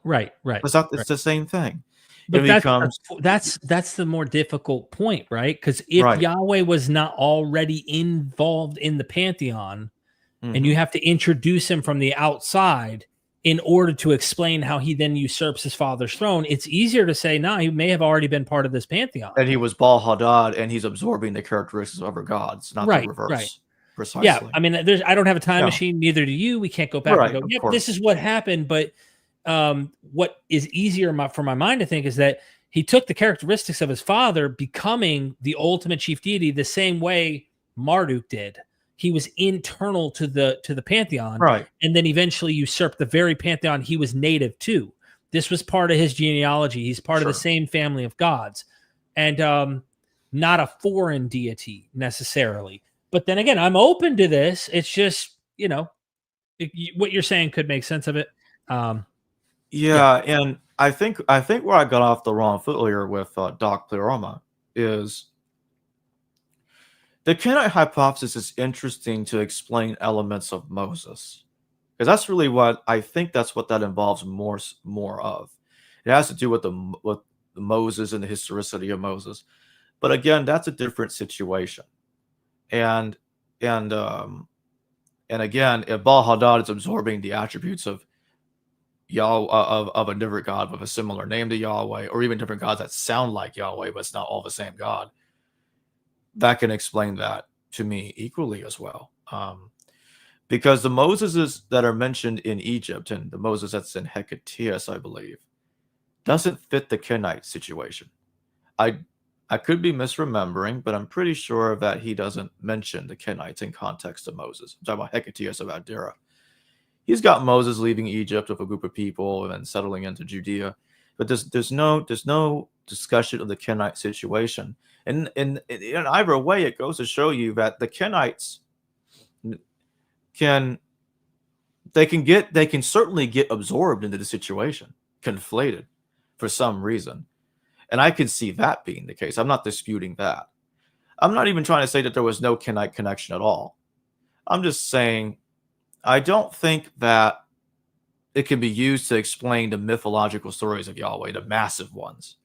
Right. It's the same thing. But it becomes that's the more difficult point, right? Because if right. Yahweh was not already involved in the pantheon, and you Mhm. have to introduce him from the outside in order to explain how he then usurps his father's throne, it's easier to say, no, he may have already been part of this pantheon. And he was Baal Hadad, and he's absorbing the characteristics of other gods, not the Right, right. reverse. Yeah, Precisely. I mean, I don't have a time Yeah. machine, neither do you. We can't go back and Right, go, of yep, this course. is what happened. But what is easier for my mind to think is that he took the characteristics of his father, becoming the ultimate chief deity, the same way Marduk did. He was internal to the pantheon, Right. and then eventually usurped the very pantheon he was native to. This was part of his genealogy. He's part of the Sure. same family of gods, and not a foreign deity necessarily. But then again, I'm open to this. It's just, what you're saying could make sense of it. Yeah. Yeah, and I think where I got off the wrong foot earlier with Doc Pleuroma is the Canaanite hypothesis is interesting to explain elements of Moses, because that's really what I think that's what that involves more of. It has to do with with Moses and the historicity of Moses, but again, that's a different situation. And and um and again, if Baal Hadad is absorbing the attributes of Yahweh of a different god with a similar name to Yahweh, or even different gods that sound like Yahweh, but it's not all the same God, that can explain that to me equally as well. Because the Moseses that are mentioned in Egypt and the Moses that's in Hecataeus, I believe, doesn't fit the Kenite situation. I could be misremembering, but I'm pretty sure that he doesn't mention the Kenites in context of Moses. I'm talking about Hecataeus of Adira. He's got Moses leaving Egypt with a group of people and then settling into Judea, but there's no discussion of the Kenite situation. And in either way, it goes to show you that the Kenites can certainly get absorbed into the situation, conflated for some reason. And I can see that being the case. I'm not disputing that. I'm not even trying to say that there was no Kenite connection at all. I'm just saying I don't think that it can be used to explain the mythological stories of Yahweh, the massive ones.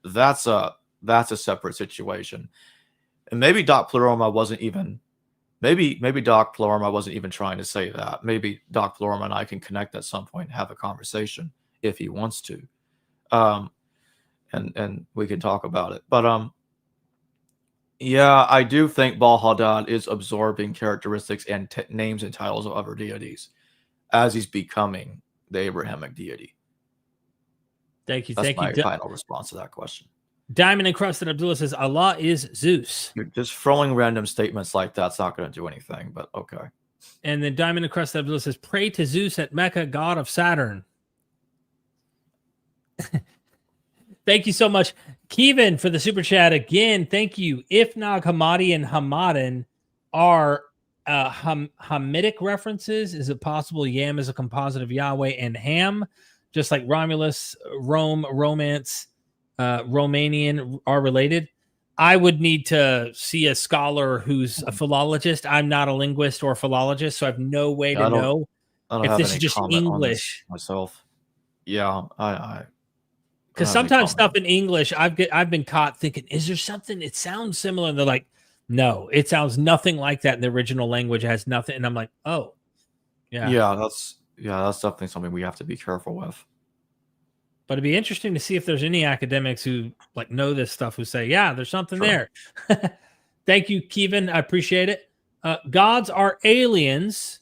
That's a separate situation. And maybe Doc Pleuroma wasn't even Doc Pleuroma wasn't even trying to say that. Maybe Doc Pleuroma and I can connect at some point and have a conversation if he wants to. And we can talk about it. But yeah, I do think Baal Hadad is absorbing characteristics and names and titles of other deities as he's becoming the Abrahamic deity. Thank you. That's Thank my you. final response to that question. Diamond Encrusted Abdullah says Allah is Zeus. You're just throwing random statements like that's not going to do anything, but okay. And then Diamond Encrusted Abdullah says, pray to Zeus at Mecca, god of Saturn. Thank you so much, Kevin, for the super chat again. Thank you. If Nag Hammadi and Hamadan are Hamitic references, is it possible Yam is a composite of Yahweh and Ham, just like Romulus, Rome, Romance, Romanian are related? I would need to see a scholar who's a philologist. I'm not a linguist or a philologist, so I have no way to know if this is just English myself. Yeah, I because sometimes stuff in English, I've been caught thinking, is there something? It sounds similar, and they're like, no, it sounds nothing like that in the original language. It has nothing, and I'm like, oh, yeah, that's definitely something we have to be careful with. But it'd be interesting to see if there's any academics who like know this stuff who say, yeah, there's something there. Thank you, Kevin. I appreciate it. Gods are aliens.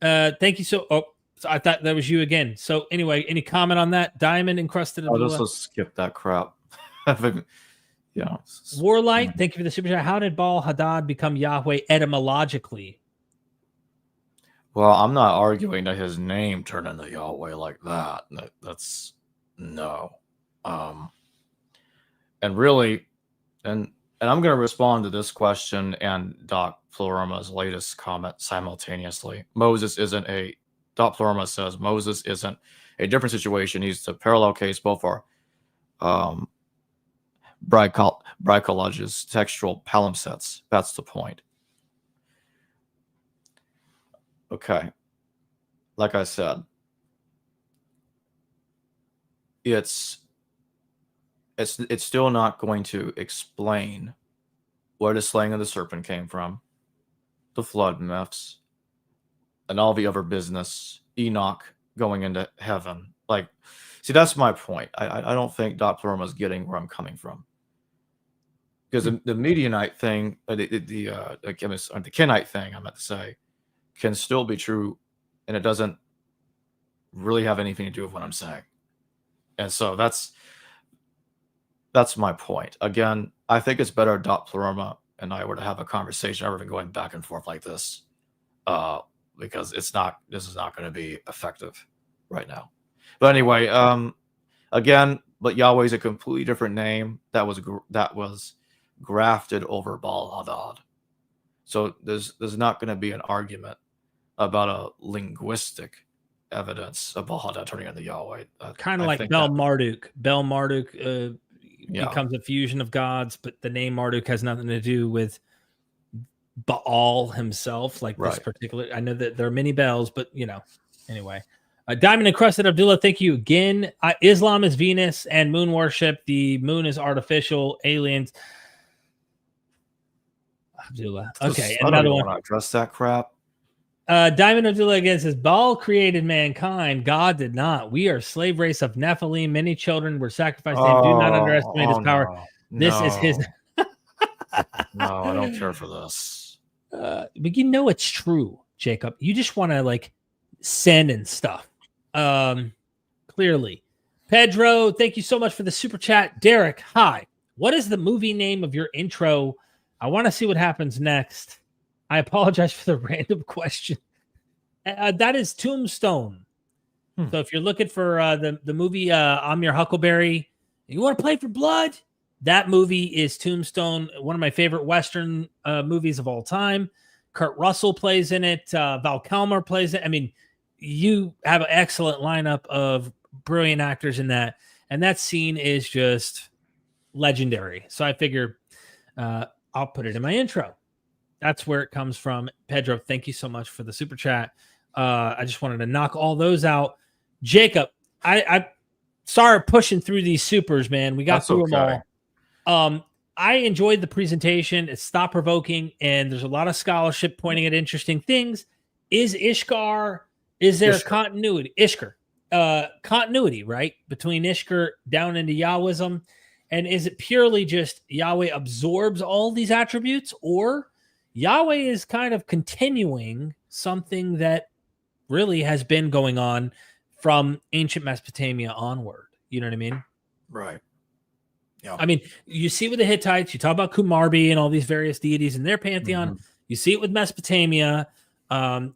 Thank you. So I thought that was you again. So anyway, any comment on that? Diamond Encrusted Abdullah? I'll just skip that crap. Yeah. Warlight, thank you for the super chat. How did Baal Hadad become Yahweh etymologically? Well, I'm not arguing that his name turned into Yahweh like that. That's no. And really, and I'm going to respond to this question and Doc Pleurama's latest comment simultaneously. Doc Pleurama says Moses isn't a different situation. He's the parallel case. Both are Bricolage's textual palimpsests. That's the point. Okay. Like I said, it's it's still not going to explain where the slaying of the serpent came from, the flood myths, and all the other business, Enoch going into heaven. Like, see, that's my point. I don't think Doppler is getting where I'm coming from. Because the Medianite thing, the Canaanite thing, I meant to say, can still be true, and it doesn't really have anything to do with what I'm saying. And so that's my point. Again, I think it's better Doppler and I were to have a conversation rather than going back and forth like this, because this is not going to be effective right now. But anyway, again, but Yahweh's a completely different name that was grafted over Baal Hadad. So there's not going to be an argument about a linguistic evidence of Baal Hadad turning into Yahweh. Kind of like Bel Marduk. Bel Marduk becomes a fusion of gods, but the name Marduk has nothing to do with Baal himself. Like this particular, I know that there are many Baals, but anyway. Diamond Encrusted Abdullah, thank you again. Islam is Venus and moon worship. The moon is artificial. Aliens. Abdullah. Okay, another one. Address that crap. Diamond Abdullah again says, Baal created mankind. God did not. We are a slave race of Nephilim. Many children were sacrificed to him. Do not underestimate his power. No. This is his. No, I don't care for this. But it's true, Jacob. You just want to send and stuff. Clearly. Pedro, thank you so much for the super chat. Derek, hi. What is the movie name of your intro? I want to see what happens next. I apologize for the random question. That is Tombstone. So if you're looking for the movie I'm Your Huckleberry, you want to play for blood? That movie is Tombstone, one of my favorite Western movies of all time. Kurt Russell plays in it. Val Kilmer plays it. I mean, you have an excellent lineup of brilliant actors in that. And that scene is just legendary. So I figure I'll put it in my intro. That's where it comes from. Pedro, thank you so much for the super chat. I just wanted to knock all those out. Jacob, I sorry pushing through these supers, man. We got through them all. I enjoyed the presentation. It's thought-provoking, and there's a lot of scholarship pointing at interesting things. Is there a continuity? Ishkur. Continuity, right? Between Ishkur down into Yahwism. And is it purely just Yahweh absorbs all these attributes, or Yahweh is kind of continuing something that really has been going on from ancient Mesopotamia onward? You know what I mean? Right. Yeah. I mean, you see with the Hittites, you talk about Kumarbi and all these various deities in their pantheon. Mm-hmm. You see it with Mesopotamia, all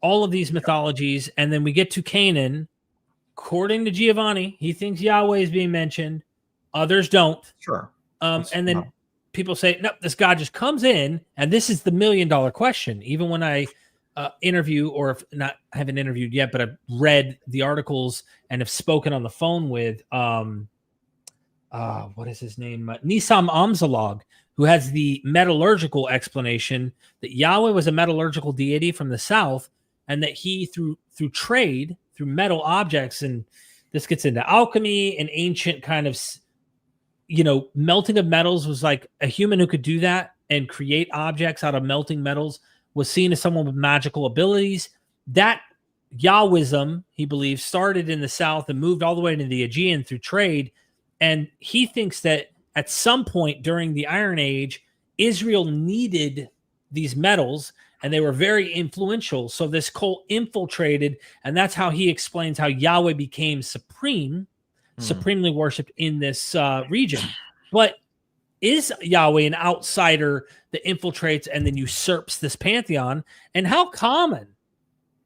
of these mythologies. And then we get to Canaan. According to Giovanni, he thinks Yahweh is being mentioned. Others don't. Sure. And then people say, no, this God just comes in. And this is the $1 million question. Even when I interview, or if not, I haven't interviewed yet, but I've read the articles and have spoken on the phone with, what is his name? Nisam Amzalog, who has the metallurgical explanation that Yahweh was a metallurgical deity from the south, and that he, through trade, through metal objects, and this gets into alchemy and ancient kind of, melting of metals, was like a human who could do that and create objects out of melting metals was seen as someone with magical abilities. That Yahwism, he believes, started in the south and moved all the way into the Aegean through trade. And he thinks that at some point during the Iron Age, Israel needed these metals, and they were very influential. So this cult infiltrated, and that's how he explains how Yahweh became supremely worshipped in this region. But is Yahweh an outsider that infiltrates and then usurps this pantheon? And how common?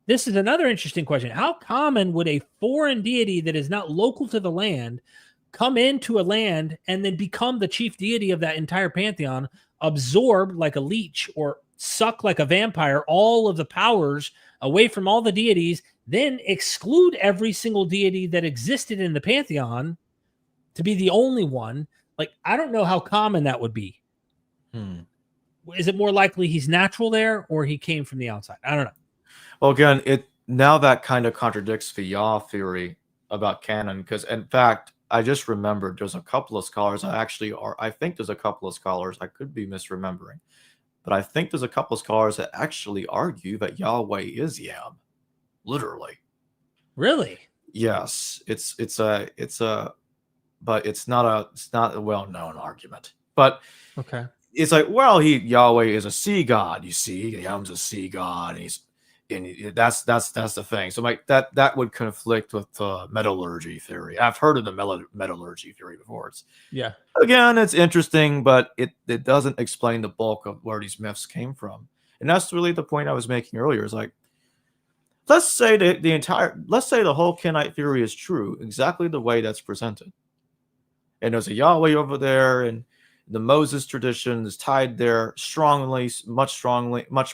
This is another interesting question. How common would a foreign deity that is not local to the land come into a land and then become the chief deity of that entire pantheon, absorb like a leech or suck like a vampire all of the powers away from all the deities, then exclude every single deity that existed in the pantheon to be the only one? Like, I don't know how common that would be. Is it more likely he's natural there, or he came from the outside? I don't know. Well, again, now that kind of contradicts the Yah theory about canon, because in fact, I just remembered there's a couple of scholars. I think there's a couple of scholars. I could be misremembering, but I think there's a couple of scholars that actually argue that Yahweh is Yam, literally. Really? Yes, but it's not a well-known argument. But Okay. it's like, well, Yahweh is a sea god. You see, Yam's a sea god, and that's the thing. So like that would conflict with metallurgy theory. I've heard of the metallurgy theory before. It's interesting, but it doesn't explain the bulk of where these myths came from. And that's really the point I was making earlier. Is like, let's say the whole Canaanite theory is true, exactly the way that's presented. And there's a Yahweh over there, and the Moses tradition is tied there much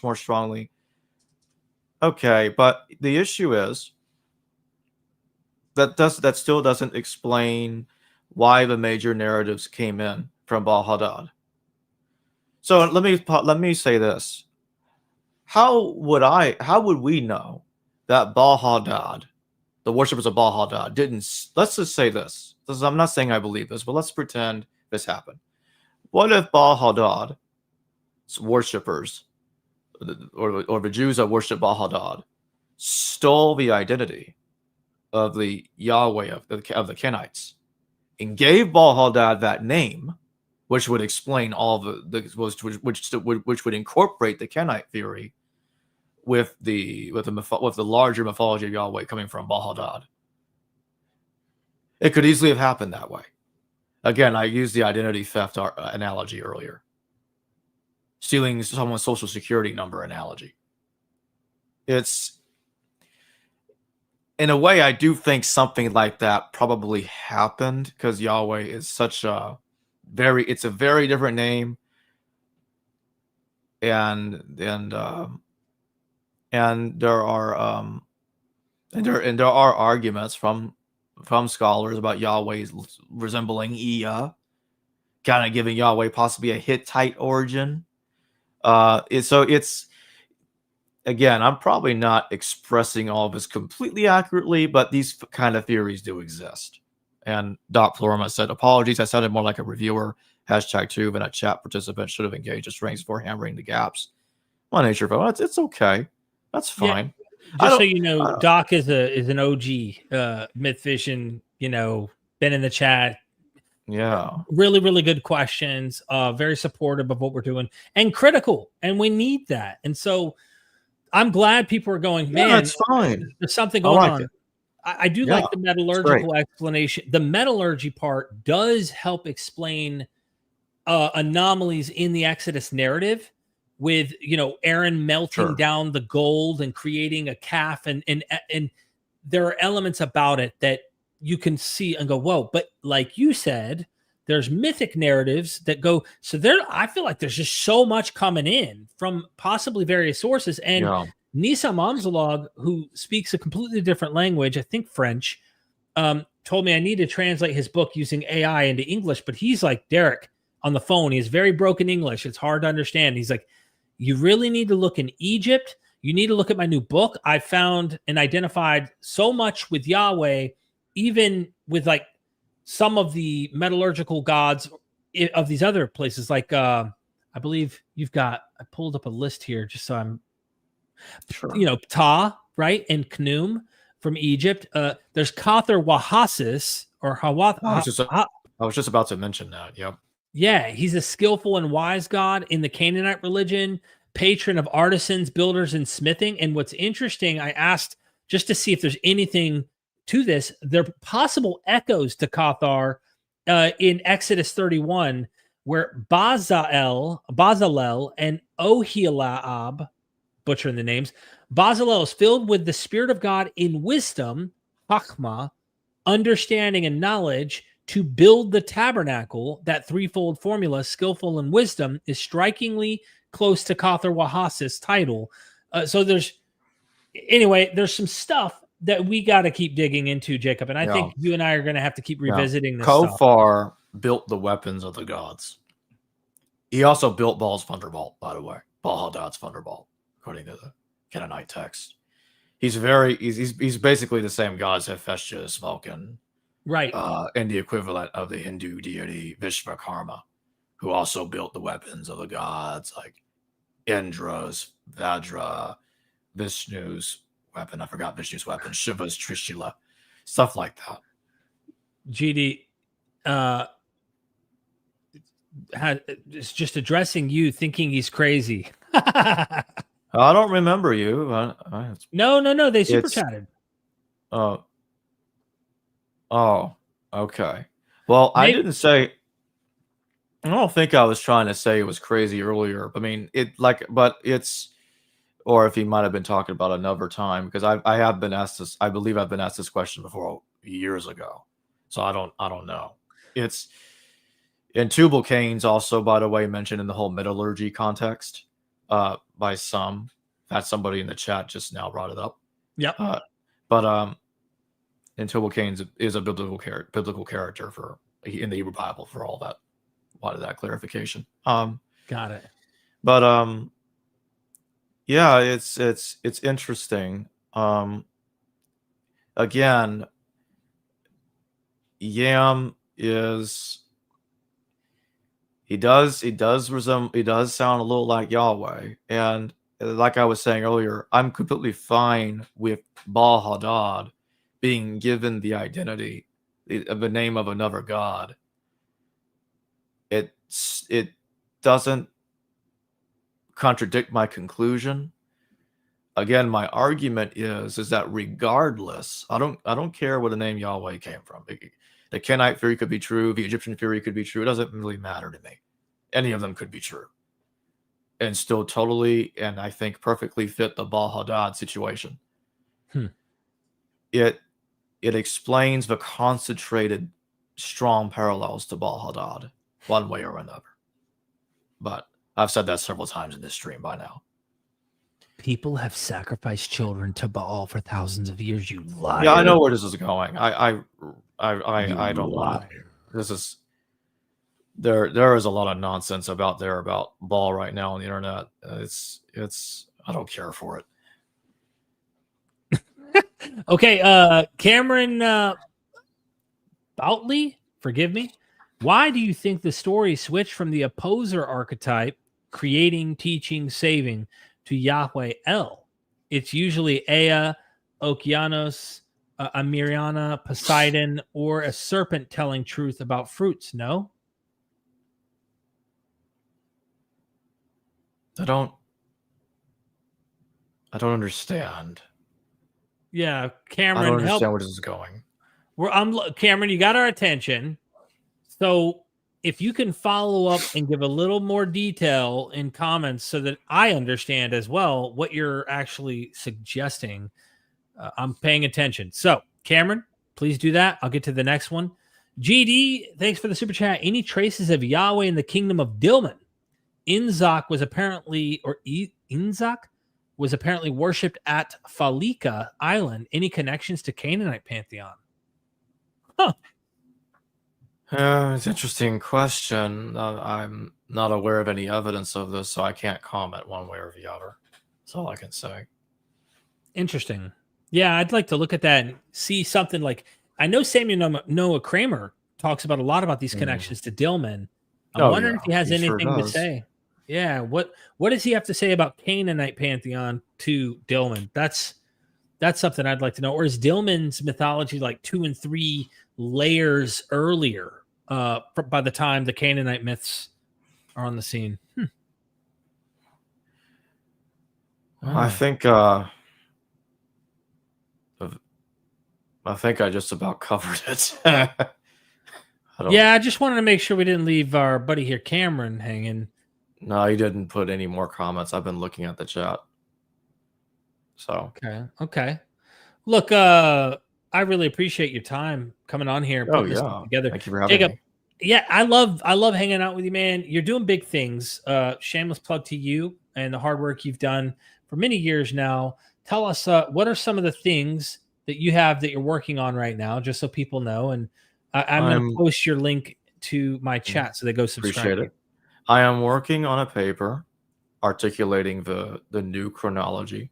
more strongly. Okay, but the issue is that still doesn't explain why the major narratives came in from Baal Hadad. So let me say this: how would we know that Baal Hadad, the worshippers of Baal Hadad, didn't? Let's just say this. I'm not saying I believe this, but let's pretend this happened. What if Baal Hadad's worshippers, or the Jews that worship Baal Hadad, stole the identity of the Yahweh of the Kenites and gave Baal Hadad that name, which would explain all which would incorporate the Kenite theory with the larger mythology of Yahweh coming from Baal Hadad? It could easily have happened that way. Again, I used the identity theft analogy earlier. Stealing someone's social security number analogy. It's, in a way, I do think something like that probably happened, because Yahweh is it's a very different name, and there are arguments from scholars about Yahweh's resembling Ea, kind of giving Yahweh possibly a Hittite origin. It's again, I'm probably not expressing all of this completely accurately, but these kind of theories do exist. And Doc Florima said, apologies, I sounded more like a reviewer, #2, than a chat participant. Should have engaged his strengths before hammering the gaps. My nature, but it's okay. That's fine. Yeah, just so you know, Doc is an OG MythVision, been in the chat. Yeah. Really, really good questions. Very supportive of what we're doing and critical. And we need that. And so I'm glad people are going, man, that's fine. There's something going on. I do like the metallurgical explanation. The metallurgy part does help explain anomalies in the Exodus narrative, with Aaron melting down the gold and creating a calf, and there are elements about it that you can see and go, whoa. But like you said, there's mythic narratives that go, so there, I feel like there's just so much coming in from possibly various sources. And Nisa Mamzalog, who speaks a completely different language, I think French, told me I need to translate his book using AI into English, but he's like, Derek, on the phone, he has very broken English. It's hard to understand. He's like, you really need to look in Egypt. You need to look at my new book. I found and identified so much with Yahweh, even with like some of the metallurgical gods of these other places. Like, I believe I pulled up a list here just so I'm, Ta, right? And Khnum from Egypt. There's Kather Wahasis or Hawath. I was just about to mention that. Yep. Yeah, he's a skillful and wise god in the Canaanite religion, patron of artisans, builders, and smithing. And what's interesting, I asked just to see if there's anything to this. There are possible echoes to Cathar in Exodus 31, where Bazalel and Oholiab, butchering the names, Bazalel is filled with the Spirit of God in wisdom, Chachma, understanding, and knowledge, to build the tabernacle. That threefold formula, skillful and wisdom, is strikingly close to Kather Wahasis' title. So there's some stuff that we got to keep digging into, Jacob. And I think you and I are going to have to keep revisiting this stuff. Kofar built the weapons of the gods. He also built Baal's thunderbolt, by the way. Baal Hadad's thunderbolt, according to the Canaanite text. He's basically the same god as Hephaestus, Vulcan, Right. And the equivalent of the Hindu deity Vishvakarma, who also built the weapons of the gods like Indra's, Vajra, Vishnu's weapon. I forgot Vishnu's weapon. Shiva's Trishula, stuff like that. GD, it's just addressing you, thinking he's crazy. I don't remember you. No. They super chatted. Oh, okay. Well, Maybe. I didn't say. I don't think I was trying to say it was crazy earlier. I mean, but it's, or if he might have been talking about another time, because I have been asked this. I believe I've been asked this question before years ago. So I don't know. It's, and Tubal Cain's also, by the way, mentioned in the whole metallurgy context by some. That somebody in the chat just now brought it up. Yep. And Tubal Cain is a biblical character for in the Hebrew Bible for all that. Why did that clarification? Got it. But yeah, it's interesting. Again, Yam is he does sound a little like Yahweh, and like I was saying earlier, I'm completely fine with Baal Hadad being given the identity of the name of another god. It doesn't contradict my conclusion. Again, my argument is that regardless, I don't care where the name Yahweh came from. The Canaanite theory could be true. The Egyptian theory could be true. It doesn't really matter to me. Any of them could be true, and still totally, and I think perfectly fit the Baal Hadad situation. It explains the concentrated, strong parallels to Baal Hadad, one way or another. But I've said that several times in this stream by now. People have sacrificed children to Baal for thousands of years. You liar. Yeah, I know where this is going. I don't lie. This is there is a lot of nonsense about Baal right now on the internet. It's I don't care for it. Okay, Cameron Boutley, forgive me. Why do you think the story switched from the opposer archetype, creating, teaching, saving, to Yahweh El? It's usually Ea, Okeanos, Amiriana, Poseidon, or a serpent telling truth about fruits, no? I don't understand. Yeah, Cameron, I don't understand where this is going. Cameron, you got our attention. So if you can follow up and give a little more detail in comments so that I understand as well what you're actually suggesting, I'm paying attention. So, Cameron, please do that. I'll get to the next one. GD, thanks for the super chat. Any traces of Yahweh in the kingdom of Dilmun? Inzak was apparently worshipped at Falika Island. Any connections to Canaanite pantheon? Huh. It's an interesting question. I'm not aware of any evidence of this, so I can't comment one way or the other. That's all I can say. Interesting. Yeah, I'd like to look at that and see something like, I know Samuel Noah Kramer talks about a lot about these connections to Dilmun. I'm wondering if he has anything to say. Yeah, what does he have to say about Canaanite pantheon to Dilmun? That's something I'd like to know. Or is Dilmun's mythology like 2 and 3 layers earlier by the time the Canaanite myths are on the scene? I think I just about covered it. I just wanted to make sure we didn't leave our buddy here, Cameron, hanging. No, he didn't put any more comments. I've been looking at the chat. So okay. Look, I really appreciate your time coming on here and putting this together. Thank you for having me. Yeah, I love hanging out with you, man. You're doing big things. Shameless plug to you and the hard work you've done for many years now. Tell us what are some of the things that you have that you're working on right now, just so people know. And I'm going to post your link to my chat so they go subscribe. Appreciate it. I am working on a paper articulating the new chronology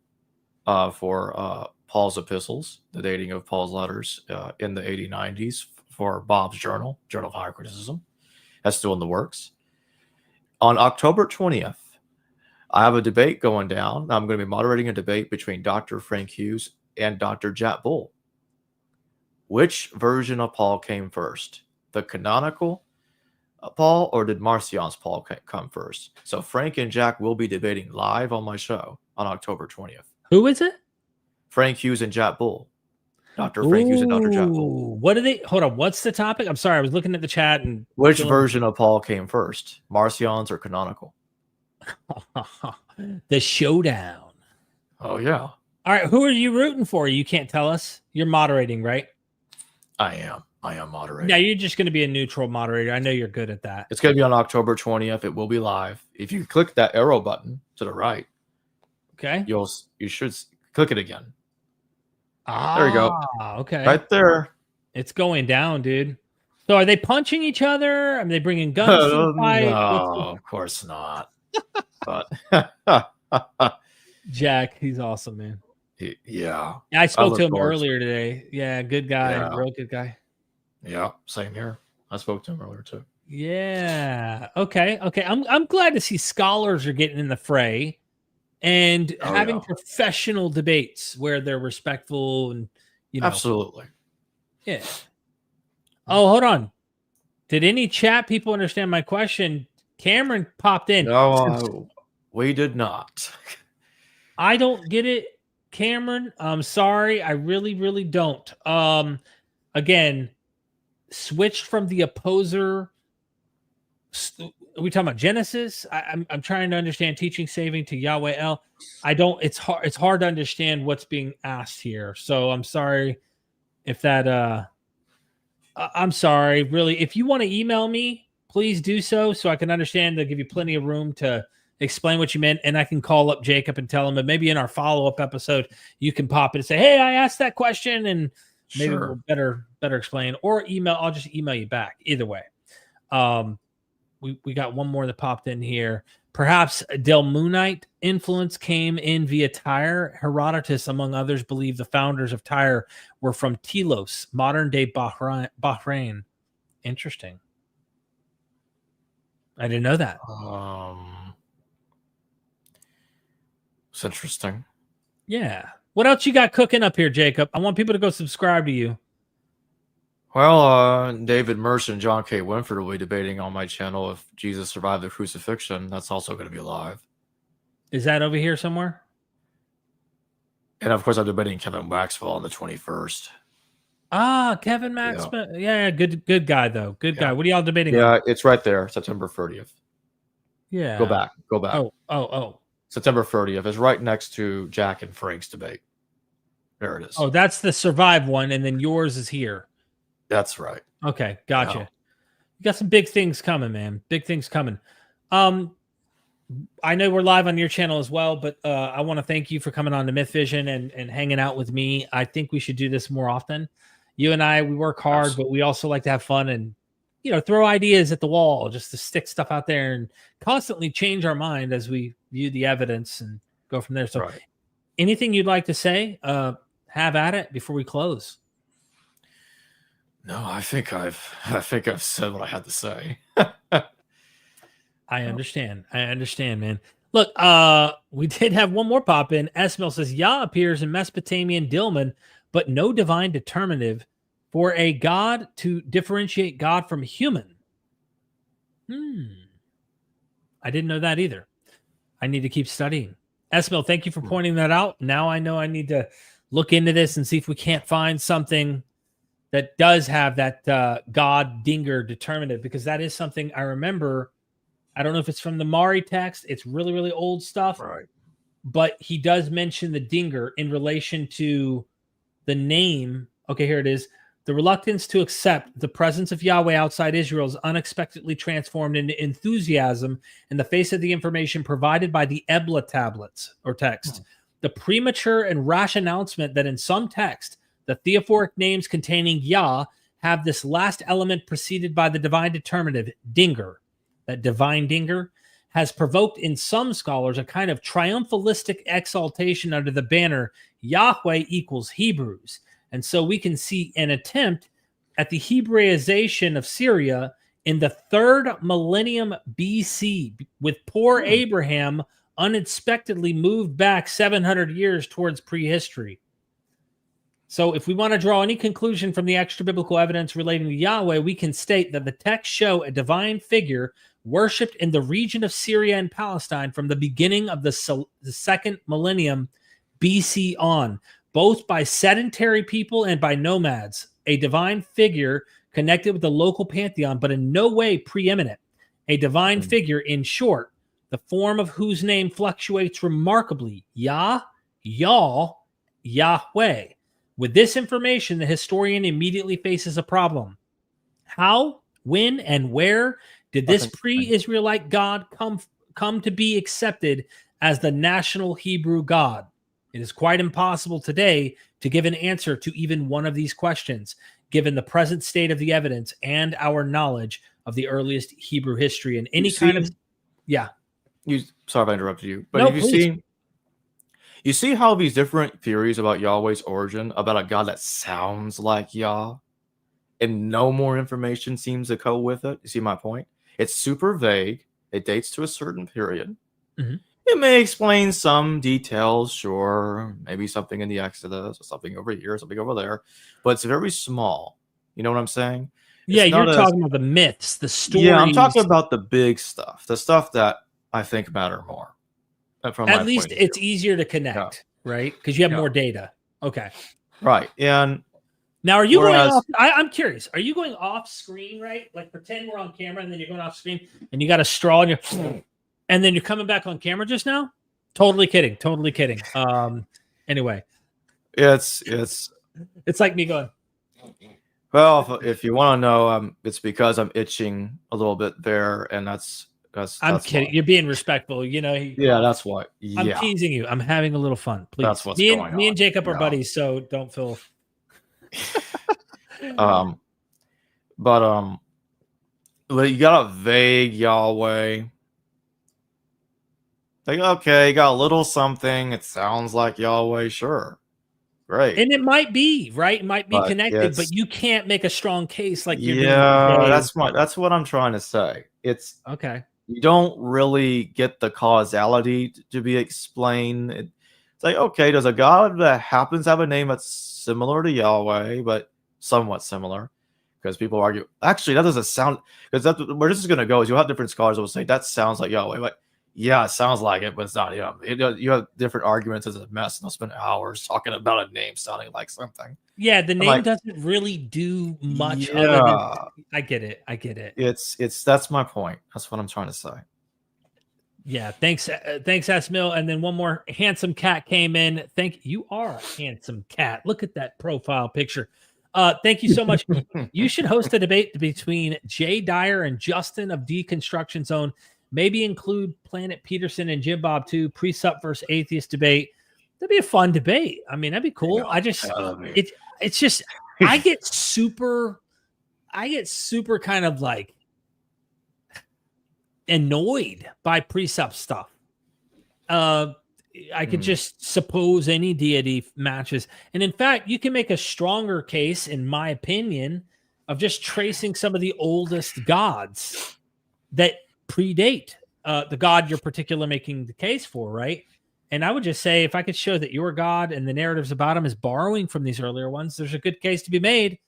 for Paul's epistles, the dating of Paul's letters in the 80-90s for Bob's Journal of Higher Criticism. That's still in the works. On October 20th, I have a debate going down. I'm going to be moderating a debate between Dr. Frank Hughes and Dr. Jack Bull. Which version of Paul came first? The canonical Paul, or did Marcion's Paul come first? So Frank and Jack will be debating live on my show on October 20th. Who is it? Frank Hughes and Jack Bull. Dr. Frank Hughes and Dr. Jack Bull. What are they? Hold on. What's the topic? I'm sorry. I was looking at the chat. And which version of Paul came first? Marcion's or canonical? The showdown. Oh, yeah. All right. Who are you rooting for? You can't tell us. You're moderating, right? I am moderating. Yeah, you're just going to be a neutral moderator. I know you're good at that. It's going to be on October 20th. It will be live. If you click that arrow button to the right, okay, you should click it again. There you go. Okay. Right there. It's going down, dude. So are they punching each other? Are they bringing guns to the fight? No, of course not. But Jack, he's awesome, man. Yeah. I spoke to him earlier today. Yeah, good guy. Yeah. Real good guy. Yeah, same here. I spoke to him earlier too. Yeah. Okay. I'm glad to see scholars are getting in the fray and having professional debates where they're respectful and Absolutely. Yeah. Oh, hold on. Did any chat people understand my question? Cameron popped in. No, we did not. I don't get it, Cameron. I'm sorry. I really, really don't. Again, switched from the opposer. Are we talking about Genesis? I'm trying to understand teaching saving to Yahweh El. I don't. It's hard to understand what's being asked here. So I'm sorry if that. I'm sorry. Really, if you want to email me, please do so I can understand. They'll give you plenty of room to explain what you meant, and I can call up Jacob and tell him. But maybe in our follow-up episode, you can pop it and say, "Hey, I asked that question," and maybe we'll better explain. Or email. I'll just email you back. Either way. We got one more that popped in here. Perhaps Delmunite influence came in via Tyre. Herodotus, among others, believe the founders of Tyre were from Telos, modern-day Bahrain. Interesting. I didn't know that. It's interesting. Yeah. What else you got cooking up here, Jacob? I want people to go subscribe to you. Well, David Mercer and John K. Winford will be debating on my channel if Jesus survived the crucifixion. That's also going to be live. Is that over here somewhere? And of course, I'm debating Kevin Maxwell on the 21st. Kevin Maxwell. Yeah, good guy though. Good guy. What are y'all debating? Yeah, it's right there, September 30th. Yeah. Go back. Oh. September 30th is right next to Jack and Frank's debate. There it is. Oh, that's the survive one, and then yours is here. That's right. Okay, gotcha. You got some big things coming, man. Big things coming. I know we're live on your channel as well, but I want to thank you for coming on to MythVision and hanging out with me. I think we should do this more often. You and I, we work hard, but we also like to have fun and throw ideas at the wall, just to stick stuff out there and constantly change our mind as we view the evidence and go from there. So anything you'd like to say, have at it before we close. No, I think I've said what I had to say. I understand, man. Look, we did have one more pop in. Esmil says Yah appears in Mesopotamian Dilmun, but no divine determinative for a god to differentiate God from human. I didn't know that either. I need to keep studying. Esmil, thank you for pointing that out. Now I know I need to look into this and see if we can't find something that does have that God dinger determinative, because that is something I remember. I don't know if it's from the Mari text. It's really, really old stuff. Right. But he does mention the dinger in relation to the name. Okay, here it is. The reluctance to accept the presence of Yahweh outside Israel is unexpectedly transformed into enthusiasm in the face of the information provided by the Ebla tablets or text. The premature and rash announcement that in some text, the theophoric names containing Yah have this last element preceded by the divine determinative, dinger. That divine dinger has provoked in some scholars a kind of triumphalistic exaltation under the banner Yahweh equals Hebrews. And so we can see an attempt at the Hebraization of Syria in the 3rd millennium BC, with poor Abraham unexpectedly moved back 700 years towards prehistory. So if we want to draw any conclusion from the extra biblical evidence relating to Yahweh, we can state that the texts show a divine figure worshipped in the region of Syria and Palestine from the beginning of the 2nd millennium BC on, both by sedentary people and by nomads. A divine figure connected with the local pantheon, but in no way preeminent. A divine figure, in short, the form of whose name fluctuates remarkably. Yah, Yahweh. With this information, the historian immediately faces a problem. How, when, and where did this pre-Israelite God come to be accepted as the national Hebrew God? It is quite impossible today to give an answer to even one of these questions, given the present state of the evidence and our knowledge of the earliest Hebrew history and any kind of... Yeah. Sorry if I interrupted you, but no, have you see how these different theories about Yahweh's origin, about a God that sounds like Yah, and no more information seems to go with it? You see my point? It's super vague. It dates to a certain period. Mm-hmm. It may explain some details, sure. Maybe something in the Exodus, or something over here, something over there. But it's very small. You know what I'm saying? Yeah, you're talking about the myths, the stories. Yeah, I'm talking about the big stuff. The stuff that I think matter more. At least it's easier to connect, right? Because you have more data. Okay. Right. And now, are you going off? I'm curious. Are you going off screen, right? Like pretend we're on camera and then you're going off screen and you got a straw in your... And then you're coming back on camera just now? Totally kidding. Totally kidding. Anyway. It's like me going... Well, if you want to know, it's because I'm itching a little bit there, and that's I'm kidding. Why. You're being respectful. You know. Yeah, that's why. Yeah. I'm teasing you. I'm having a little fun. Please. That's what's going on. Me and Jacob are buddies, so don't feel. But you got a vague Yahweh. Like, okay, you got a little something. It sounds like Yahweh, sure. Great. And it might be, right? It might be connected, but you can't make a strong case like you're doing. That's what I'm trying to say. It's okay. You don't really get the causality to be explained. It's like, okay, does a God that happens to have a name that's similar to Yahweh, but somewhat similar? Because people argue, actually, that doesn't sound, because that's where this is going to go is you'll have different scholars that will say that sounds like Yahweh. Like, yeah, it sounds like it, but it's not him. You have different arguments as a mess, and they'll spend hours talking about a name sounding like something. Yeah, the name doesn't really do much. Yeah, I get it. That's my point. That's what I'm trying to say. Yeah, thanks, Asmil. And then one more handsome cat came in. You are a handsome cat. Look at that profile picture. Thank you so much. You should host a debate between Jay Dyer and Justin of Deconstruction Zone. Maybe include Planet Peterson and Jim Bob too. Precept versus atheist debate. That'd be a fun debate. I mean, that'd be cool. It's just I get super kind of like annoyed by precept stuff. I could just suppose any deity matches. And in fact, you can make a stronger case, in my opinion, of just tracing some of the oldest gods that predate the God you're particularly making the case for, right? And I would just say, if I could show that your God and the narratives about him is borrowing from these earlier ones, there's a good case to be made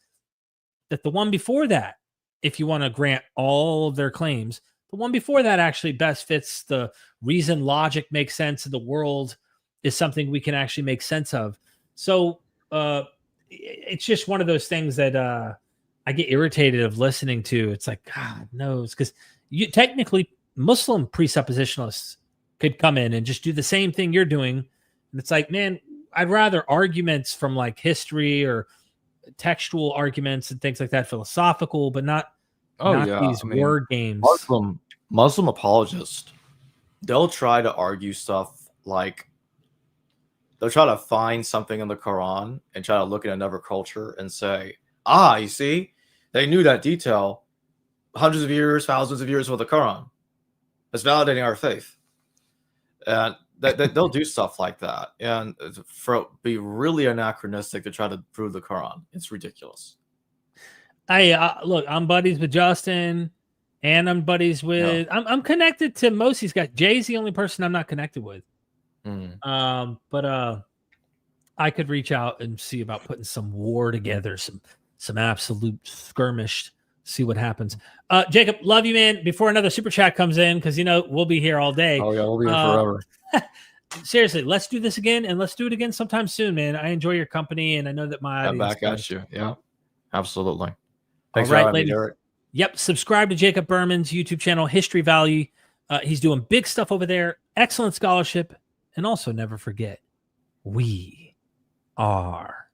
that the one before that, if you want to grant all of their claims, the one before that actually best fits the reason, logic makes sense, and the world is something we can actually make sense of. So it's just one of those things that I get irritated of listening to. It's like, God knows, because technically Muslim presuppositionalists could come in and just do the same thing you're doing. And it's like, man, I'd rather arguments from like history or textual arguments and things like that, philosophical, but not these word games. Muslim apologists, they'll try to argue stuff like they'll try to find something in the Quran and try to look at another culture and say, you see, they knew that detail hundreds of years, thousands of years with the Quran. It's validating our faith. And they'll do stuff like that. And be really anachronistic to try to prove the Quran. It's ridiculous. Look, I'm buddies with Justin, and I'm buddies with. Yeah. I'm connected to most of these guys. Jay's the only person I'm not connected with. But I could reach out and see about putting some war together, some absolute skirmish. See what happens. Jacob, love you, man. Before another super chat comes in, because we'll be here all day. Oh yeah, we'll be here forever. Seriously, let's do this again, and let's do it again sometime soon, man. I enjoy your company, and I know that my audience back at you. Yeah, absolutely. Thanks, all right, ladies. Yep, subscribe to Jacob Berman's YouTube channel, History Value. He's doing big stuff over there. Excellent scholarship, and also never forget, we are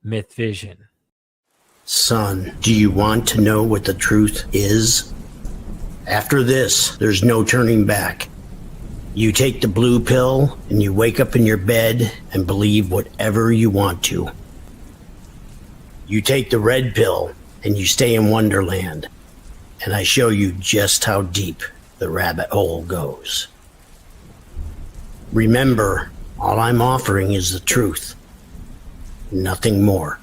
MythVision. Son, do you want to know what the truth is? After this, there's no turning back. You take the blue pill and you wake up in your bed and believe whatever you want to. You take the red pill and you stay in Wonderland, and I show you just how deep the rabbit hole goes. Remember, all I'm offering is the truth, nothing more.